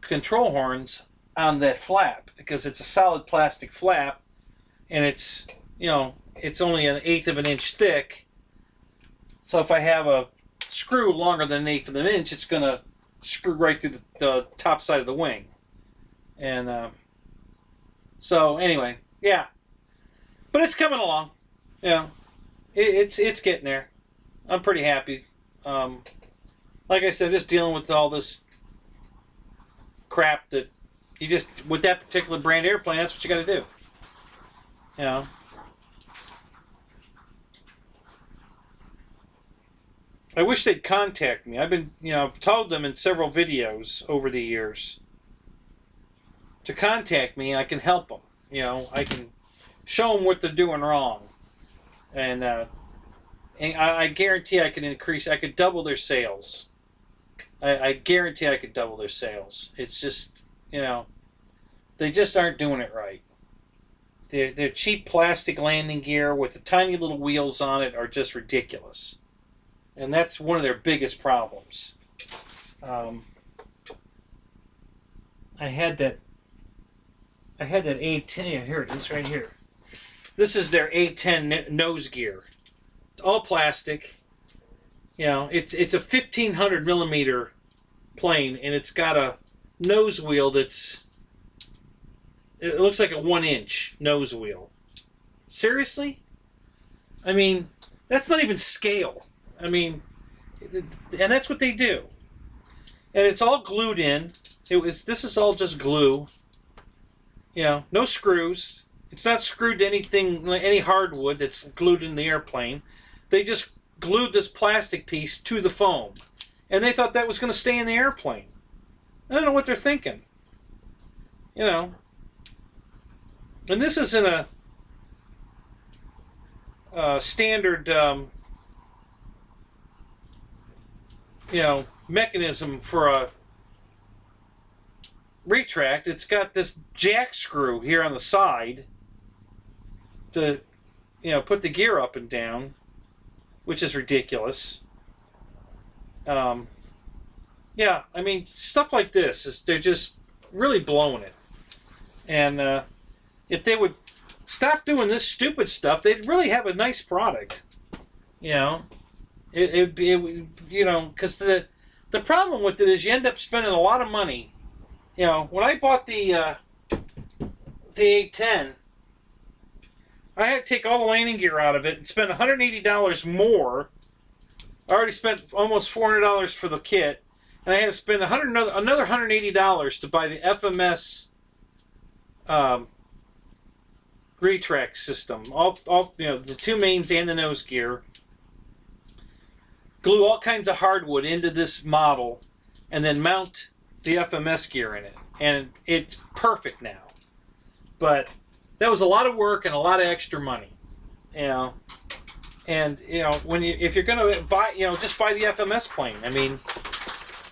control horns on that flap, because it's a solid plastic flap, and it's, you know, it's only 1/8 of an inch thick. So if I have a screw longer than 1/8 of an inch, it's going to screw right through the top side of the wing. And so anyway, yeah, but it's coming along. You know, it's getting there. I'm pretty happy. Like I said, just dealing with all this crap that you just, with that particular brand airplane, that's what you got to do. You know. I wish they'd contact me. I've been, you know, I've told them in several videos over the years to contact me, and I can help them. You know, I can show them what they're doing wrong. And I guarantee I could double their sales. I guarantee I could double their sales. It's just, you know, they just aren't doing it right. Their cheap plastic landing gear with the tiny little wheels on it are just ridiculous. And that's one of their biggest problems. I had that A10, here it is right here. This is their A10 nose gear. It's all plastic. You know, it's a 1500 millimeter plane, and it's got a nose wheel it looks like a 1-inch nose wheel. Seriously? I mean, that's not even scale. I mean, and that's what they do. And it's all glued in. This is all just glue. You know, no screws. It's not screwed to anything, any hardwood that's glued in the airplane. They just glued this plastic piece to the foam. And they thought that was going to stay in the airplane. I don't know what they're thinking. You know. And this isn't a standard, you know, mechanism for a retract. It's got this jack screw here on the side to, you know, put the gear up and down, which is ridiculous. Yeah, I mean, stuff like this they're just really blowing it. And if they would stop doing this stupid stuff, they'd really have a nice product. You know, it you know, because the problem with it is you end up spending a lot of money. You know, when I bought the A10, I had to take all the landing gear out of it and spend $180 more. I already spent almost $400 for the kit, And I had to spend another $180 to buy the FMS retract system. All the two mains and the nose gear. Glue all kinds of hardwood into this model, and then mount the FMS gear in it. And it's perfect now. But that was a lot of work and a lot of extra money. And if you're gonna buy, just buy the FMS plane. I mean,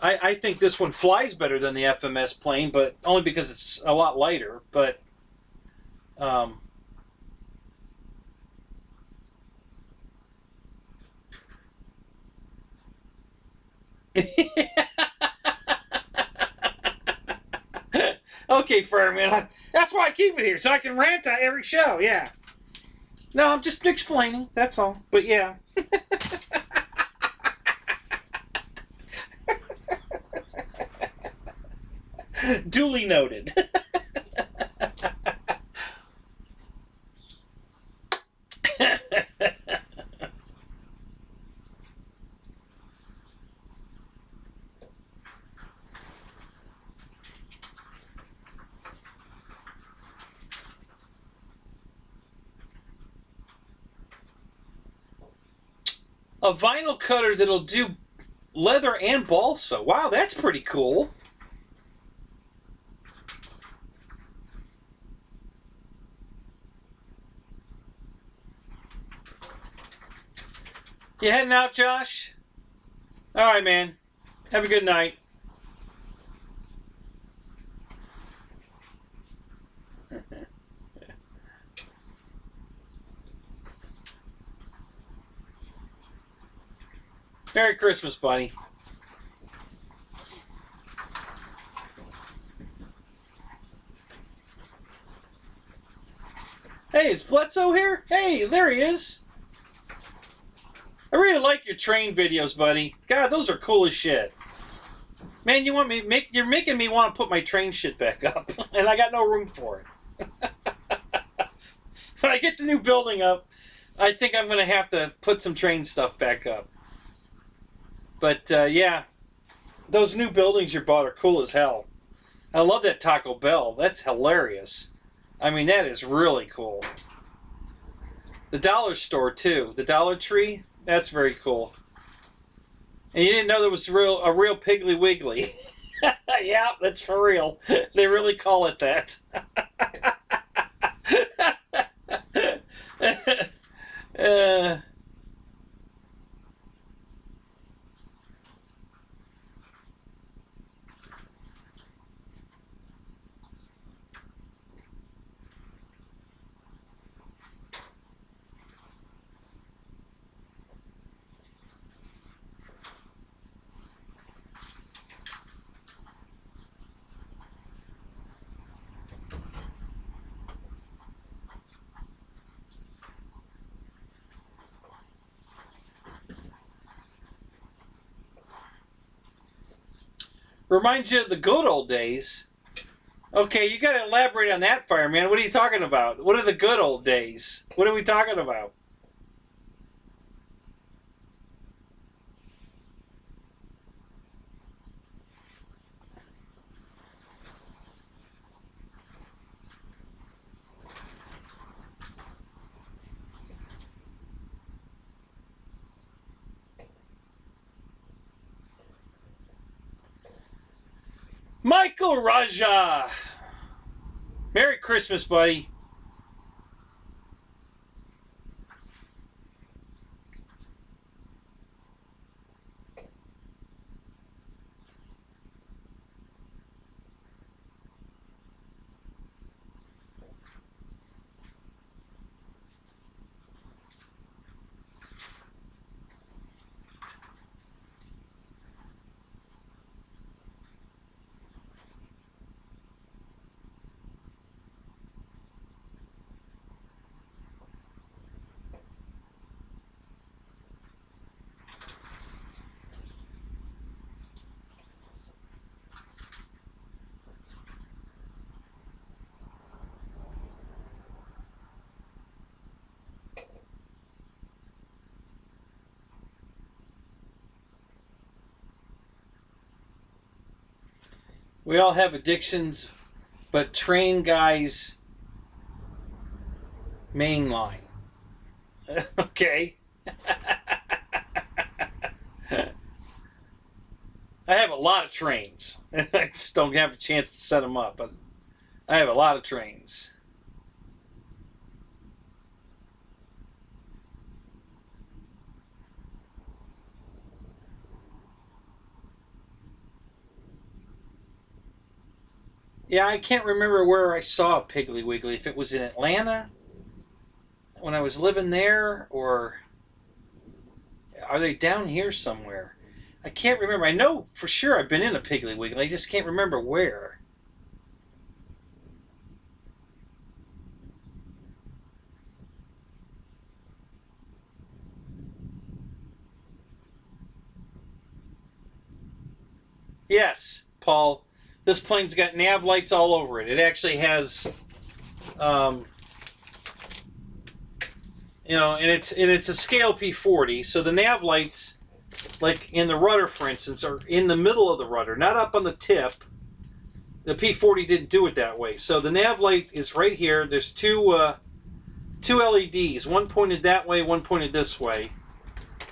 I think this one flies better than the FMS plane, but only because it's a lot lighter. But okay, Furman. That's why I keep it here, so I can rant on every show. Yeah. No, I'm just explaining. That's all. But yeah. Duly noted. A vinyl cutter that'll do leather and balsa. Wow, that's pretty cool. You heading out, Josh? All right, man. Have a good night. Merry Christmas, buddy. Hey, is Bledsoe here? Hey, there he is. I really like your train videos, buddy. God, those are cool as shit. Man, you're making me want to put my train shit back up, and I got no room for it. When I get the new building up, I think I'm going to have to put some train stuff back up. But, yeah, those new buildings you bought are cool as hell. I love that Taco Bell. That's hilarious. I mean, that is really cool. The dollar store, too. The Dollar Tree. That's very cool. And you didn't know there was a real Piggly Wiggly. Yeah, that's for real. They really call it that. Reminds you of the good old days. Okay, you got to elaborate on that, fireman. What are you talking about? What are the good old days? What are we talking about? Michael Raja! Merry Christmas, buddy. We all have addictions, but train guys mainline. Okay. I have a lot of trains. I just don't have a chance to set them up, but I have a lot of trains. Yeah, I can't remember where I saw a Piggly Wiggly. If it was in Atlanta when I was living there, or are they down here somewhere? I can't remember. I know for sure I've been in a Piggly Wiggly. I just can't remember where. Yes, Paul. This plane's got nav lights all over it. It actually has, um, and it's a scale P40. So the nav lights, like in the rudder, for instance, are in the middle of the rudder, not up on the tip. The P40 didn't do it that way. So the nav light is right here. There's two LEDs, one pointed that way, one pointed this way,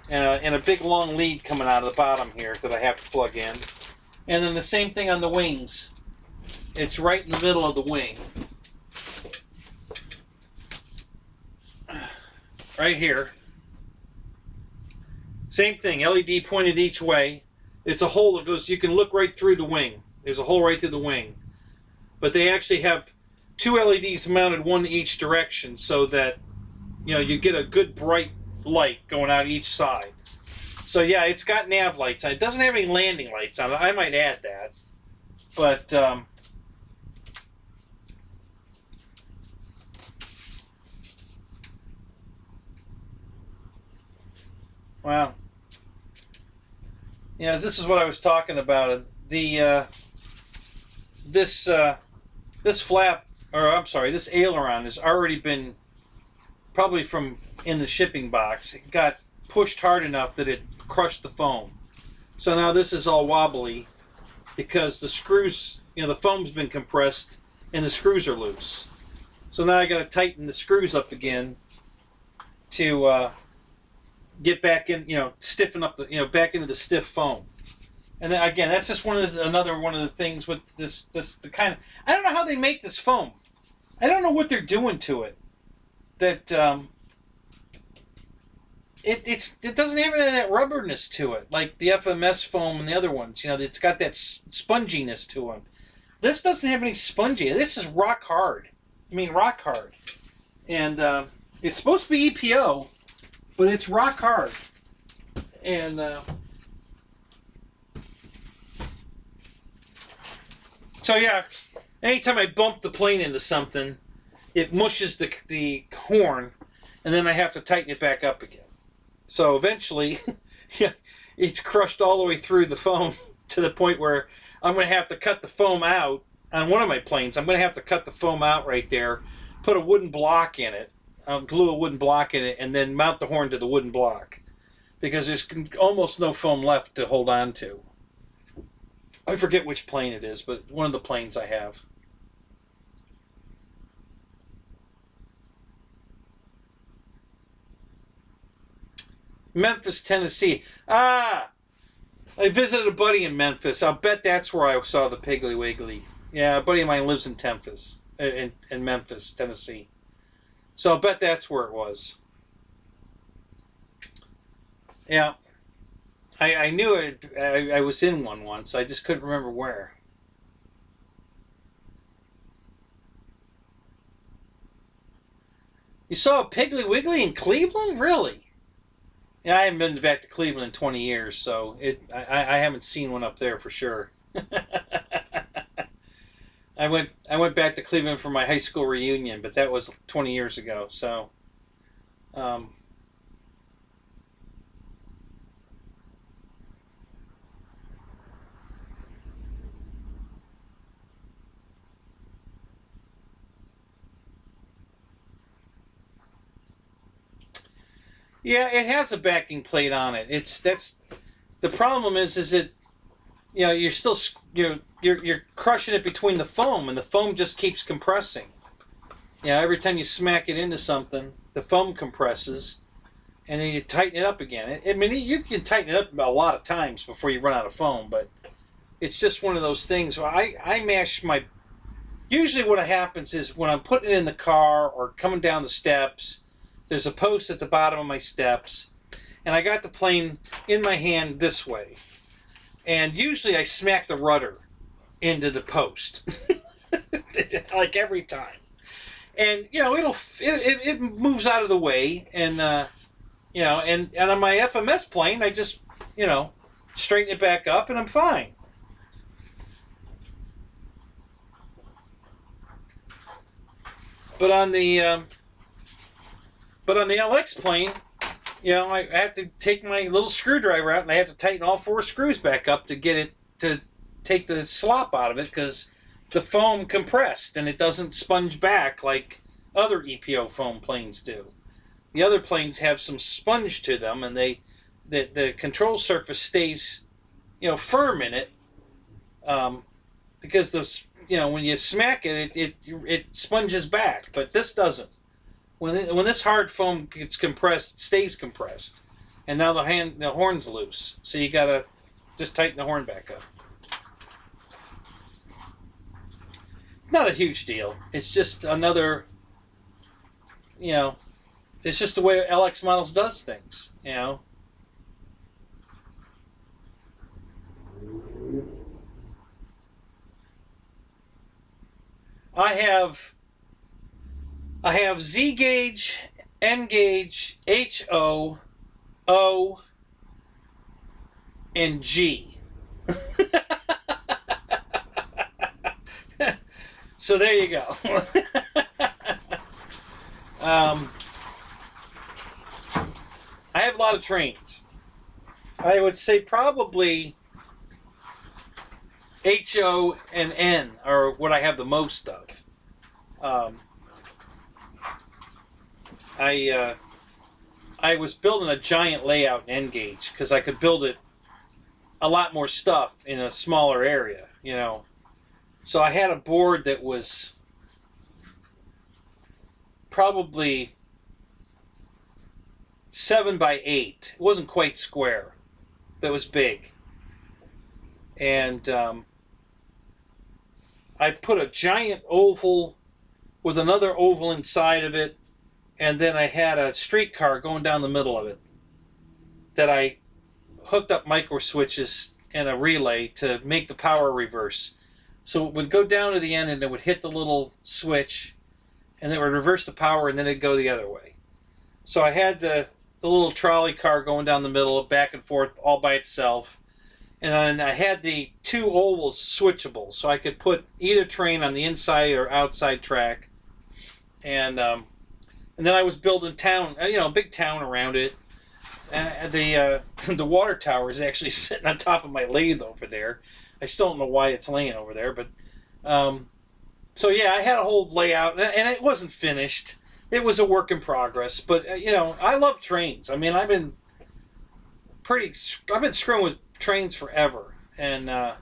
and a big long lead coming out of the bottom here that I have to plug in. And then the same thing on the wings. It's right in the middle of the wing. Right here. Same thing, LED pointed each way. It's a hole that goes, you can look right through the wing. There's a hole right through the wing. But they actually have two LEDs mounted, one to each direction, so that you get a good bright light going out each side. So yeah, it's got nav lights on it. It doesn't have any landing lights on it. I might add that. But wow. Yeah, this is what I was talking about. The this flap, or I'm sorry, this aileron has already been, probably from in the shipping box, it got pushed hard enough that it crushed the foam. So now this is all wobbly because the screws, the foam's been compressed and the screws are loose. So now I got to tighten the screws up again to get back in, stiffen up the, back into the stiff foam. And then, again, that's just another one of the things with this the kind of, I don't know how they make this foam. I don't know what they're doing to it. That it doesn't have any of that rubberness to it, like the FMS foam and the other ones. It's got that sponginess to them. This doesn't have any spongy. This is rock hard. I mean, rock hard. And it's supposed to be EPO, but it's rock hard. And so yeah, anytime I bump the plane into something, it mushes the horn, and then I have to tighten it back up again. So eventually, yeah, it's crushed all the way through the foam to the point where I'm going to have to cut the foam out on one of my planes. I'm going to have to cut the foam out right there, put a wooden block in it, glue a wooden block in it, and then mount the horn to the wooden block, because there's almost no foam left to hold on to. I forget which plane it is, but one of the planes I have. Memphis, Tennessee. I visited a buddy in Memphis. I'll bet that's where I saw the Piggly Wiggly. Yeah, a buddy of mine lives in Memphis, Tennessee. So I'll bet that's where it was. Yeah. I knew it. I was in one once. I just couldn't remember where. You saw a Piggly Wiggly in Cleveland? Really? Yeah, I haven't been back to Cleveland in 20 years, so I haven't seen one up there for sure. I went back to Cleveland for my high school reunion, but that was 20 years ago. So, yeah, it has a backing plate on it. That's the problem is it you know, you're still you're crushing it between the foam, and the foam just keeps compressing. You know, every time you smack it into something, the foam compresses, and then you tighten it up again. I mean, you can tighten it up a lot of times before you run out of foam, but it's just one of those things where I mash my... Usually what happens is when I'm putting it in the car or coming down the steps, there's a post at the bottom of my steps, and I got the plane in my hand this way. And usually I smack the rudder into the post. Like every time. And, you know, it moves out of the way, and, you know, and on my FMS plane, I just, you know, straighten it back up, and I'm fine. But on the LX plane, you know, I have to take my little screwdriver out, and I have to tighten all 4 screws back up to get it to take the slop out of it, because the foam compressed and it doesn't sponge back like other EPO foam planes do. The other planes have some sponge to them, and the control surface stays, you know, firm in it, because the, you know, when you smack it, it sponges back, but this doesn't. When this hard foam gets compressed, it stays compressed, and now the horn's loose, so you gotta just tighten the horn back up. Not a huge deal. It's just another, you know, it's just the way LX Models does things, you know. I have Z gauge, N gauge, HO, O, and G. So there you go. I have a lot of trains. I would say probably HO and N are what I have the most of. I was building a giant layout in N gauge because I could build it a lot more stuff in a smaller area, you know. So I had a board that was probably 7 by 8. It wasn't quite square, but it was big. And I put a giant oval with another oval inside of it, and then I had a streetcar going down the middle of it that I hooked up micro switches and a relay to make the power reverse. So it would go down to the end, and it would hit the little switch, and then it would reverse the power, and then it'd go the other way. So I had the little trolley car going down the middle, back and forth, all by itself. And then I had the 2 ovals switchable, so I could put either train on the inside or outside track. And then I was building town, you know, a big town around it. The water tower is actually sitting on top of my lathe over there. I still don't know why it's laying over there, but so yeah, I had a whole layout, and it wasn't finished. It was a work in progress, but you know, I love trains. I mean, I've been screwing with trains forever, and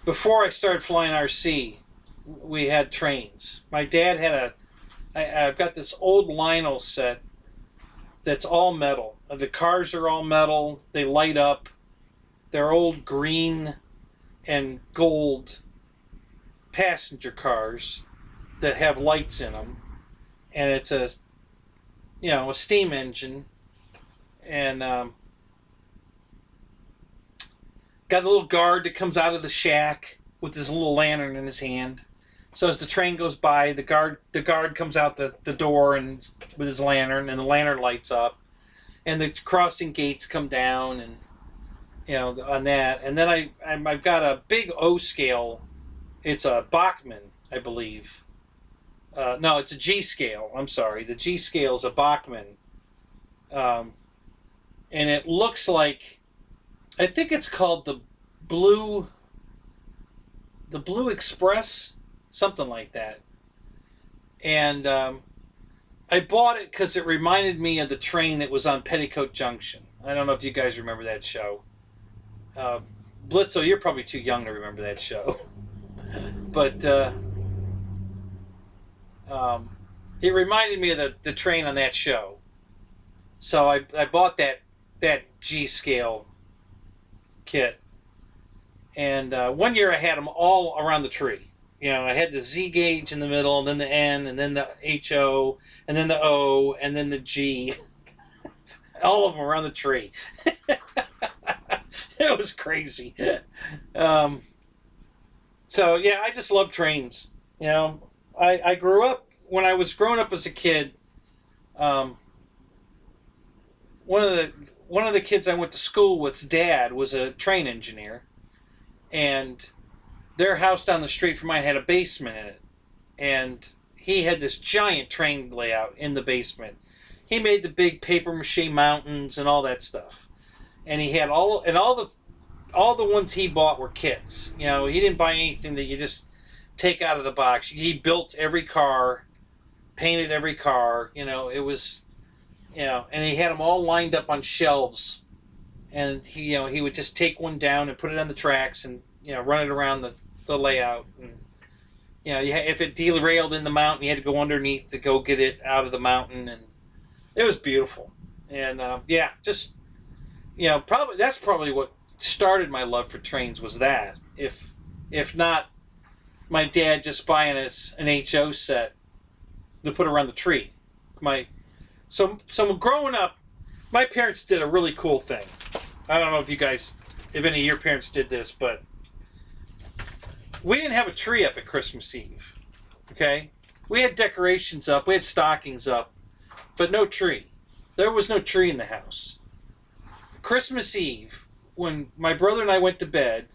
before I started flying RC, we had trains. My dad had I've got this old Lionel set that's all metal. The cars are all metal. They light up. They're old green and gold passenger cars that have lights in them, and it's a, you know, a steam engine, and got a little guard that comes out of the shack with his little lantern in his hand. So as the train goes by, the guard comes out the door and with his lantern, and the lantern lights up, and the crossing gates come down, and you know, on that. And then I've got a big O scale. It's a Bachmann, I believe. No, it's a G scale. I'm sorry. The G scale is a Bachmann. And it looks like, I think it's called the Blue Express, something like that. And I bought it because it reminded me of the train that was on Petticoat Junction. I don't know if you guys remember that show. Blitzo, you're probably too young to remember that show. But it reminded me of the train on that show. So I bought that G scale kit, and one year I had them all around the tree. You know, I had the Z gauge in the middle, and then the N, and then the HO, and then the O, and then the G. All of them around the tree. It was crazy. So yeah, I just love trains. You know, I grew up when I was growing up as a kid. One of the kids I went to school with's dad was a train engineer, and their house down the street from mine had a basement in it, and he had this giant train layout in the basement. He made the big paper mache mountains and all that stuff, and he had all the ones he bought were kits. You know, he didn't buy anything that you just take out of the box. He built every car, painted every car. You know, it was, you know, and he had them all lined up on shelves, and he would just take one down and put it on the tracks and run it around the layout. And if it derailed in the mountain, you had to go underneath to go get it out of the mountain, and it was beautiful. And probably that's probably what started my love for trains, was that. If not, my dad just buying us an HO set to put around the tree. So growing up, my parents did a really cool thing. I don't know if any of your parents did this, but we didn't have a tree up at Christmas Eve. Okay? We had decorations up, we had stockings up, but no tree. There was no tree in the house. Christmas Eve, when my brother and I went to bed,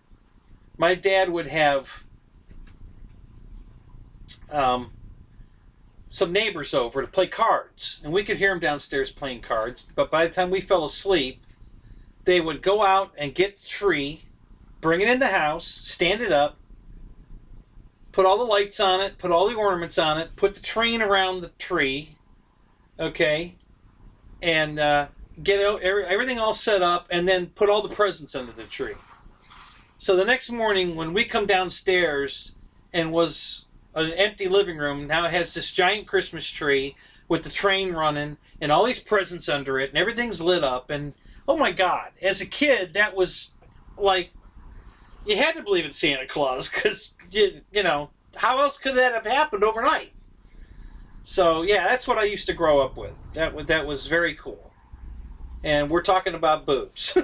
my dad would have some neighbors over to play cards, and we could hear them downstairs playing cards. But by the time we fell asleep, they would go out and get the tree, bring it in the house, stand it up, put all the lights on it, put all the ornaments on it, put the train around the tree, okay, and get everything all set up, and then put all the presents under the tree. So the next morning, when we come downstairs, and was an empty living room, now it has this giant Christmas tree with the train running and all these presents under it, and everything's lit up, and oh my God, as a kid, that was like, you had to believe in Santa Claus, because how else could that have happened overnight? So yeah, that's what I used to grow up with. That was very cool. And we're talking about boobs.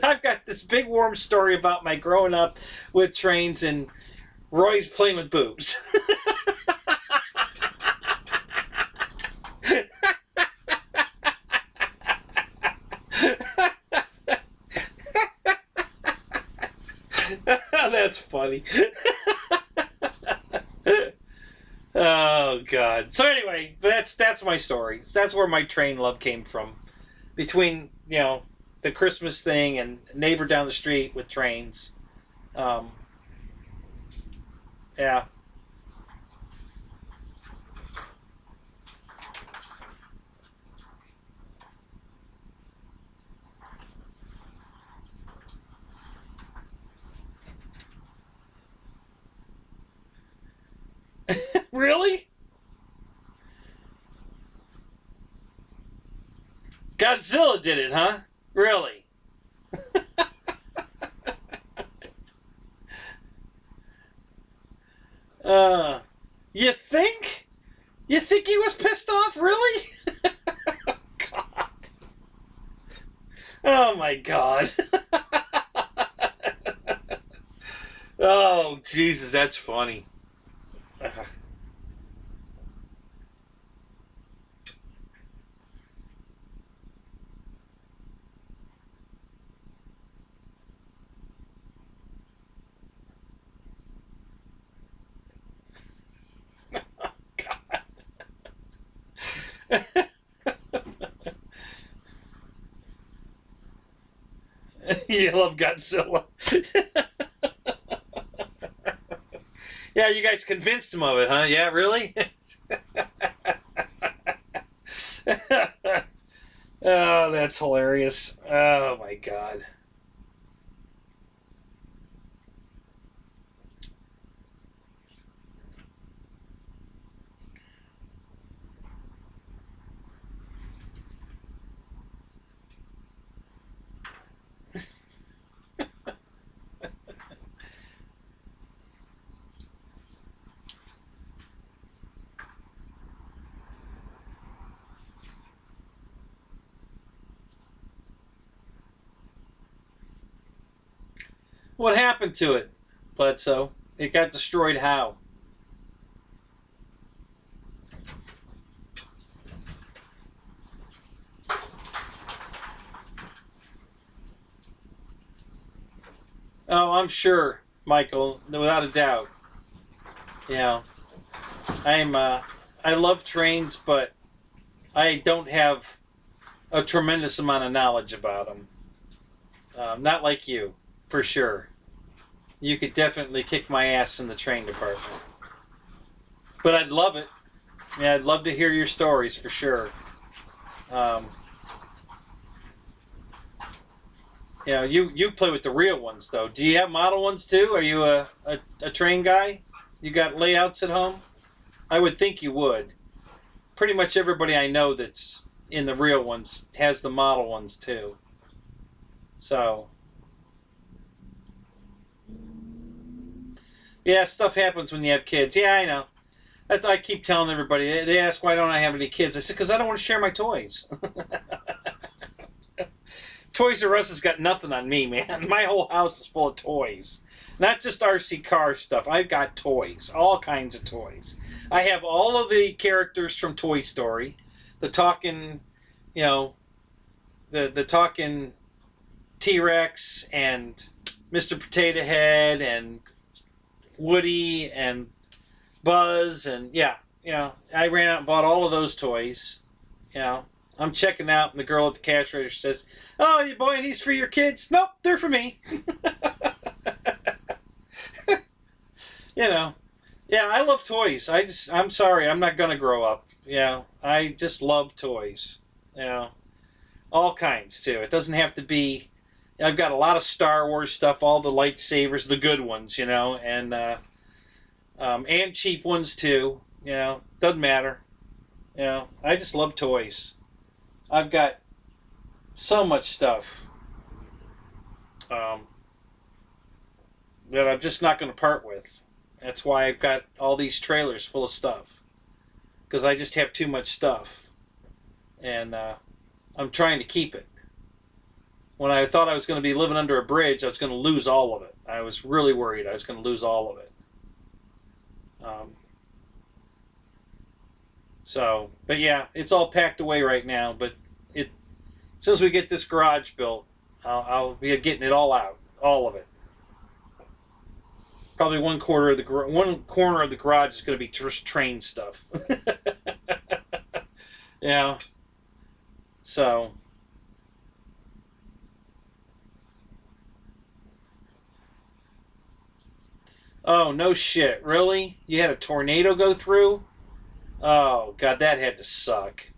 I've got this big warm story about my growing up with trains, and Roy's playing with boobs. That's funny. Oh God. So anyway, that's my story. That's where my train love came from. Between the Christmas thing and neighbor down the street with trains. Yeah. Really? Godzilla did it, huh? Really? You think? You think he was pissed off? Really? God. Oh my God. Oh, Jesus, that's funny. You love Godzilla. Yeah, you guys convinced him of it, huh? Yeah, really? Oh, that's hilarious. Oh my god. What happened to it, Bledsoe? It got destroyed how? Oh, I'm sure, Michael, without a doubt. Yeah, I'm. I love trains, but I don't have a tremendous amount of knowledge about them. Not like you, for sure. You could definitely kick my ass in the train department. But I'd love it. Yeah, I'd love to hear your stories for sure. Um, you play with the real ones though. Do you have model ones too? Are you a train guy? You got layouts at home? I would think you would. Pretty much everybody I know that's in the real ones has the model ones too. So yeah, stuff happens when you have kids. Yeah, I know. That's I keep telling everybody. They ask why don't I have any kids. I said because I don't want to share my toys. Toys R Us has got nothing on me, man. My whole house is full of toys. Not just RC car stuff. I've got toys. All kinds of toys. I have all of the characters from Toy Story. The talking, you know, the talking T-Rex and Mr. Potato Head and Woody and Buzz and I ran out and bought all of those toys. You know, I'm checking out, and the girl at the cash register says, "Oh, you buying these for your kids?" Nope, they're for me. You know, yeah, I love toys. I'm sorry, I'm not gonna grow up. I just love toys. You know, all kinds too. It doesn't have to be. I've got a lot of Star Wars stuff, all the lightsabers, the good ones, and cheap ones too. Doesn't matter. I just love toys. I've got so much stuff um, that I'm just not going to part with. That's why I've got all these trailers full of stuff because I just have too much stuff, and I'm trying to keep it. When I thought I was going to be living under a bridge, I was going to lose all of it. I was really worried I was going to lose all of it. Um, but yeah, it's all packed away right now. But as soon as we get this garage built, I'll be getting it all out, all of it. Probably one corner of the garage is going to be just train stuff. Yeah. So. Oh no shit! Really? You had a tornado go through? Oh god, that had to suck.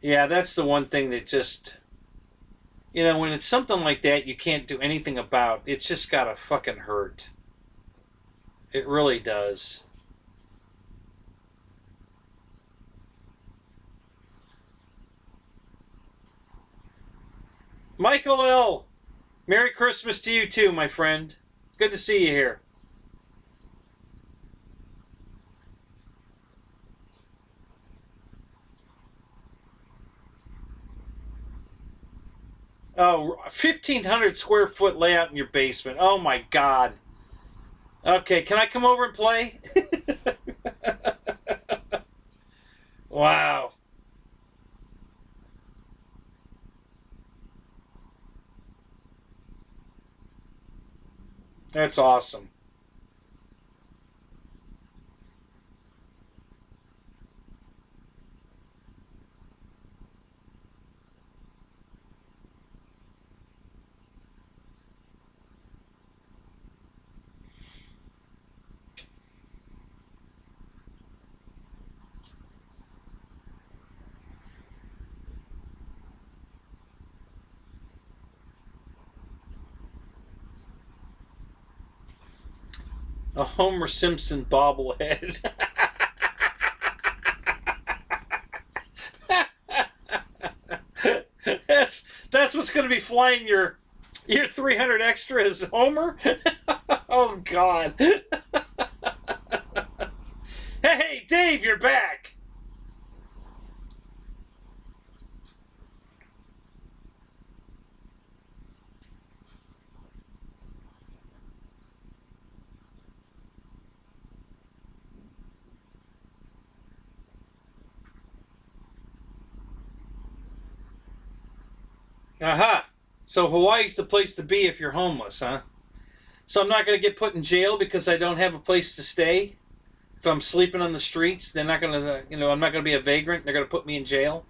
Yeah, that's the one thing that just when it's something like that you can't do anything about. It's just gotta fucking hurt. It really does. Michael L. Merry Christmas to you too, my friend. Good to see you here. Oh, 1,500 square foot layout in your basement. Oh my god. Okay, can I come over and play? Wow. That's awesome. A Homer Simpson bobblehead. That's what's going to be flying your 300 extra is Homer? Oh, God. Hey, Dave, you're back. Aha. So Hawaii's the place to be if you're homeless, huh? So I'm not going to get put in jail because I don't have a place to stay? If I'm sleeping on the streets, they're not going to, I'm not going to be a vagrant. They're going to put me in jail?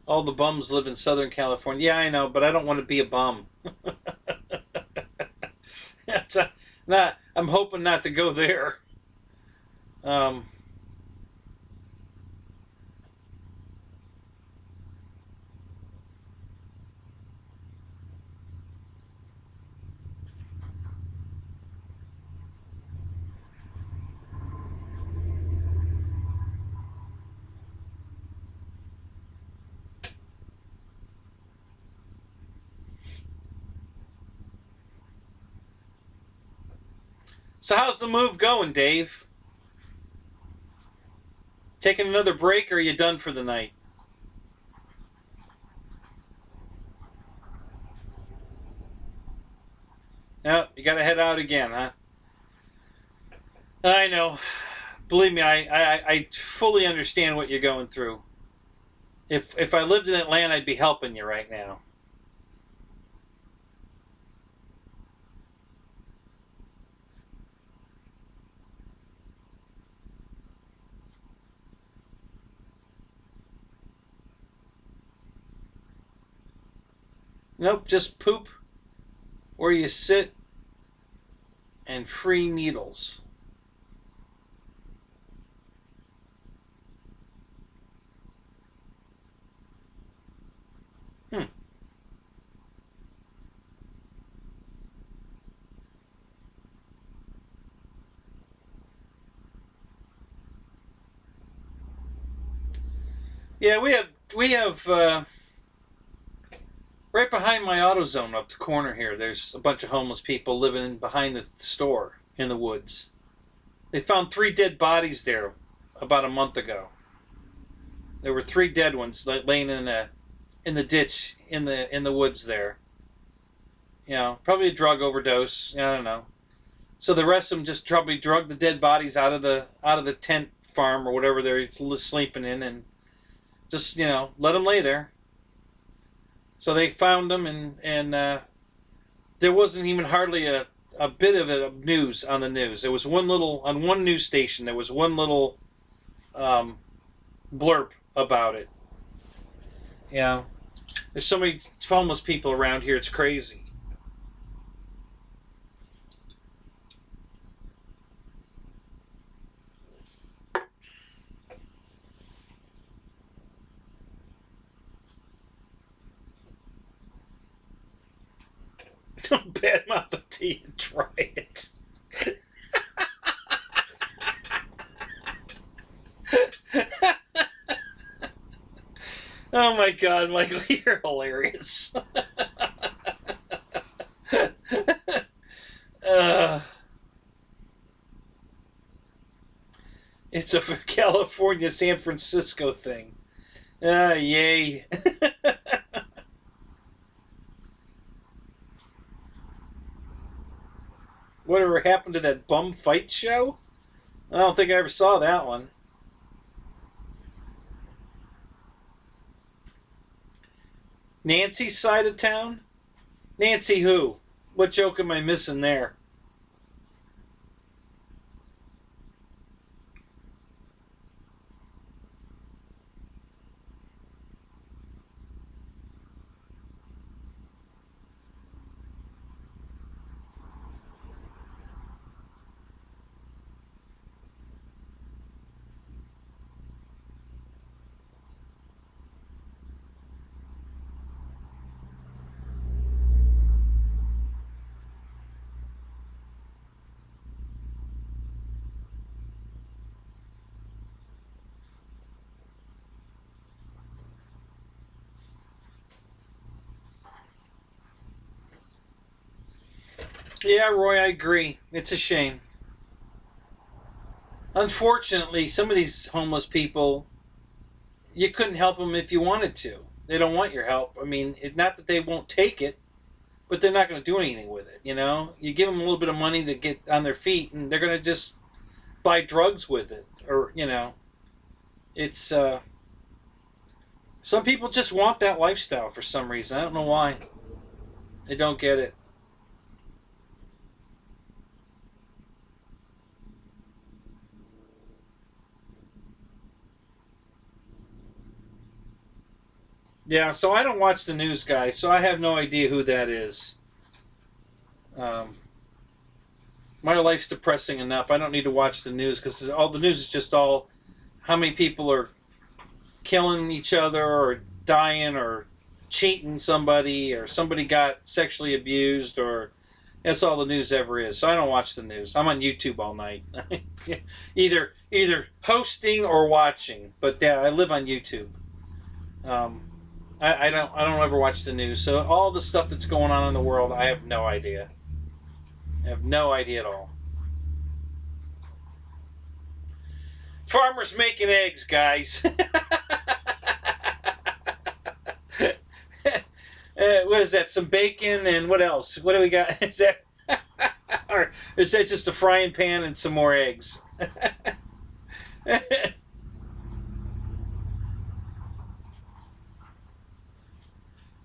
All the bums live in Southern California. Yeah, I know, but I don't want to be a bum. I'm hoping not to go there. Um, so how's the move going, Dave? Taking another break, or are you done for the night? No, you got to head out again, huh? I know. Believe me, I fully understand what you're going through. If I lived in Atlanta, I'd be helping you right now. Nope, just poop where you sit and free needles. Hmm. Yeah, we have right behind my AutoZone up the corner here. There's a bunch of homeless people living behind the store in the woods. They found 3 dead bodies there about a month ago. There were 3 dead ones laying in the ditch in the woods there. Probably a drug overdose. I don't know. So the rest of them just probably drug the dead bodies out of the tent farm or whatever they're sleeping in, and just let them lay there. So they found them, and there wasn't even hardly a bit of it news on the news. There was on one news station. There was one little um, blurb about it. There's so many homeless people around here. It's crazy. Don't badmouth the tea and try it. Oh my God, Michael, you're hilarious. uh, it's a California, San Francisco thing. Yay. Whatever happened to that bum fight show? I don't think I ever saw that one. Nancy's side of town? Nancy who? What joke am I missing there? Yeah, Roy, I agree. It's a shame. Unfortunately, some of these homeless people, you couldn't help them if you wanted to. They don't want your help. I mean, not that they won't take it, but they're not going to do anything with it. You know, you give them a little bit of money to get on their feet, and they're going to just buy drugs with it, or it's some people just want that lifestyle for some reason. I don't know why. They don't get it. Yeah, so I don't watch the news, guys, so I have no idea who that is. Um, my life's depressing enough. I don't need to watch the news because all the news is just all how many people are killing each other or dying or cheating somebody or somebody got sexually abused or that's all the news ever is. So I don't watch the news. I'm on YouTube all night. either hosting or watching. But yeah, I live on YouTube. Um, I don't ever watch the news. So all the stuff that's going on in the world, I have no idea. I have no idea at all. Farmers making eggs, guys. What is that? Some bacon and what else? What do we got? Is that, or is that just a frying pan and some more eggs?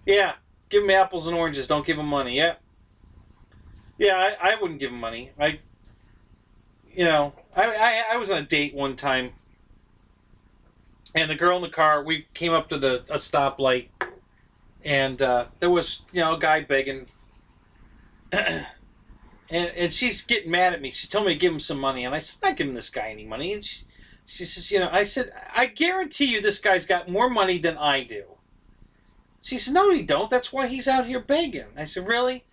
Yeah, give them apples and oranges. Don't give them money. Yeah, yeah. I wouldn't give them money. I was on a date one time, and the girl in the car. We came up to a stoplight, and there was a guy begging. And she's getting mad at me. She told me to give him some money, and I said, "I'm not giving this guy any money." And she says, I said, "I guarantee you, this guy's got more money than I do." She said, "No, he don't. That's why he's out here begging." I said, "Really?"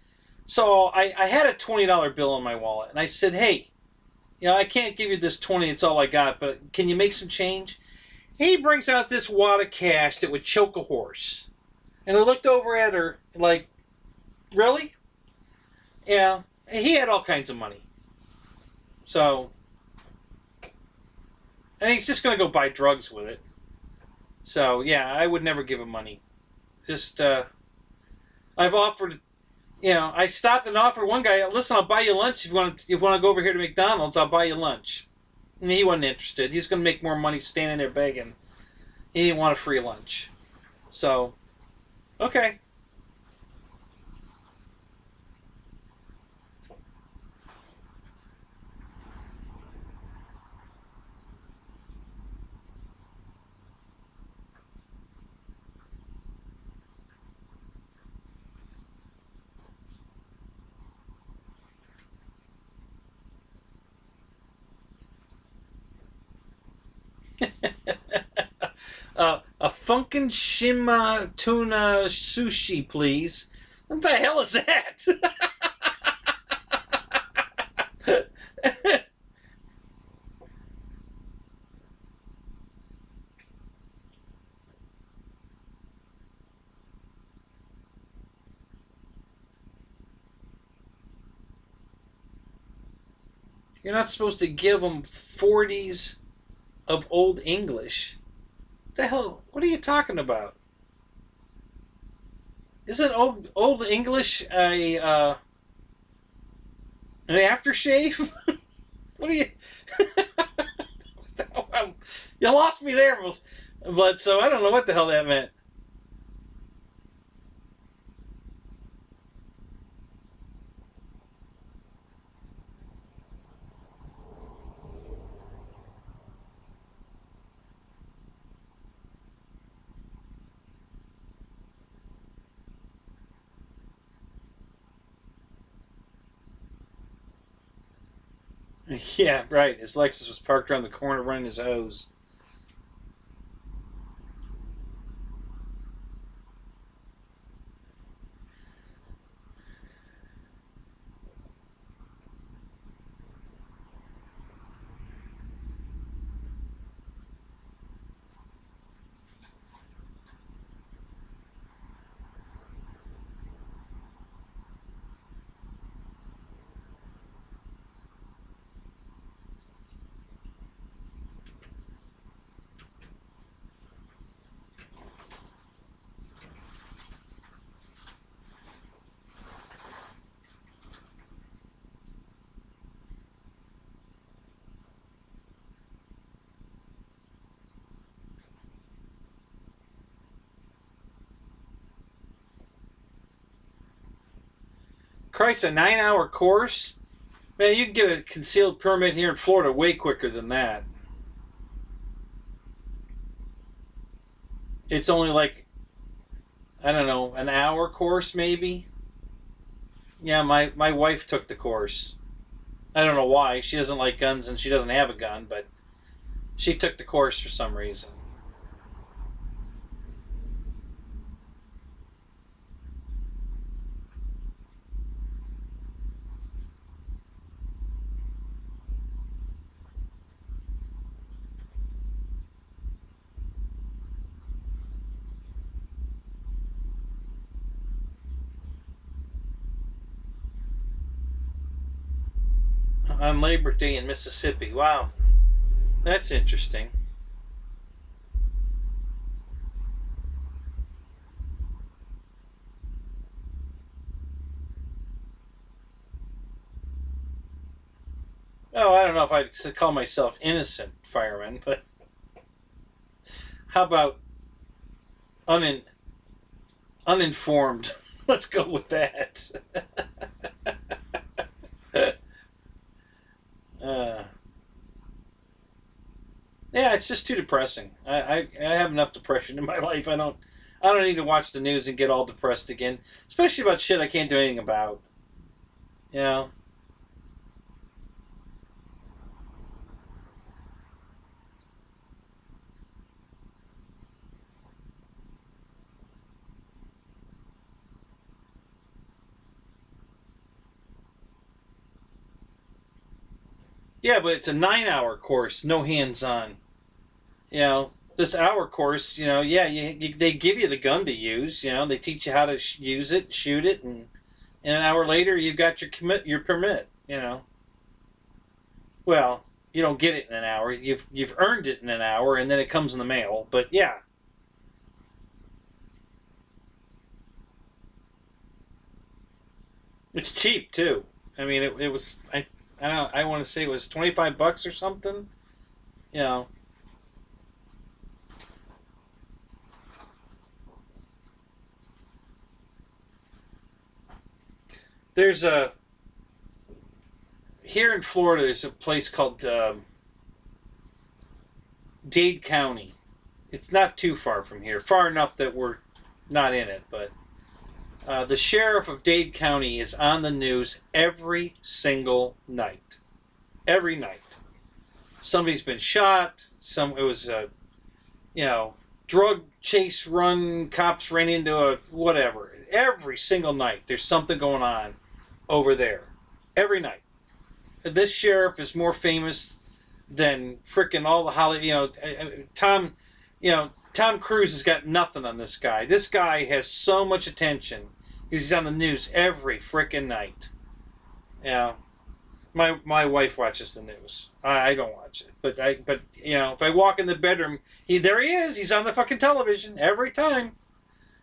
So I had a $20 bill in my wallet, and I said, "Hey, I can't give you this 20. It's all I got, but can you make some change?" He brings out this wad of cash that would choke a horse, and I looked over at her like, "Really?" Yeah. He had all kinds of money. So, and he's just going to go buy drugs with it. So, yeah, I would never give him money. Just, I've offered, I stopped and offered one guy, "Listen, I'll buy you lunch if you want to go over here to McDonald's, I'll buy you lunch." And he wasn't interested. He's going to make more money standing there begging. He didn't want a free lunch. So, okay. A Funkin' Shima tuna sushi, please. What the hell is that? You're not supposed to give them 40s of Old English. What the hell? What are you talking about? Isn't Old English an aftershave? What are you? You lost me there, but so I don't know what the hell that meant. Yeah, right. His Lexus was parked around the corner running his hose. Christ, a 9-hour course? Man, you can get a concealed permit here in Florida way quicker than that. It's only like, I don't know, an hour course maybe? Yeah, my wife took the course. I don't know why. She doesn't like guns and she doesn't have a gun, but she took the course for some reason. On Labor Day in Mississippi. Wow, that's interesting. Oh, I don't know if I'd call myself innocent fireman, but how about unin uninformed? Let's go with that. uh, yeah, it's just too depressing. I have enough depression in my life. I don't need to watch the news and get all depressed again, especially about shit I can't do anything about. You know. Yeah, but it's a 9-hour course, no hands-on. You know, this hour course, yeah, they give you the gun to use. They teach you how to use it, shoot it, and an hour later you've got your permit. Well, you don't get it in an hour. You've earned it in an hour, and then it comes in the mail. But yeah, it's cheap too. I mean, it was I don't I want to say it was $25 or something. You know, there's a here in Florida. There's a place called Dade County. It's not too far from here, far enough that we're not in it. But the sheriff of Dade County is on the news every single night. Every night, somebody's been shot. It was a drug chase run. Cops ran into a whatever. Every single night, there's something going on over there. Every night. This sheriff is more famous than frickin' all the Hollywood. Tom. Tom Cruise has got nothing on this guy. This guy has so much attention because he's on the news every frickin' night. Yeah. My wife watches the news. I don't watch it, but if I walk in the bedroom, there he is. He's on the fucking television every time.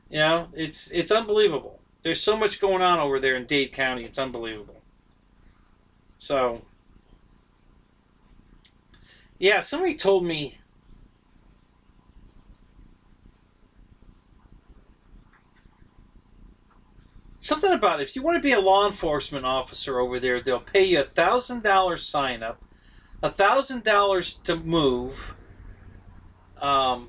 It's unbelievable. There's so much going on over there in Dade County. It's unbelievable. So, yeah, somebody told me something about if you want to be a law enforcement officer over there, they'll pay you $1,000 sign up, $1,000 to move. I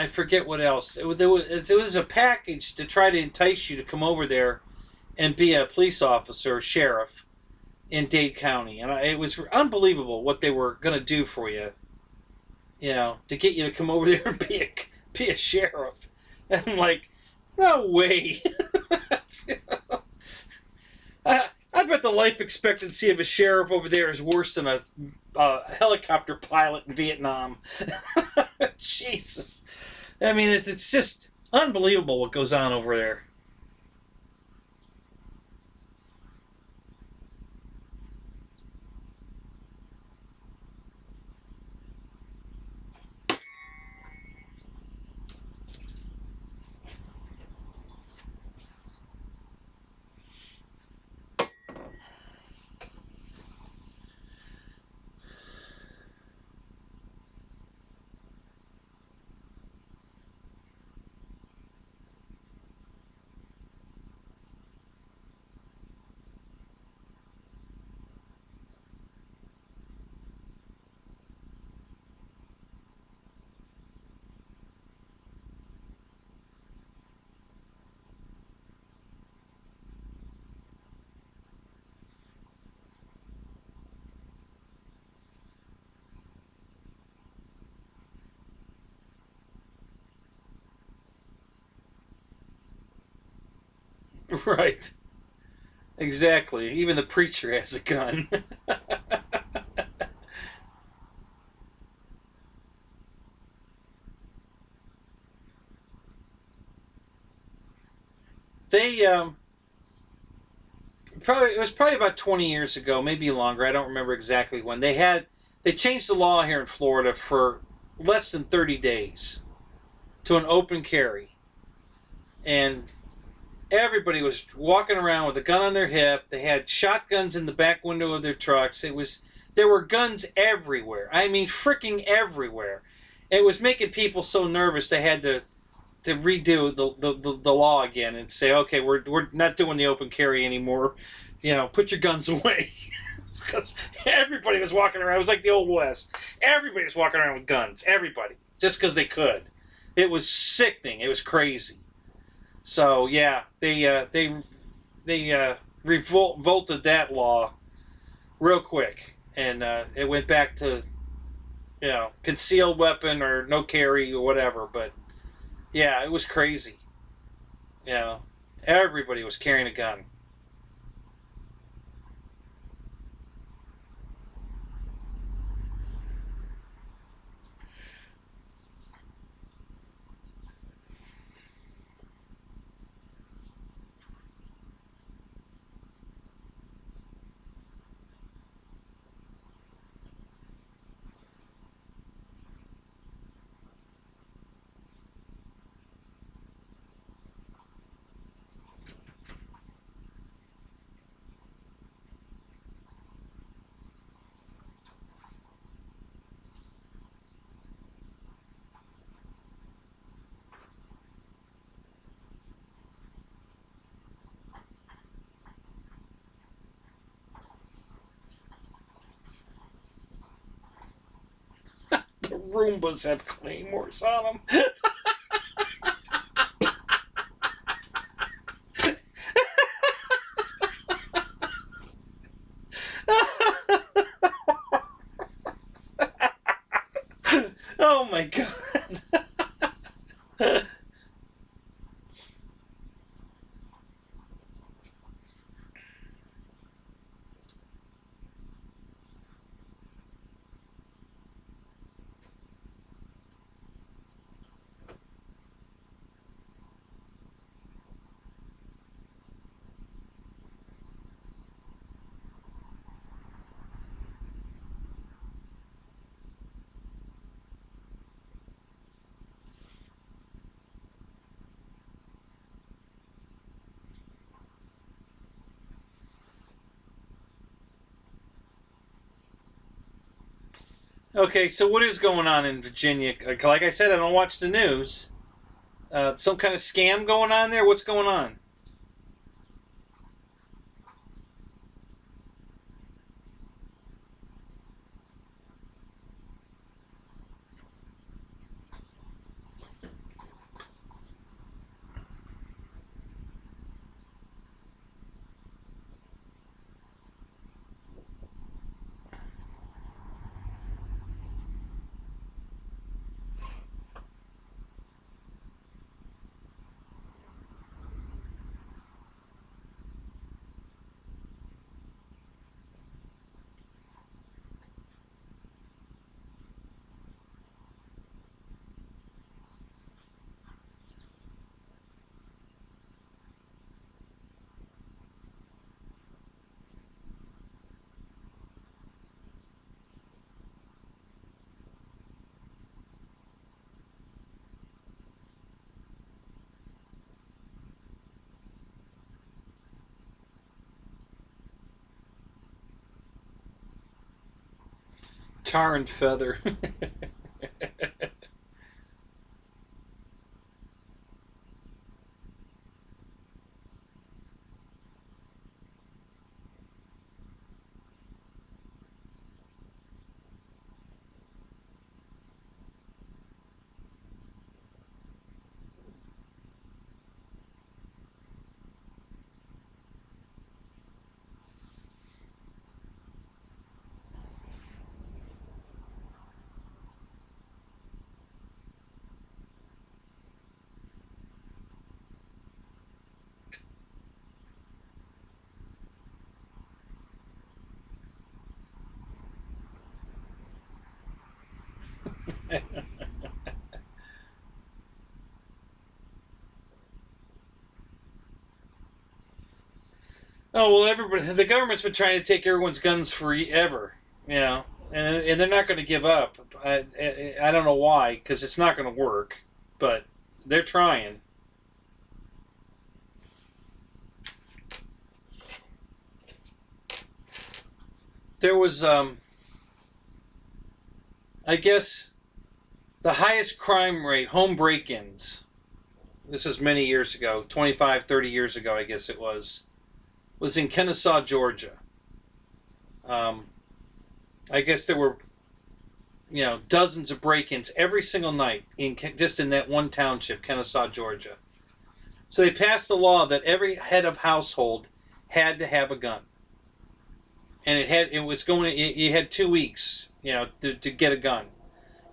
forget what else. It was a package to try to entice you to come over there and be a police officer or sheriff in Dade County. And it was unbelievable what they were going to do for you, to get you to come over there and be a sheriff. And I'm like, no way. I bet the life expectancy of a sheriff over there is worse than a helicopter pilot in Vietnam. Jesus. I mean, it's just unbelievable what goes on over there. Right. Exactly. Even the preacher has a gun. They probably it was probably about 20 years ago, maybe longer. I don't remember exactly when. They changed the law here in Florida for less than 30 days to an open carry. And everybody was walking around with a gun on their hip. They had shotguns in the back window of their trucks. There were guns everywhere. I mean, freaking everywhere. It was making people so nervous they had to redo the law again and say, okay, we're not doing the open carry anymore. You know, put your guns away. Because everybody was walking around. It was like the Old West. Everybody was walking around with guns. Everybody. Just because they could. It was sickening. It was crazy. So yeah, they revolted that law real quick, and it went back to concealed weapon or no carry or whatever. But yeah, it was crazy. You know, everybody was carrying a gun. The Roombas have claymores on them. Oh my god. Okay, so what is going on in Virginia? Like I said, I don't watch the news. Some kind of scam going on there? What's going on? Tar and feather. Oh well, everybody. The government's been trying to take everyone's guns forever, you know, and they're not going to give up. I don't know why, because it's not going to work, but they're trying. There was, I guess, the highest crime rate, home break-ins. This was many years ago, 25, 30 years ago, I guess it was in Kennesaw, Georgia. Um, I guess there were, dozens of break-ins every single night just in that one township, Kennesaw, Georgia. So they passed a law that every head of household had to have a gun, and you had 2 weeks, to get a gun.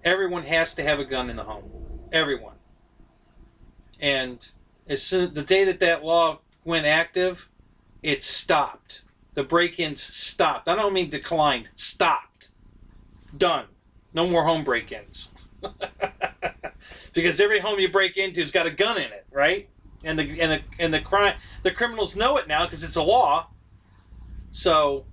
Everyone has to have a gun in the home. Everyone. And as soon the day that law went active, it stopped. The break-ins stopped. I don't mean declined. Stopped. Done. No more home break-ins. Because every home you break into's got a gun in it, right? And the criminals know it now because it's a law. So,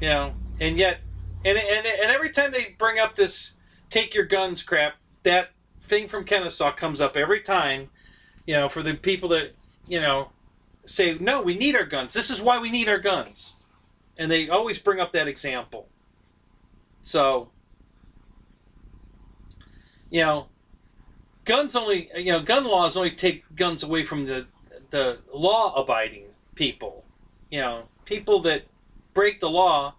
and yet, and every time they bring up this "take your guns" crap, that thing from Kennesaw comes up every time. For the people that say, no, we need our guns. This is why we need our guns, and they always bring up that example. So, guns only, gun laws only take guns away from the law-abiding people. People that break the law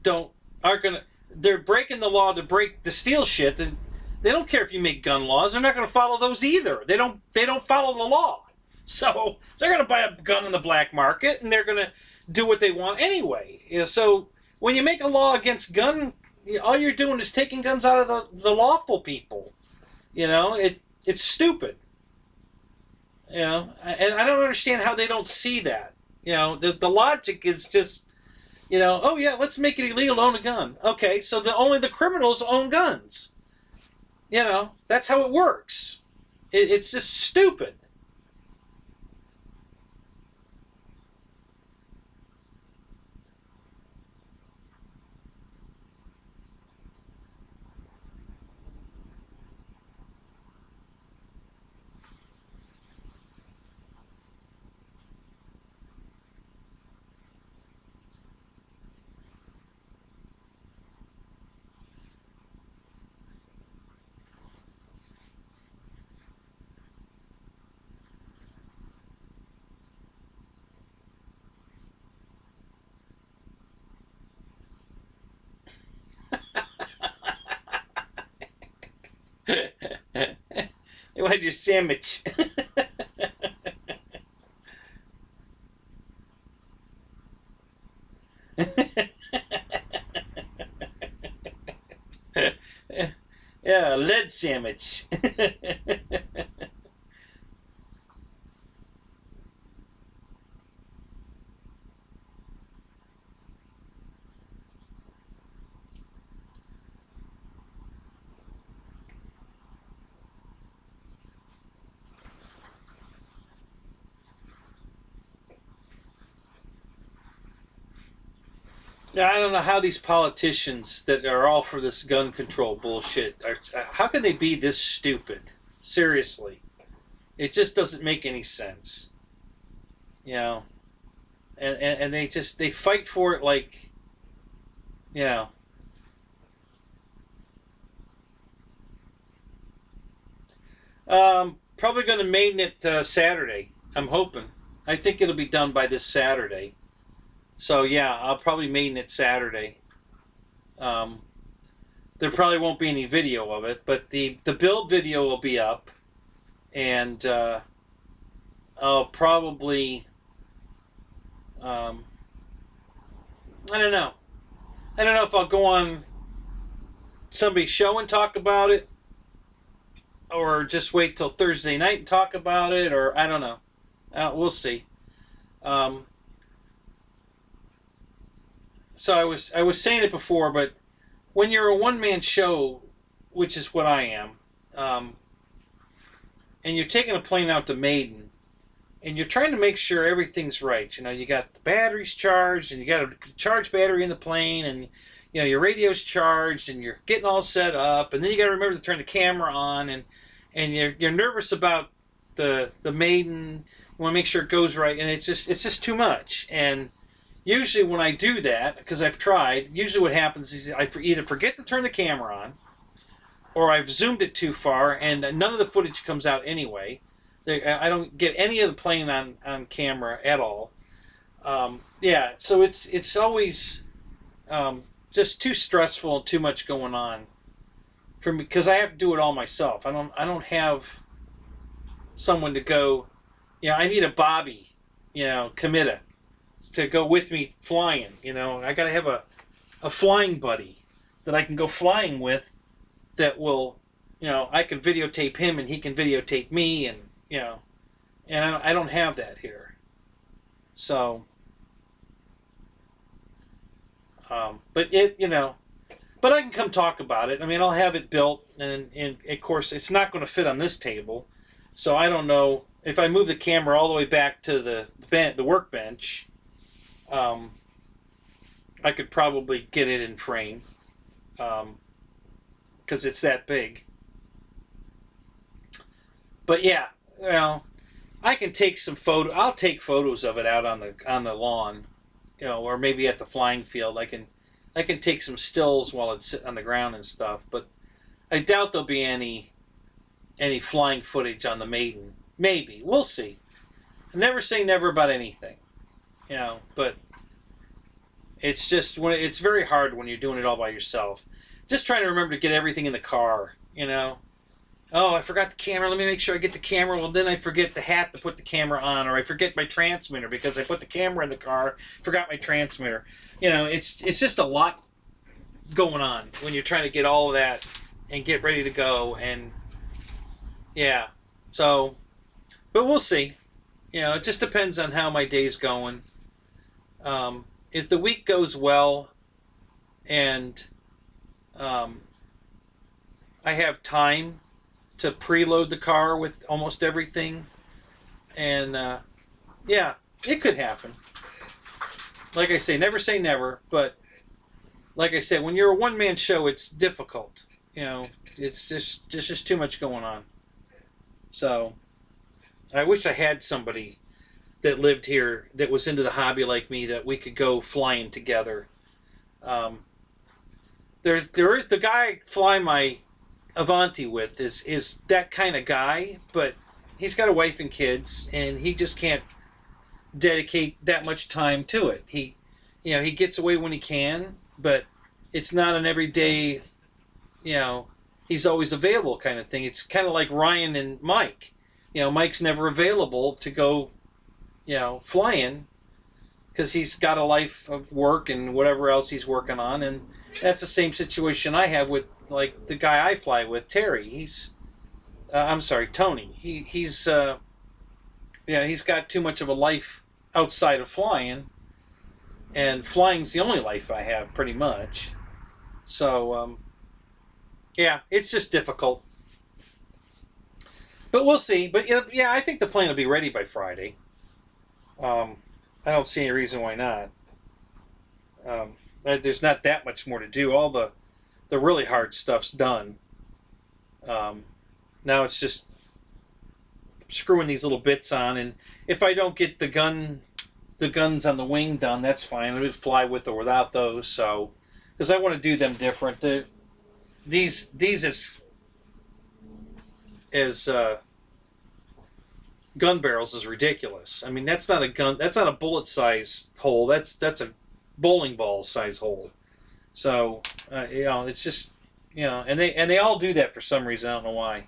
they're breaking the law to steal shit. And they don't care if you make gun laws. They're not going to follow those either. They don't follow the law. So they're going to buy a gun in the black market, and they're going to do what they want anyway. So when you make a law against gun, all you're doing is taking guns out of the lawful people. It's stupid. And I don't understand how they don't see that. The logic is just, oh yeah, let's make it illegal to own a gun. Okay, so only the criminals own guns. That's how it works. It's just stupid. They wanted your sandwich. Yeah, lead sandwich. I don't know how these politicians that are all for this gun control bullshit how can they be this stupid? Seriously. It just doesn't make any sense. And they fight for it like, you know. Probably going to maiden it Saturday. I'm hoping. I think it'll be done by this Saturday. So yeah, I'll probably maiden it Saturday. There probably won't be any video of it, but the build video will be up, and I'll probably I don't know. I don't know if I'll go on somebody's show and talk about it, or just wait till Thursday night and talk about it, or I don't know. We'll see. So I was saying it before, but when you're a one-man show, which is what I am, and you're taking a plane out to Maiden, and you're trying to make sure everything's right. You know, you got the batteries charged, and you got a charged battery in the plane, and you know your radio's charged, and you're getting all set up, and then you got to remember to turn the camera on, and you're nervous about the maiden. You want to make sure it goes right, and it's just too much. And usually when I do that, because I've tried, usually what happens is I either forget to turn the camera on, or I've zoomed it too far, and none of the footage comes out anyway. I don't get any of the plane on camera at all. Yeah, so it's always just too stressful and too much going on for me, because I have to do it all myself. I don't have someone to go. You know, I need a Bobby, you know, committer to go with me flying. You know, I got to have a flying buddy that I can go flying with, that will, you know, I can videotape him and he can videotape me, and you know, and I don't have that here. So, but it, you know, but I can come talk about it. I mean, I'll have it built, and of course, it's not going to fit on this table, so I don't know if I move the camera all the way back to the workbench. I could probably get it in frame, because it's that big. But yeah, well, I can take some photo. I'll take photos of it out on the lawn, you know, or maybe at the flying field. I can take some stills while it's sitting on the ground and stuff. But I doubt there'll be any flying footage on the maiden. Maybe, we'll see. Never say never about anything, you know. But it's just it's very hard when you're doing it all by yourself. Just trying to remember to get everything in the car, you know. Oh, I forgot the camera. Let me make sure I get the camera. Well, then I forget the hat to put the camera on, or I forget my transmitter because I put the camera in the car, forgot my transmitter. You know, it's just a lot going on when you're trying to get all of that and get ready to go. And yeah, so, but we'll see. You know, it just depends on how my day's going. If the week goes well and I have time to preload the car with almost everything, and yeah, it could happen. Like I say never, but like I said, when you're a one-man show, it's difficult. You know, it's just too much going on. So I wish I had somebody that lived here that was into the hobby like me, that we could go flying together. There is the guy I fly my Avanti with is that kind of guy, but he's got a wife and kids, and he just can't dedicate that much time to it. He gets away when he can, but it's not an everyday, you know, he's always available kind of thing. It's kind of like Ryan and Mike. You know, Mike's never available to go, you know, flying, because he's got a life of work and whatever else he's working on. And that's the same situation I have with, like, the guy I fly with, Terry. Tony. He's got too much of a life outside of flying, and flying's the only life I have, pretty much. So, yeah, it's just difficult. But we'll see. But yeah, I think the plane will be ready by Friday. I don't see any reason why not. There's not that much more to do. All the really hard stuff's done. Now it's just screwing these little bits on, and if I don't get the guns on the wing done, that's fine. I'll just fly with or without those. So, because I want to do them different. These as gun barrels is ridiculous. I mean, that's not a gun. That's not a bullet size hole. That's a bowling ball size hole. So you know, it's just, you know, and they all do that for some reason. I don't know why,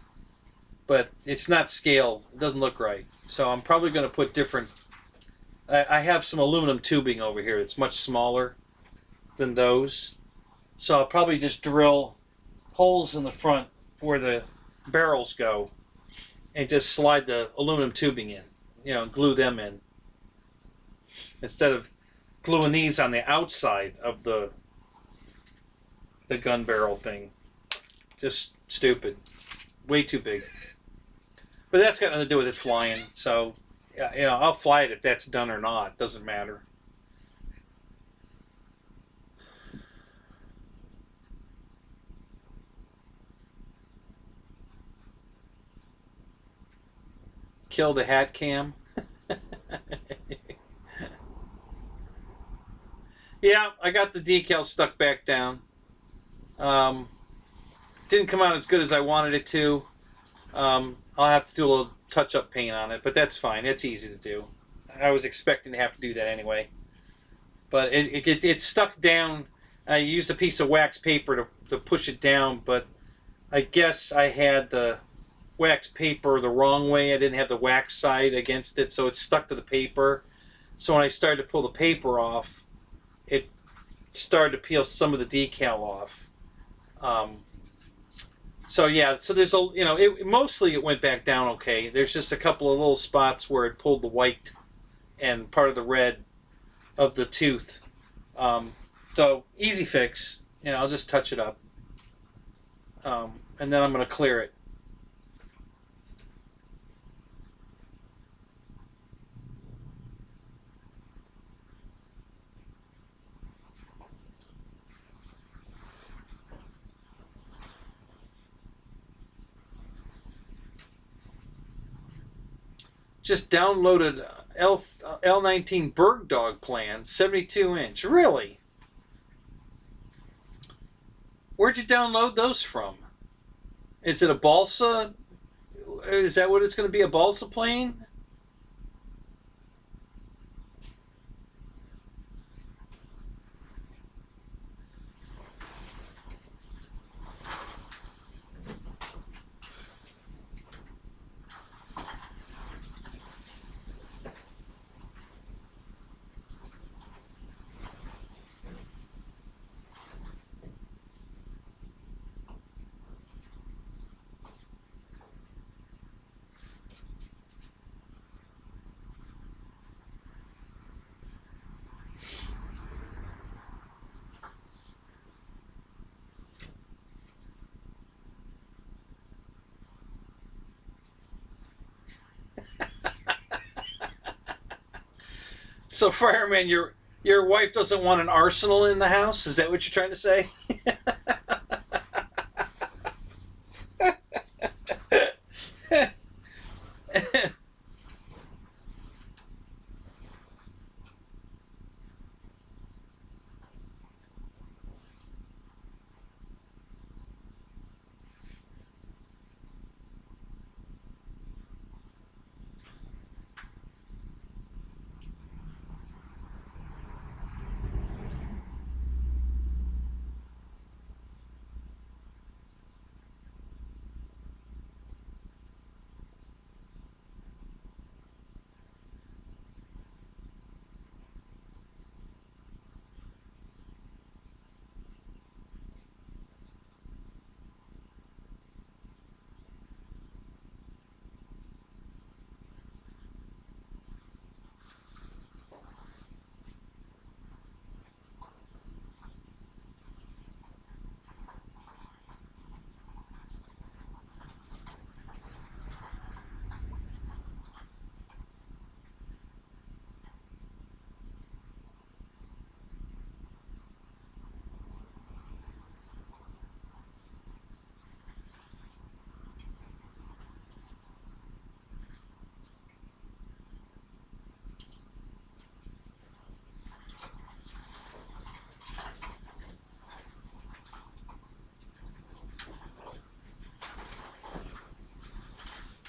but it's not scaled. It doesn't look right. So I'm probably going to put different. I have some aluminum tubing over here. It's much smaller than those, so I'll probably just drill holes in the front where the barrels go, and just slide the aluminum tubing in, you know, glue them in, instead of gluing these on the outside of the gun barrel thing. Just stupid. Way too big. But that's got nothing to do with it flying, so I'll fly it if that's done or not. Doesn't matter. Kill the hat cam. Yeah, I got the decal stuck back down. Didn't come out as good as I wanted it to. I'll have to do a little touch-up paint on it, but that's fine. It's easy to do. I was expecting to have to do that anyway. But it stuck down. I used a piece of wax paper to push it down, but I guess I had the wax paper the wrong way. I didn't have the wax side against it, so it stuck to the paper. So when I started to pull the paper off, it started to peel some of the decal off. So yeah, so there's mostly it went back down okay. There's just a couple of little spots where it pulled the white and part of the red of the tooth. So easy fix. I'll just touch it up, and then I'm going to clear it. Just downloaded L19 Berg Dog plan, 72-inch. Really? Where'd you download those from? Is it a balsa? Is that what it's going to be, a balsa plane? So, fireman, your wife doesn't want an arsenal in the house? Is that what you're trying to say?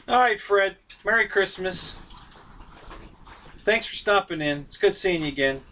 All right, Fred. Merry Christmas. Thanks for stopping in. It's good seeing you again.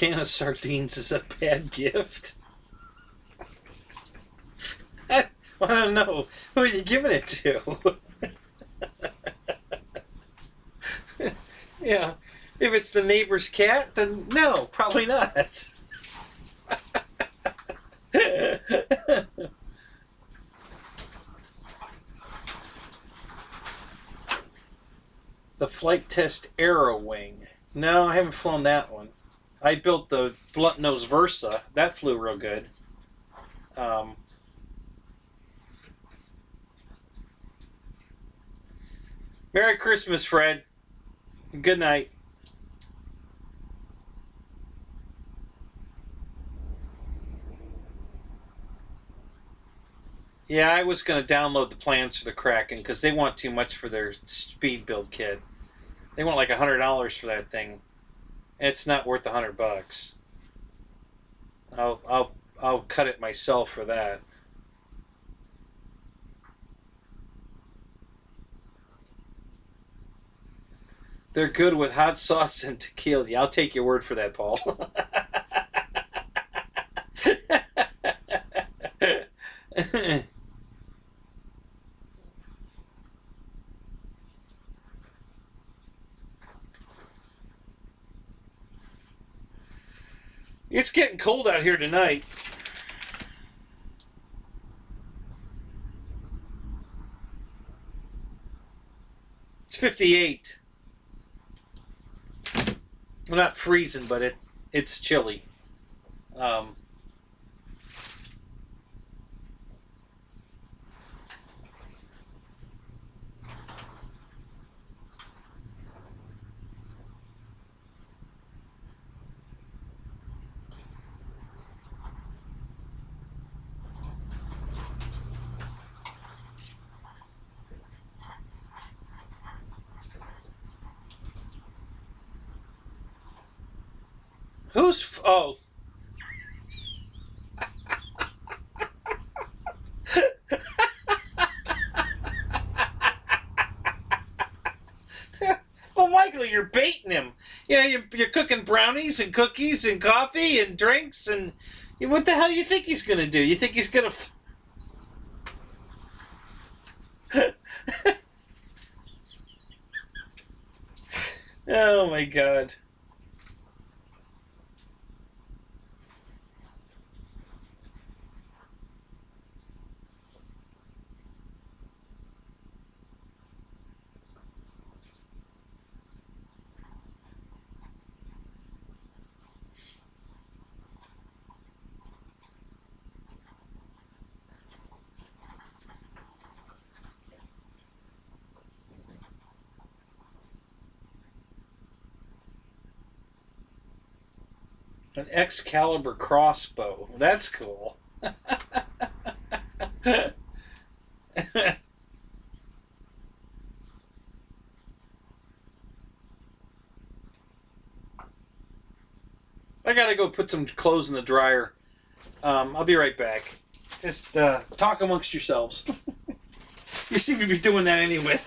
can of sardines is a bad gift. I don't know. Who are you giving it to? Yeah. If it's the neighbor's cat, then no, probably not. The flight test Arrow Wing. No, I haven't flown that one. I built the blunt nose Versa. That flew real good. Merry Christmas, Fred. Good night. Yeah, I was going to download the plans for the Kraken because they want too much for their speed build kit. They want like $100 for that thing. It's not worth $100. I'll cut it myself for that. They're good with hot sauce and tequila. I'll take your word for that, Paul. It's getting cold out here tonight. It's 58. Well, not freezing, but it's chilly. Oh. Well, Michael, you're baiting him. You know, you're cooking brownies and cookies and coffee and drinks, and what the hell do you think he's going to do? You think he's going to... Oh, my God. An Excalibur crossbow. That's cool. I gotta go put some clothes in the dryer. I'll be right back. Just talk amongst yourselves. You seem to be doing that anyway.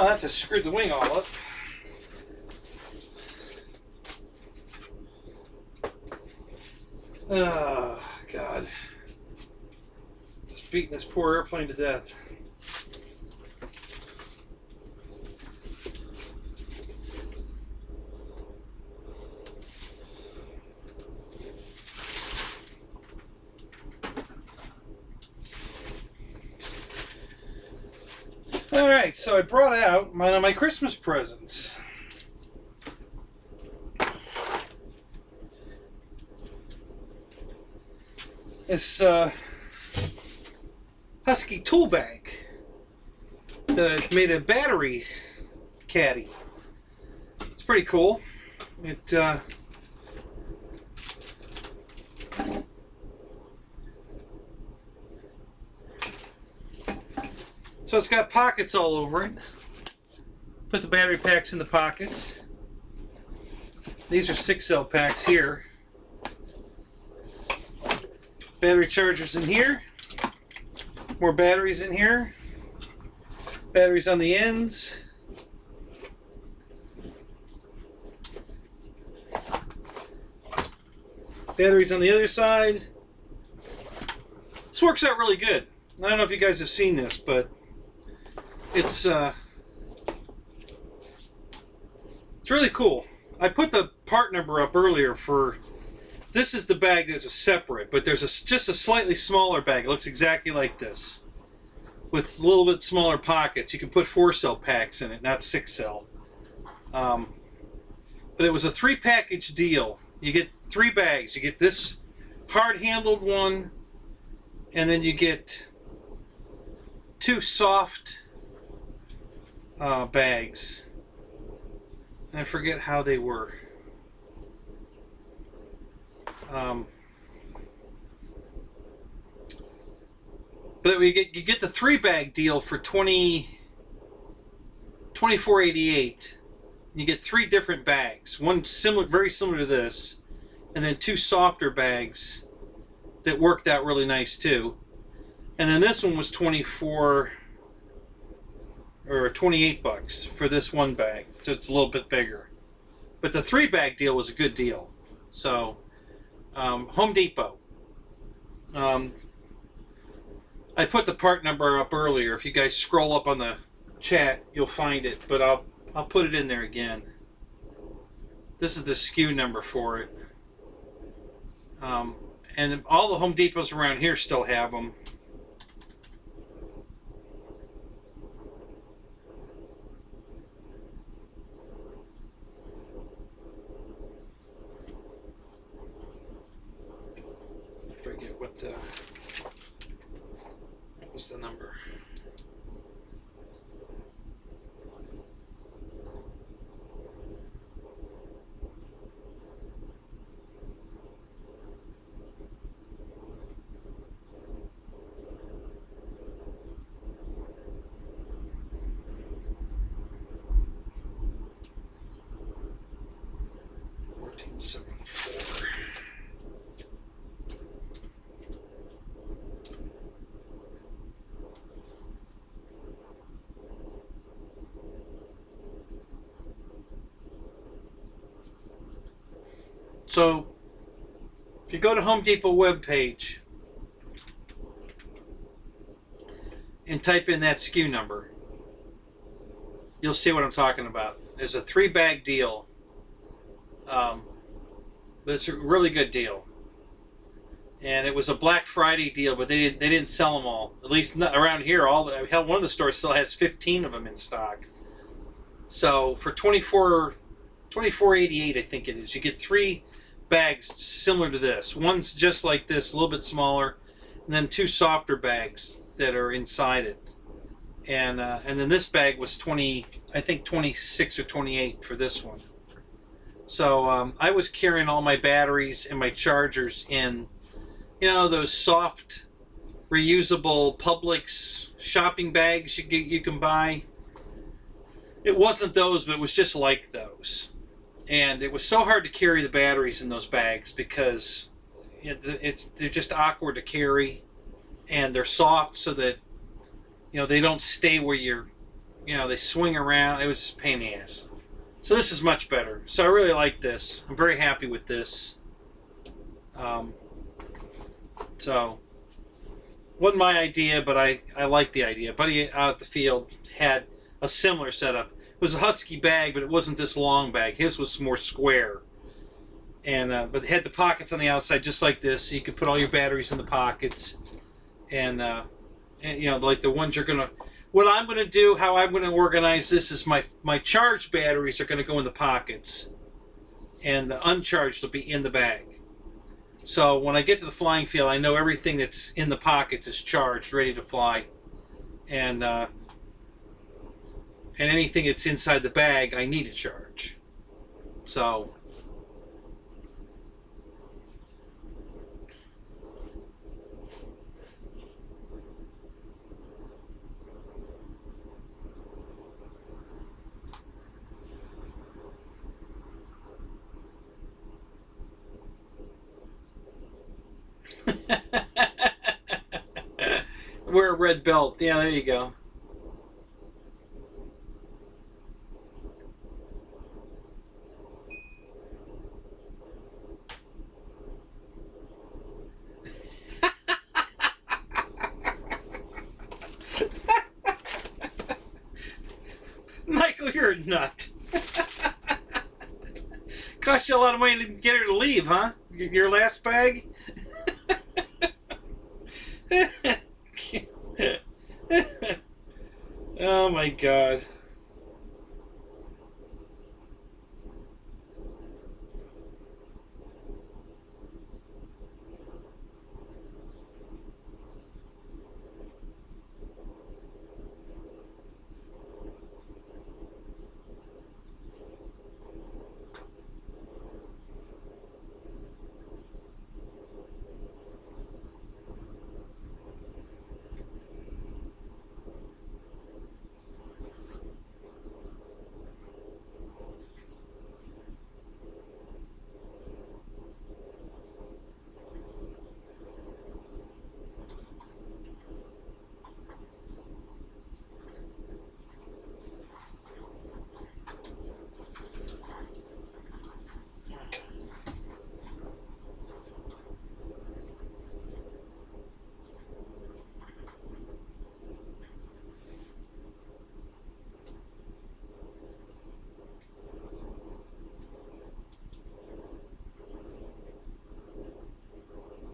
that to screw the wing all up. Oh, God. Just beating this poor airplane to death. Alright, so I brought out one of my Christmas presents. This Husky tool bag that made a battery caddy. It's pretty cool. It so it's got pockets all over it. Put the battery packs in the pockets. These are 6-cell packs here. Battery chargers in here. More batteries in here. Batteries on the ends. Batteries on the other side. This works out really good. I don't know if you guys have seen this, but it's really cool. I put the part number up earlier for... This is the bag that's a separate, but there's just a slightly smaller bag. It looks exactly like this, with a little bit smaller pockets. You can put 4-cell packs in it, not 6-cell. But it was a 3-package deal. You get 3 bags. You get this hard-handled one, and then you get 2 soft bags. And I forget how they were. But you get the 3-bag deal for $24.88. You get 3 different bags. One similar, very similar to this, and then 2 softer bags that worked out really nice too. And then this one was 24 or 28 bucks for this one bag, so it's a little bit bigger. But the 3-bag deal was a good deal. So Home Depot. I put the part number up earlier. If you guys scroll up on the chat, you'll find it, but I'll put it in there again. This is the SKU number for it. And all the Home Depots around here still have them. What was the number? So, if you go to Home Depot webpage and type in that SKU number, you'll see what I'm talking about. There's a 3-bag deal, but it's a really good deal. And it was a Black Friday deal, but they didn't sell them all. At least not around here. One of the stores still has 15 of them in stock. So for $24.88, I think it is, you get 3 bags similar to this. One's just like this, a little bit smaller, and then 2 softer bags that are inside it. And then this bag was I think 26 or 28 for this one. So I was carrying all my batteries and my chargers in, those soft, reusable Publix shopping bags you can buy. It wasn't those, but it was just like those. And it was so hard to carry the batteries in those bags because they're just awkward to carry, and they're soft so that they don't stay where you're you know, they swing around. It was just a pain in the ass. So this is much better. So I really like this. I'm very happy with this. So, wasn't my idea, but I like the idea. Buddy out at the field had a similar setup. It was a Husky bag, but it wasn't this long bag. His was more square. And but it had the pockets on the outside just like this, so you could put all your batteries in the pockets. And you know, like the ones you're going to... What I'm going to do, how I'm going to organize this is my charged batteries are going to go in the pockets. And the uncharged will be in the bag. So when I get to the flying field, I know everything that's in the pockets is charged, ready to fly. And anything that's inside the bag, I need to charge. So... Wear a red belt. Yeah, there you go. Michael, you're a nut. Cost you a lot of money to get her to leave, huh? Your last bag? Oh my God.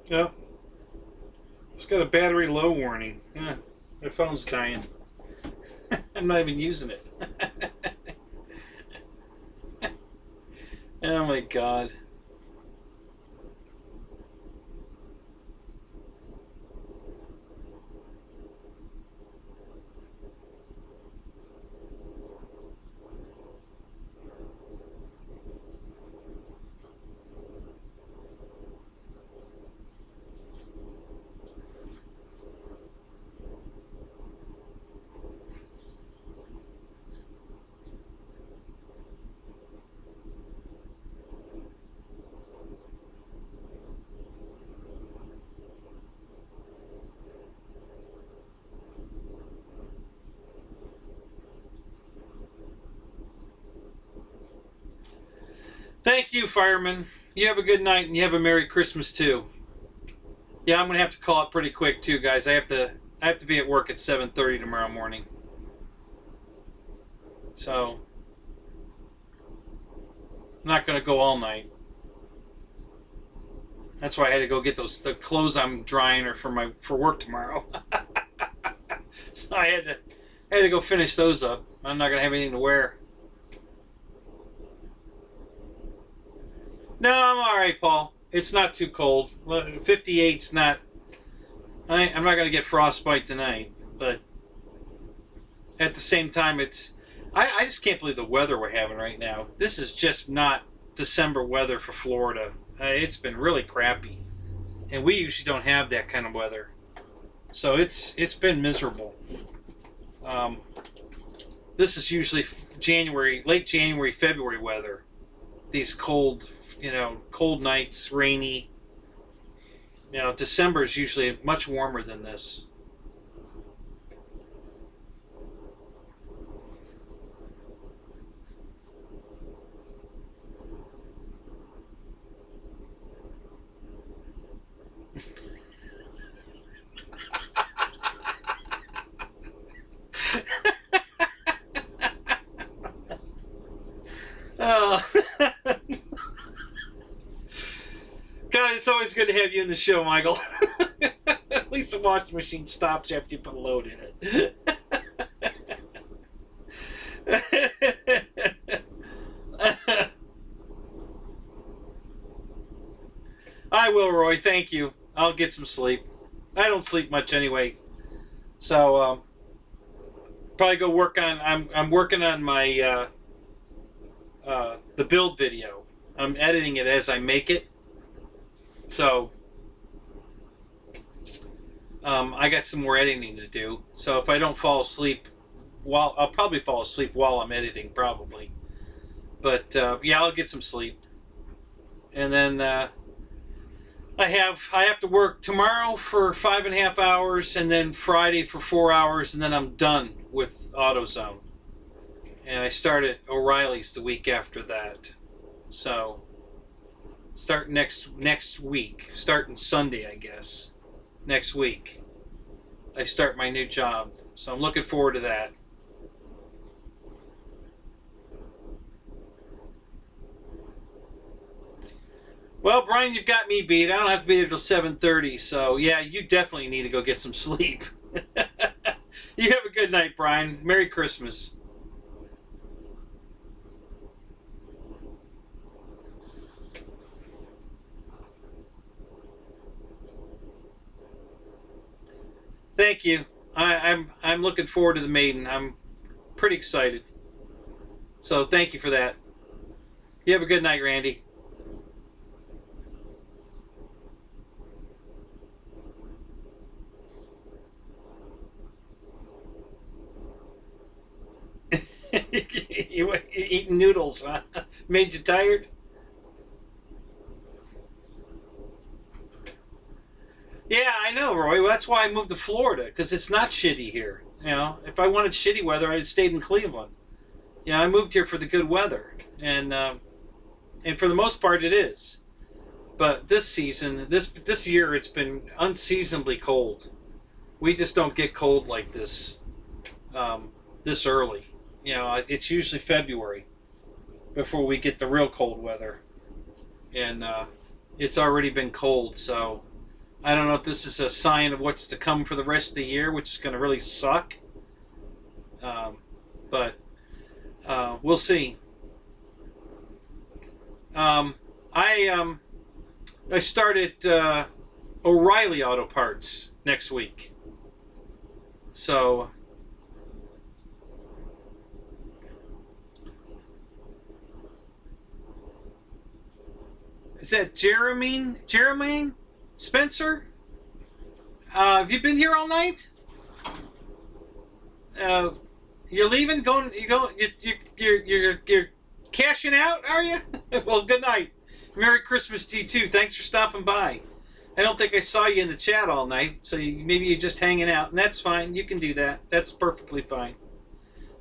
Yeah. It's got a battery low warning. Yeah. My phone's dying. I'm not even using it. Oh my God. Thank you, fireman. You have a good night and you have a Merry Christmas too. Yeah, I'm gonna have to call it pretty quick too, guys. I have to be at work at 7:30 tomorrow morning. So I'm not gonna go all night. That's why I had to go get the clothes I'm drying or for work tomorrow. So I had to go finish those up. I'm not gonna have anything to wear. No, I'm all right, Paul. It's not too cold. 58's not. I'm not gonna get frostbite tonight, but at the same time, it's. I just can't believe the weather we're having right now. This is just not December weather for Florida. It's been really crappy, and we usually don't have that kind of weather. So it's been miserable. This is usually late January, February weather. These cold nights, rainy. December is usually much warmer than this. Oh. God, it's always good to have you in the show, Michael. At least the washing machine stops after you put a load in it. I will, Roy. Thank you. I'll get some sleep. I don't sleep much anyway, so probably go work on. I'm working on my the build video. I'm editing it as I make it, so I got some more editing to do. So if I don't fall asleep, I'll probably fall asleep while I'm editing, probably. But yeah, I'll get some sleep, and then I have to work tomorrow for 5.5 hours, and then Friday for 4 hours, and then I'm done with AutoZone. And I start at O'Reilly's the week after that. So start next week, starting Sunday, I guess. Next week, I start my new job. So I'm looking forward to that. Well, Brian, you've got me beat. I don't have to be there till 7:30, so yeah, you definitely need to go get some sleep. You have a good night, Brian. Merry Christmas. Thank you. I'm looking forward to the maiden. I'm pretty excited. So thank you for that. You have a good night, Randy. You eating noodles, huh? Made you tired? Yeah, I know, Roy. Well, that's why I moved to Florida, because it's not shitty here. You know, if I wanted shitty weather, I'd have stayed in Cleveland. You know, I moved here for the good weather, and for the most part, it is. But this season, this year, it's been unseasonably cold. We just don't get cold like this this early. You know, it's usually February before we get the real cold weather, and it's already been cold. So I don't know if this is a sign of what's to come for the rest of the year, which is going to really suck. But we'll see. I start at O'Reilly Auto Parts next week. So is that Jermaine Spencer? Have you been here all night? You're leaving? You're cashing out, are you? Well, good night. Merry Christmas to you too. Thanks for stopping by. I don't think I saw you in the chat all night, so maybe you're just hanging out, and that's fine. You can do that. That's perfectly fine.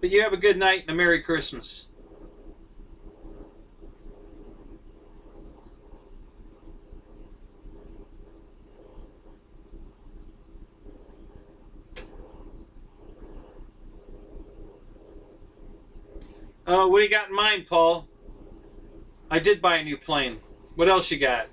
But you have a good night and a Merry Christmas. What do you got in mind, Paul? I did buy a new plane. What else you got?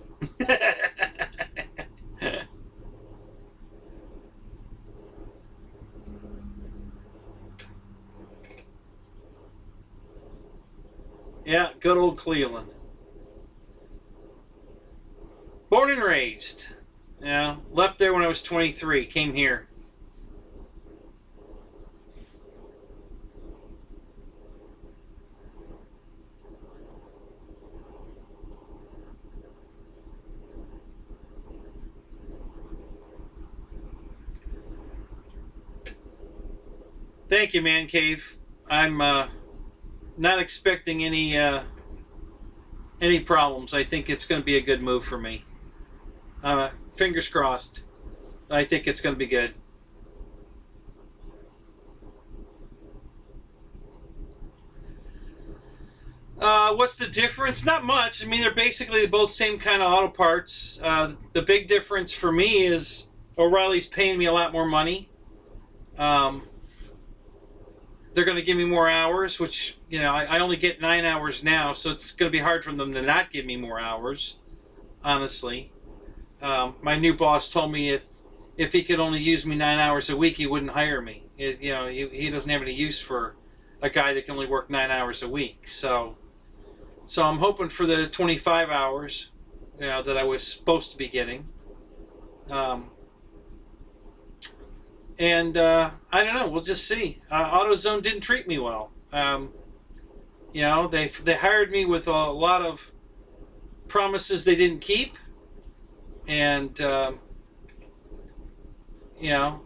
Yeah, good old Cleveland. Born and raised. Yeah, left there when I was 23. Came here. Thank you, Man Cave. I'm not expecting any problems. I think it's going to be a good move for me. Fingers crossed. I think it's going to be good. What's the difference? Not much. I mean, they're basically both same kind of auto parts. The big difference for me is O'Reilly's paying me a lot more money. they're going to give me more hours, which, you know, I only get 9 hours now, so it's going to be hard for them to not give me more hours, honestly. My new boss told me if he could only use me 9 hours a week, he wouldn't hire me. He doesn't have any use for a guy that can only work 9 hours a week. So I'm hoping for the 25 hours, you know, that I was supposed to be getting. I don't know. We'll just see. AutoZone didn't treat me well. You know, they hired me with a lot of promises they didn't keep, and you know,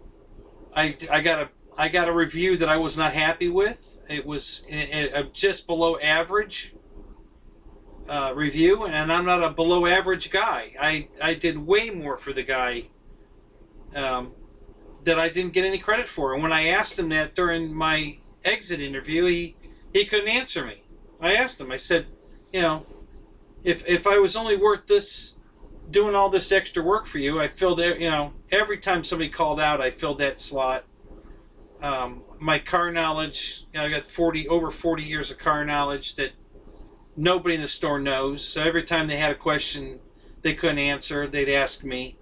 I got a review that I was not happy with. It was a just below average review, and I'm not a below average guy. I did way more for the guy that I didn't get any credit for. And when I asked him that during my exit interview, he couldn't answer me. I asked him, I said, you know, if I was only worth this, doing all this extra work for you, I filled it, you know, every time somebody called out, I filled that slot. My car knowledge, you know, I got over 40 years of car knowledge that nobody in the store knows. So every time they had a question they couldn't answer, they'd ask me.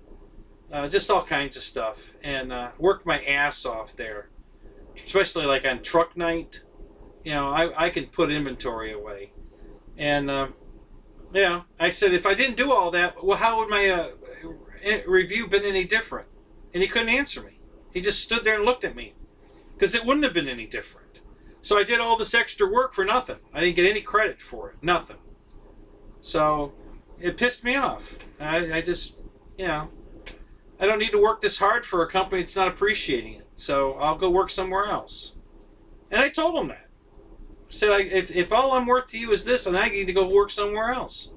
Just all kinds of stuff, and worked my ass off there, especially like on truck night. You know, I can put inventory away, and you know, I said if I didn't do all that, well, how would my review been any different? And he couldn't answer me. He just stood there and looked at me, because it wouldn't have been any different. So I did all this extra work for nothing. I didn't get any credit for it, nothing. So it pissed me off. I just, you know, I don't need to work this hard for a company that's not appreciating it. So I'll go work somewhere else. And I told him that. I said, if all I'm worth to you is this, then I need to go work somewhere else.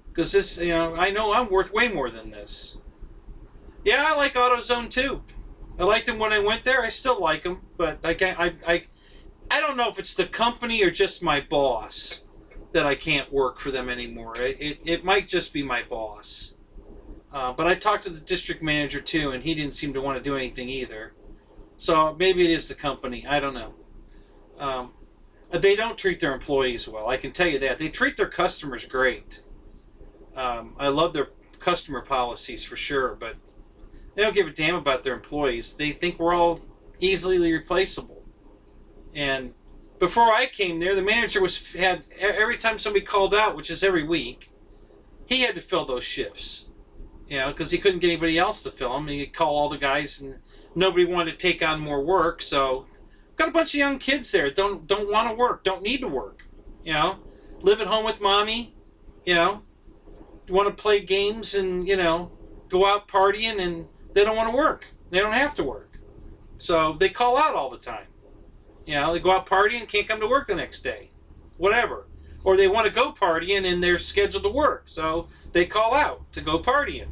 Because this, you know, I know I'm worth way more than this. Yeah, I like AutoZone too. I liked them when I went there. I still like them. But I don't know if it's the company or just my boss that I can't work for them anymore. It might just be my boss. But I talked to the district manager too, and he didn't seem to want to do anything either. So maybe it is the company. I don't know. They don't treat their employees well. I can tell you that. They treat their customers great. I love their customer policies for sure, but they don't give a damn about their employees. They think we're all easily replaceable. And before I came there, the manager had every time somebody called out, which is every week, he had to fill those shifts. You know, because he couldn't get anybody else to fill them. He'd call all the guys, and nobody wanted to take on more work. So, got a bunch of young kids there. Don't want to work. Don't need to work. You know, live at home with mommy. You know, want to play games and, you know, go out partying, and they don't want to work. They don't have to work. So they call out all the time. You know, they go out partying, can't come to work the next day. Whatever. Or they want to go partying and they're scheduled to work. So they call out to go partying.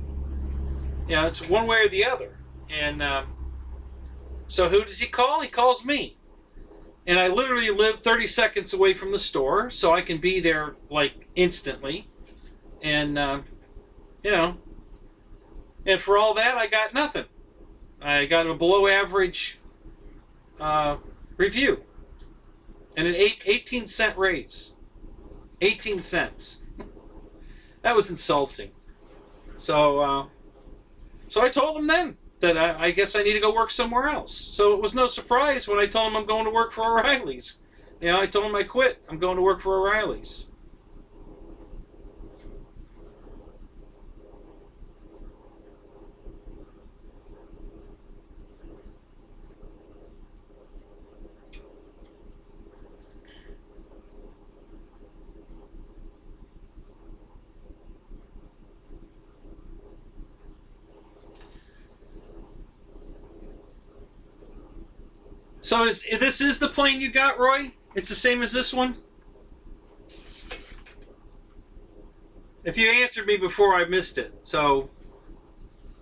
You know, it's one way or the other. And so who does he call? He calls me. And I literally live 30 seconds away from the store, so I can be there, like, instantly. And, you know, and for all that, I got nothing. I got a below average review. And an 18-cent raise. 18 cents. That was insulting. So I told him then that I guess I need to go work somewhere else. So it was no surprise when I told him I'm going to work for O'Reilly's. You know, I told him I quit. I'm going to work for O'Reilly's. So this is the plane you got, Roy? It's the same as this one? If you answered me before, I missed it. So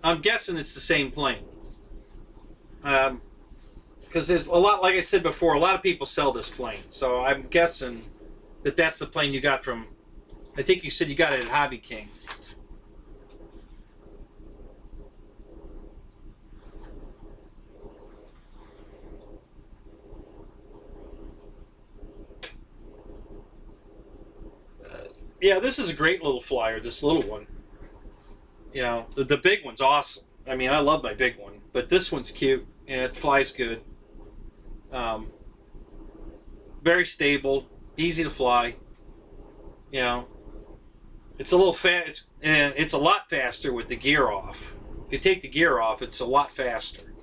I'm guessing it's the same plane. Because there's a lot, like I said before, a lot of people sell this plane. So I'm guessing that that's the plane you got from, I think you said you got it at Hobby King. Yeah, this is a great little flyer, this little one. You know, the big one's awesome. I mean, I love my big one, but this one's cute and it flies good. Um, Very stable, easy to fly. You know, it's a little fast. It's a lot faster with the gear off. If you take the gear off, it's a lot faster.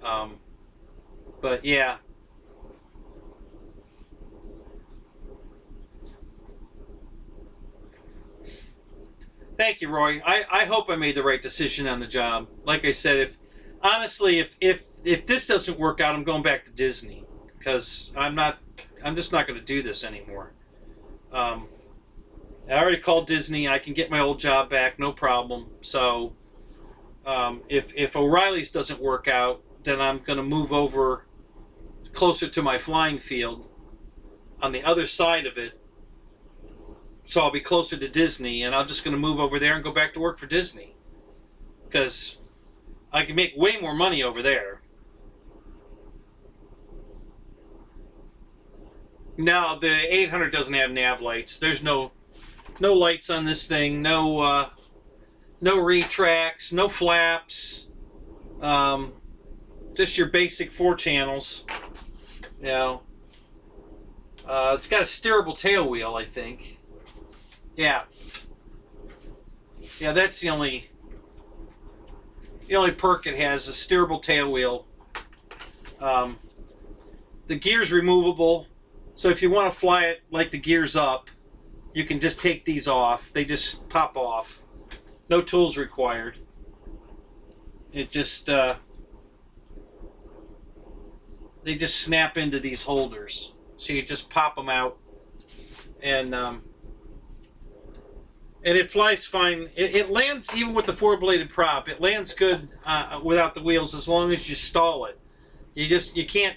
Um, but yeah. Thank you, Roy. I hope I made the right decision on the job. Like I said, if honestly, if this doesn't work out, I'm going back to Disney because I'm just not going to do this anymore. Um, I already called Disney. I can get my old job back, no problem. So if O'Reilly's doesn't work out, then I'm going to move over closer to my flying field on the other side of it. So I'll be closer to Disney, and I'm just going to move over there and go back to work for Disney. Because I can make way more money over there. Now, the 800 doesn't have nav lights. There's no lights on this thing. No retracts, no flaps. Just your basic 4 channels. You know. It's got a steerable tail wheel, I think. Yeah. Yeah, that's the only perk it has, a steerable tail wheel. The gear's removable, so if you want to fly it like the gear's up, you can just take these off. They just pop off. No tools required. It just they just snap into these holders. So you just pop them out, and it flies fine. It lands even with the 4-bladed prop. It lands good without the wheels as long as you stall it. You can't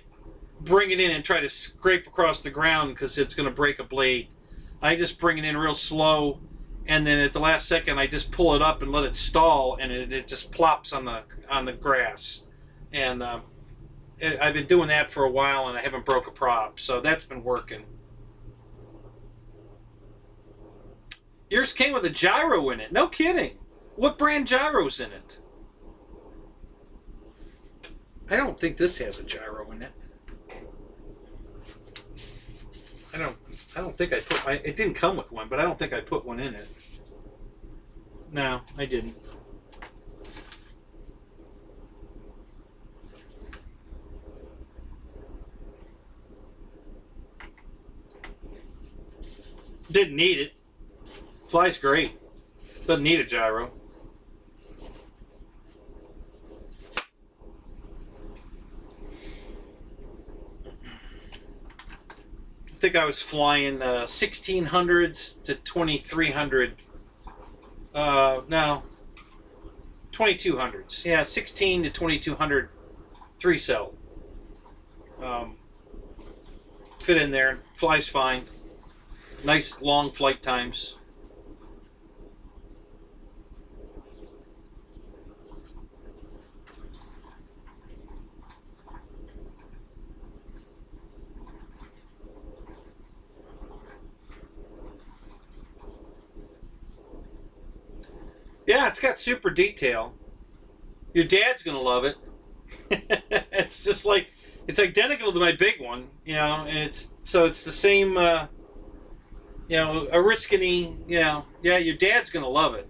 bring it in and try to scrape across the ground because it's going to break a blade. I just bring it in real slow, and then at the last second I just pull it up and let it stall, and it just plops on the grass. And I've been doing that for a while, and I haven't broke a prop, so that's been working. Yours came with a gyro in it. No kidding. What brand gyro's in it? I don't think this has a gyro in it. I don't think I put. It didn't come with one, but I don't think I put one in it. No, I didn't. Didn't need it. Flies great. Doesn't need a gyro. I think I was flying 1600s to 2300. No, 2200s. Yeah, 16 to 2200 3-cell. Fit in there. Flies fine. Nice long flight times. Yeah, it's got super detail. Your dad's gonna love it. It's just like it's identical to my big one, you know, and it's the same, you know, a Oriskany, you know. Yeah, your dad's gonna love it.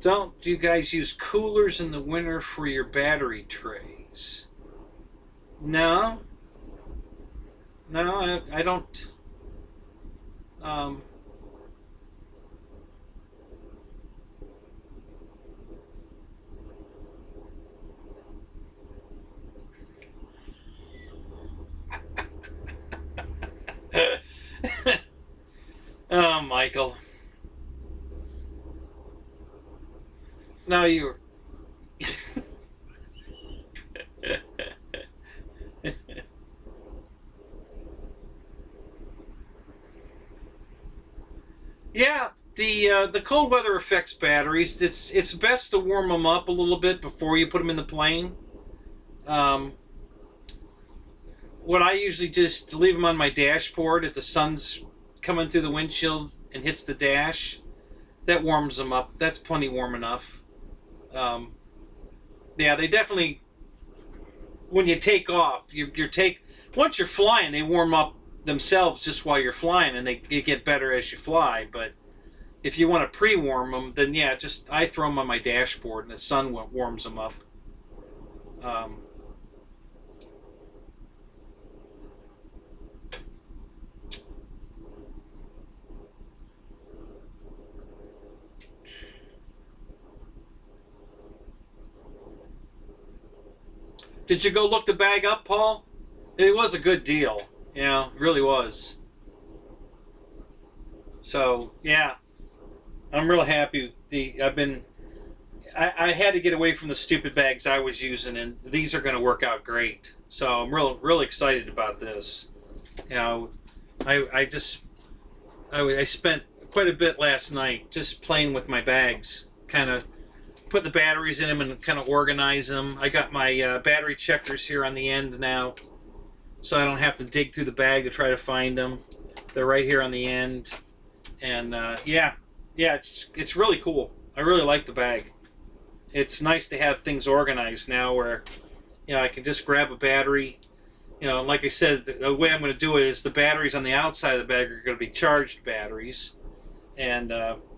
Don't you guys use coolers in the winter for your battery trays? No. No, I don't. Um, oh, Michael. No, you. Yeah, the cold weather affects batteries. It's best to warm them up a little bit before you put them in the plane. Um, what I usually just leave them on my dashboard if the sun's coming through the windshield and hits the dash. That warms them up. That's plenty warm enough. Um, yeah, they definitely when you take off, you take once you're flying, they warm up themselves just while you're flying, and they get better as you fly. But if you want to pre-warm them, then yeah, just I throw them on my dashboard, and the sun warms them up. Um, did you go look the bag up, Paul? It was a good deal. Yeah, it really was. So yeah, I'm real happy. I had to get away from the stupid bags I was using, and these are going to work out great. So I'm real excited about this. You know, I spent quite a bit last night just playing with my bags, kind of put the batteries in them and kind of organize them. I got my battery checkers here on the end now, so I don't have to dig through the bag to try to find them. They're right here on the end, and yeah, it's really cool. I really like the bag. It's nice to have things organized now where, I can just grab a battery. Like I said, the way I'm going to do it is the batteries on the outside of the bag are going to be charged batteries. And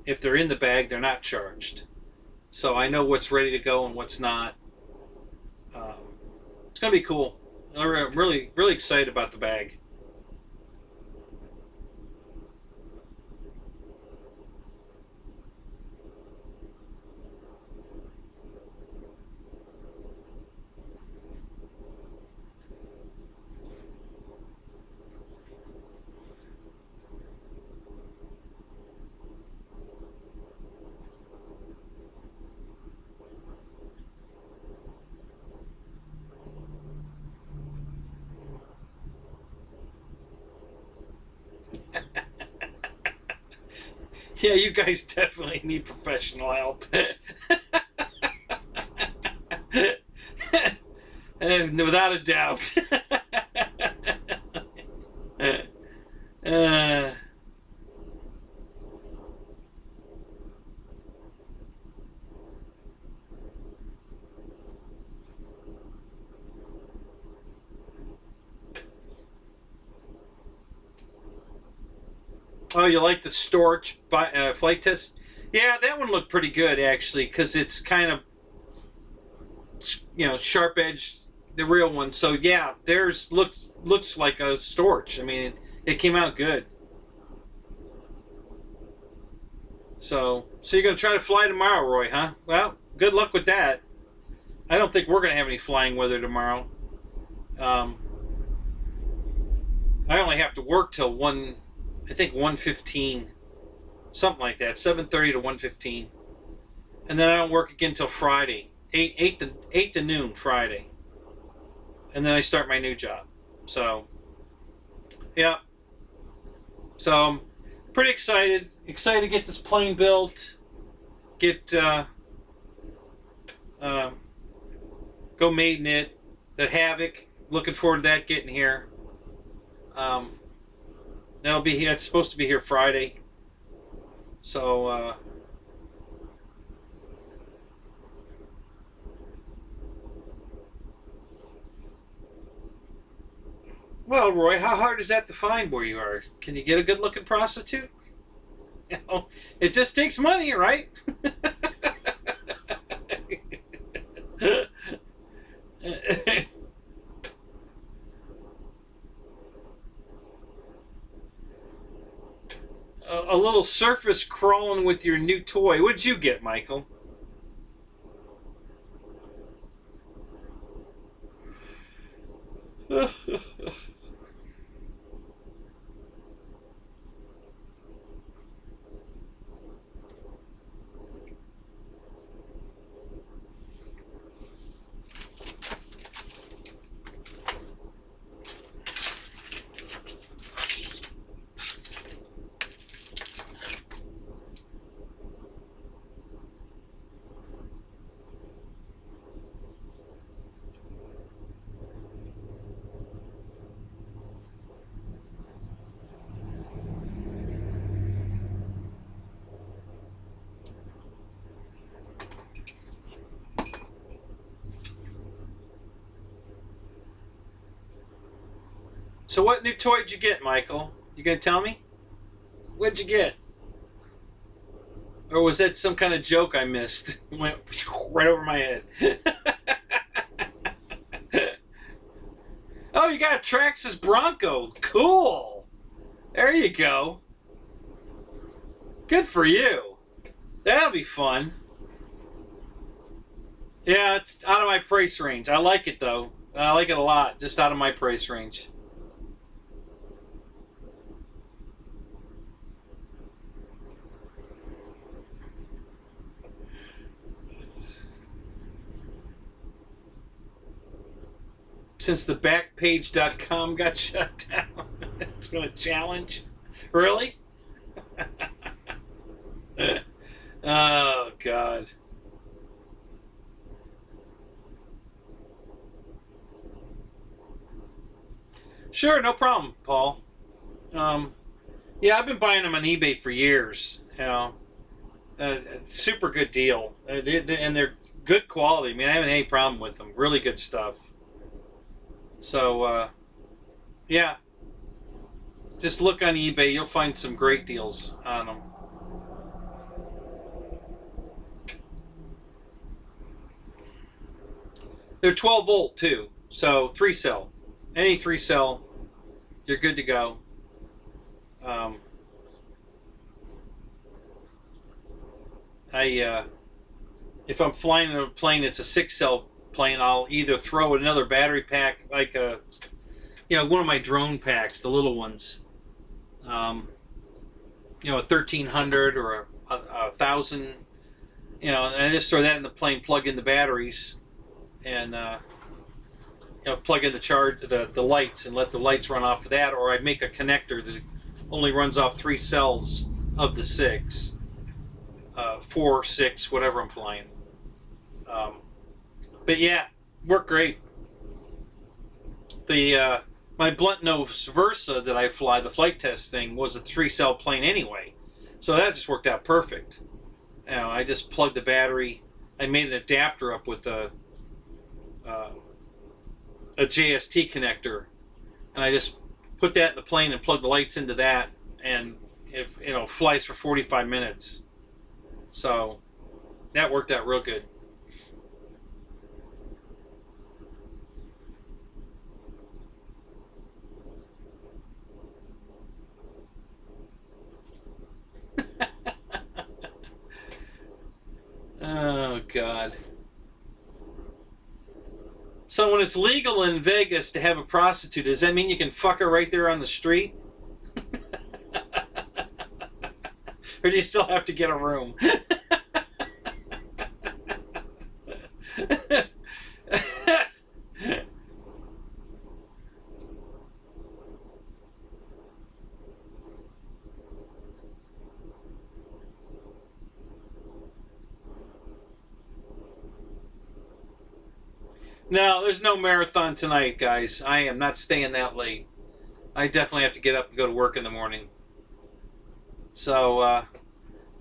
if they're in the bag, they're not charged. So I know what's ready to go and what's not. It's going to be cool. I'm really excited about the bag. Yeah, you guys definitely need professional help. Without a doubt. uh, oh, you like the Storch flight test? Yeah, that one looked pretty good actually, because it's kind of sharp edge, the real one. So yeah, theirs looks like a Storch. I mean, it came out good. So you're gonna try to fly tomorrow, Roy, huh? Well, good luck with that. I don't think we're gonna have any flying weather tomorrow. Um, I only have to work till 1, I think 1:15, something like that, 7:30 to 1:15, and then I don't work again till Friday, 8 to noon Friday, and then I start my new job. So yeah, so I'm pretty excited to get this plane built, get go maiden it. The Havoc, looking forward to that getting here. Um, That's supposed to be here Friday. So well, Roy, how hard is that to find where you are? Can you get a good-looking prostitute? It just takes money, right? A little surface crawling with your new toy. What'd you get, Michael? So what new toy did you get, Michael? You gonna tell me? What'd you get? Or was that some kind of joke I missed? It went right over my head. Oh, you got a Traxxas Bronco. Cool. There you go. Good for you. That'll be fun. Yeah, it's out of my price range. I like it, though. I like it a lot. Just out of my price range. Since the Backpage.com got shut down, it's been a challenge. Really? Oh, God. Sure, no problem, Paul. Yeah, I've been buying them on eBay for years. You know, super good deal, and they're good quality. I mean, I haven't any problem with them. Really good stuff. So, yeah, just look on eBay. You'll find some great deals on them. They're 12 volt too, so 3-cell. Any 3-cell, you're good to go. If I'm flying in a plane, it's a 6-cell plane. I'll either throw another battery pack, like one of my drone packs, the little ones. A 1300 or a 1000. And I just throw that in the plane, plug in the batteries, and plug in the lights, and let the lights run off of that. Or I make a connector that only runs off 3 cells of the 6, 4, 6, whatever I'm flying. But yeah, worked great. My blunt nose Versa that I fly, the flight test thing, was a 3-cell plane anyway, so that just worked out perfect. I just plugged the battery. I made an adapter up with a JST connector, and I just put that in the plane and plug the lights into that, and it flies for 45 minutes. So that worked out real good. Oh, God. So when it's legal in Vegas to have a prostitute, does that mean you can fuck her right there on the street? Or do you still have to get a room? No, there's no marathon tonight, guys. I am not staying that late. I definitely have to get up and go to work in the morning. So,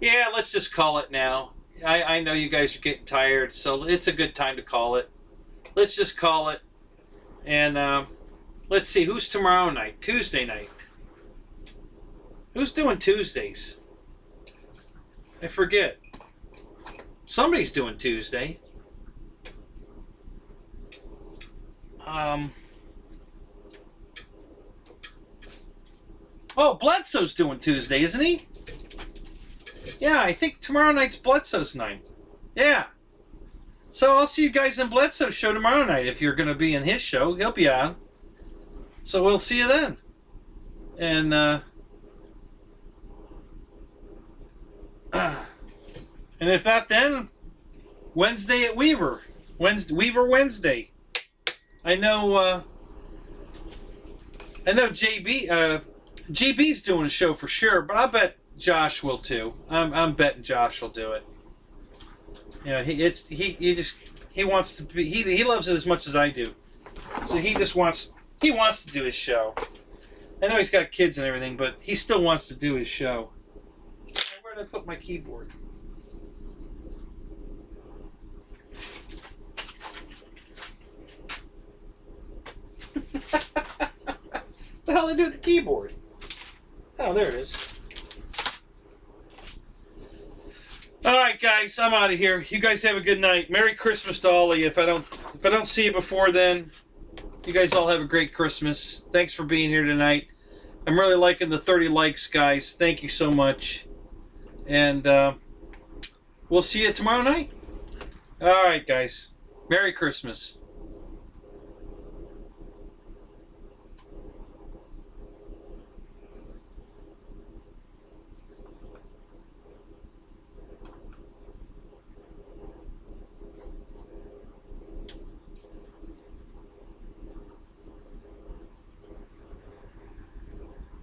yeah, let's just call it now. I know you guys are getting tired, so it's a good time to call it. Let's just call it. And let's see, who's tomorrow night? Tuesday night. Who's doing Tuesdays? I forget. Somebody's doing Tuesday. Oh, Bledsoe's doing Tuesday, isn't he? Yeah, I think tomorrow night's Bledsoe's night. Yeah. So I'll see you guys in Bledsoe's show tomorrow night. If you're going to be in his show, he'll be on. So we'll see you then. And if not then, Wednesday at Weaver. Weaver Wednesday. I know GB's doing a show for sure, but I bet Josh will too. I'm betting Josh will do it. He wants to be, he loves it as much as I do. So he wants to do his show. I know he's got kids and everything, but he still wants to do his show. Where did I put my keyboard? hell did I do with the keyboard? Oh, there it is. Alright guys, I'm out of here. You guys have a good night. Merry Christmas to all of you. If I don't see you before then, you guys all have a great Christmas. Thanks for being here tonight. I'm really liking the 30 likes, guys. Thank you so much. And we'll see you tomorrow night. Alright guys. Merry Christmas.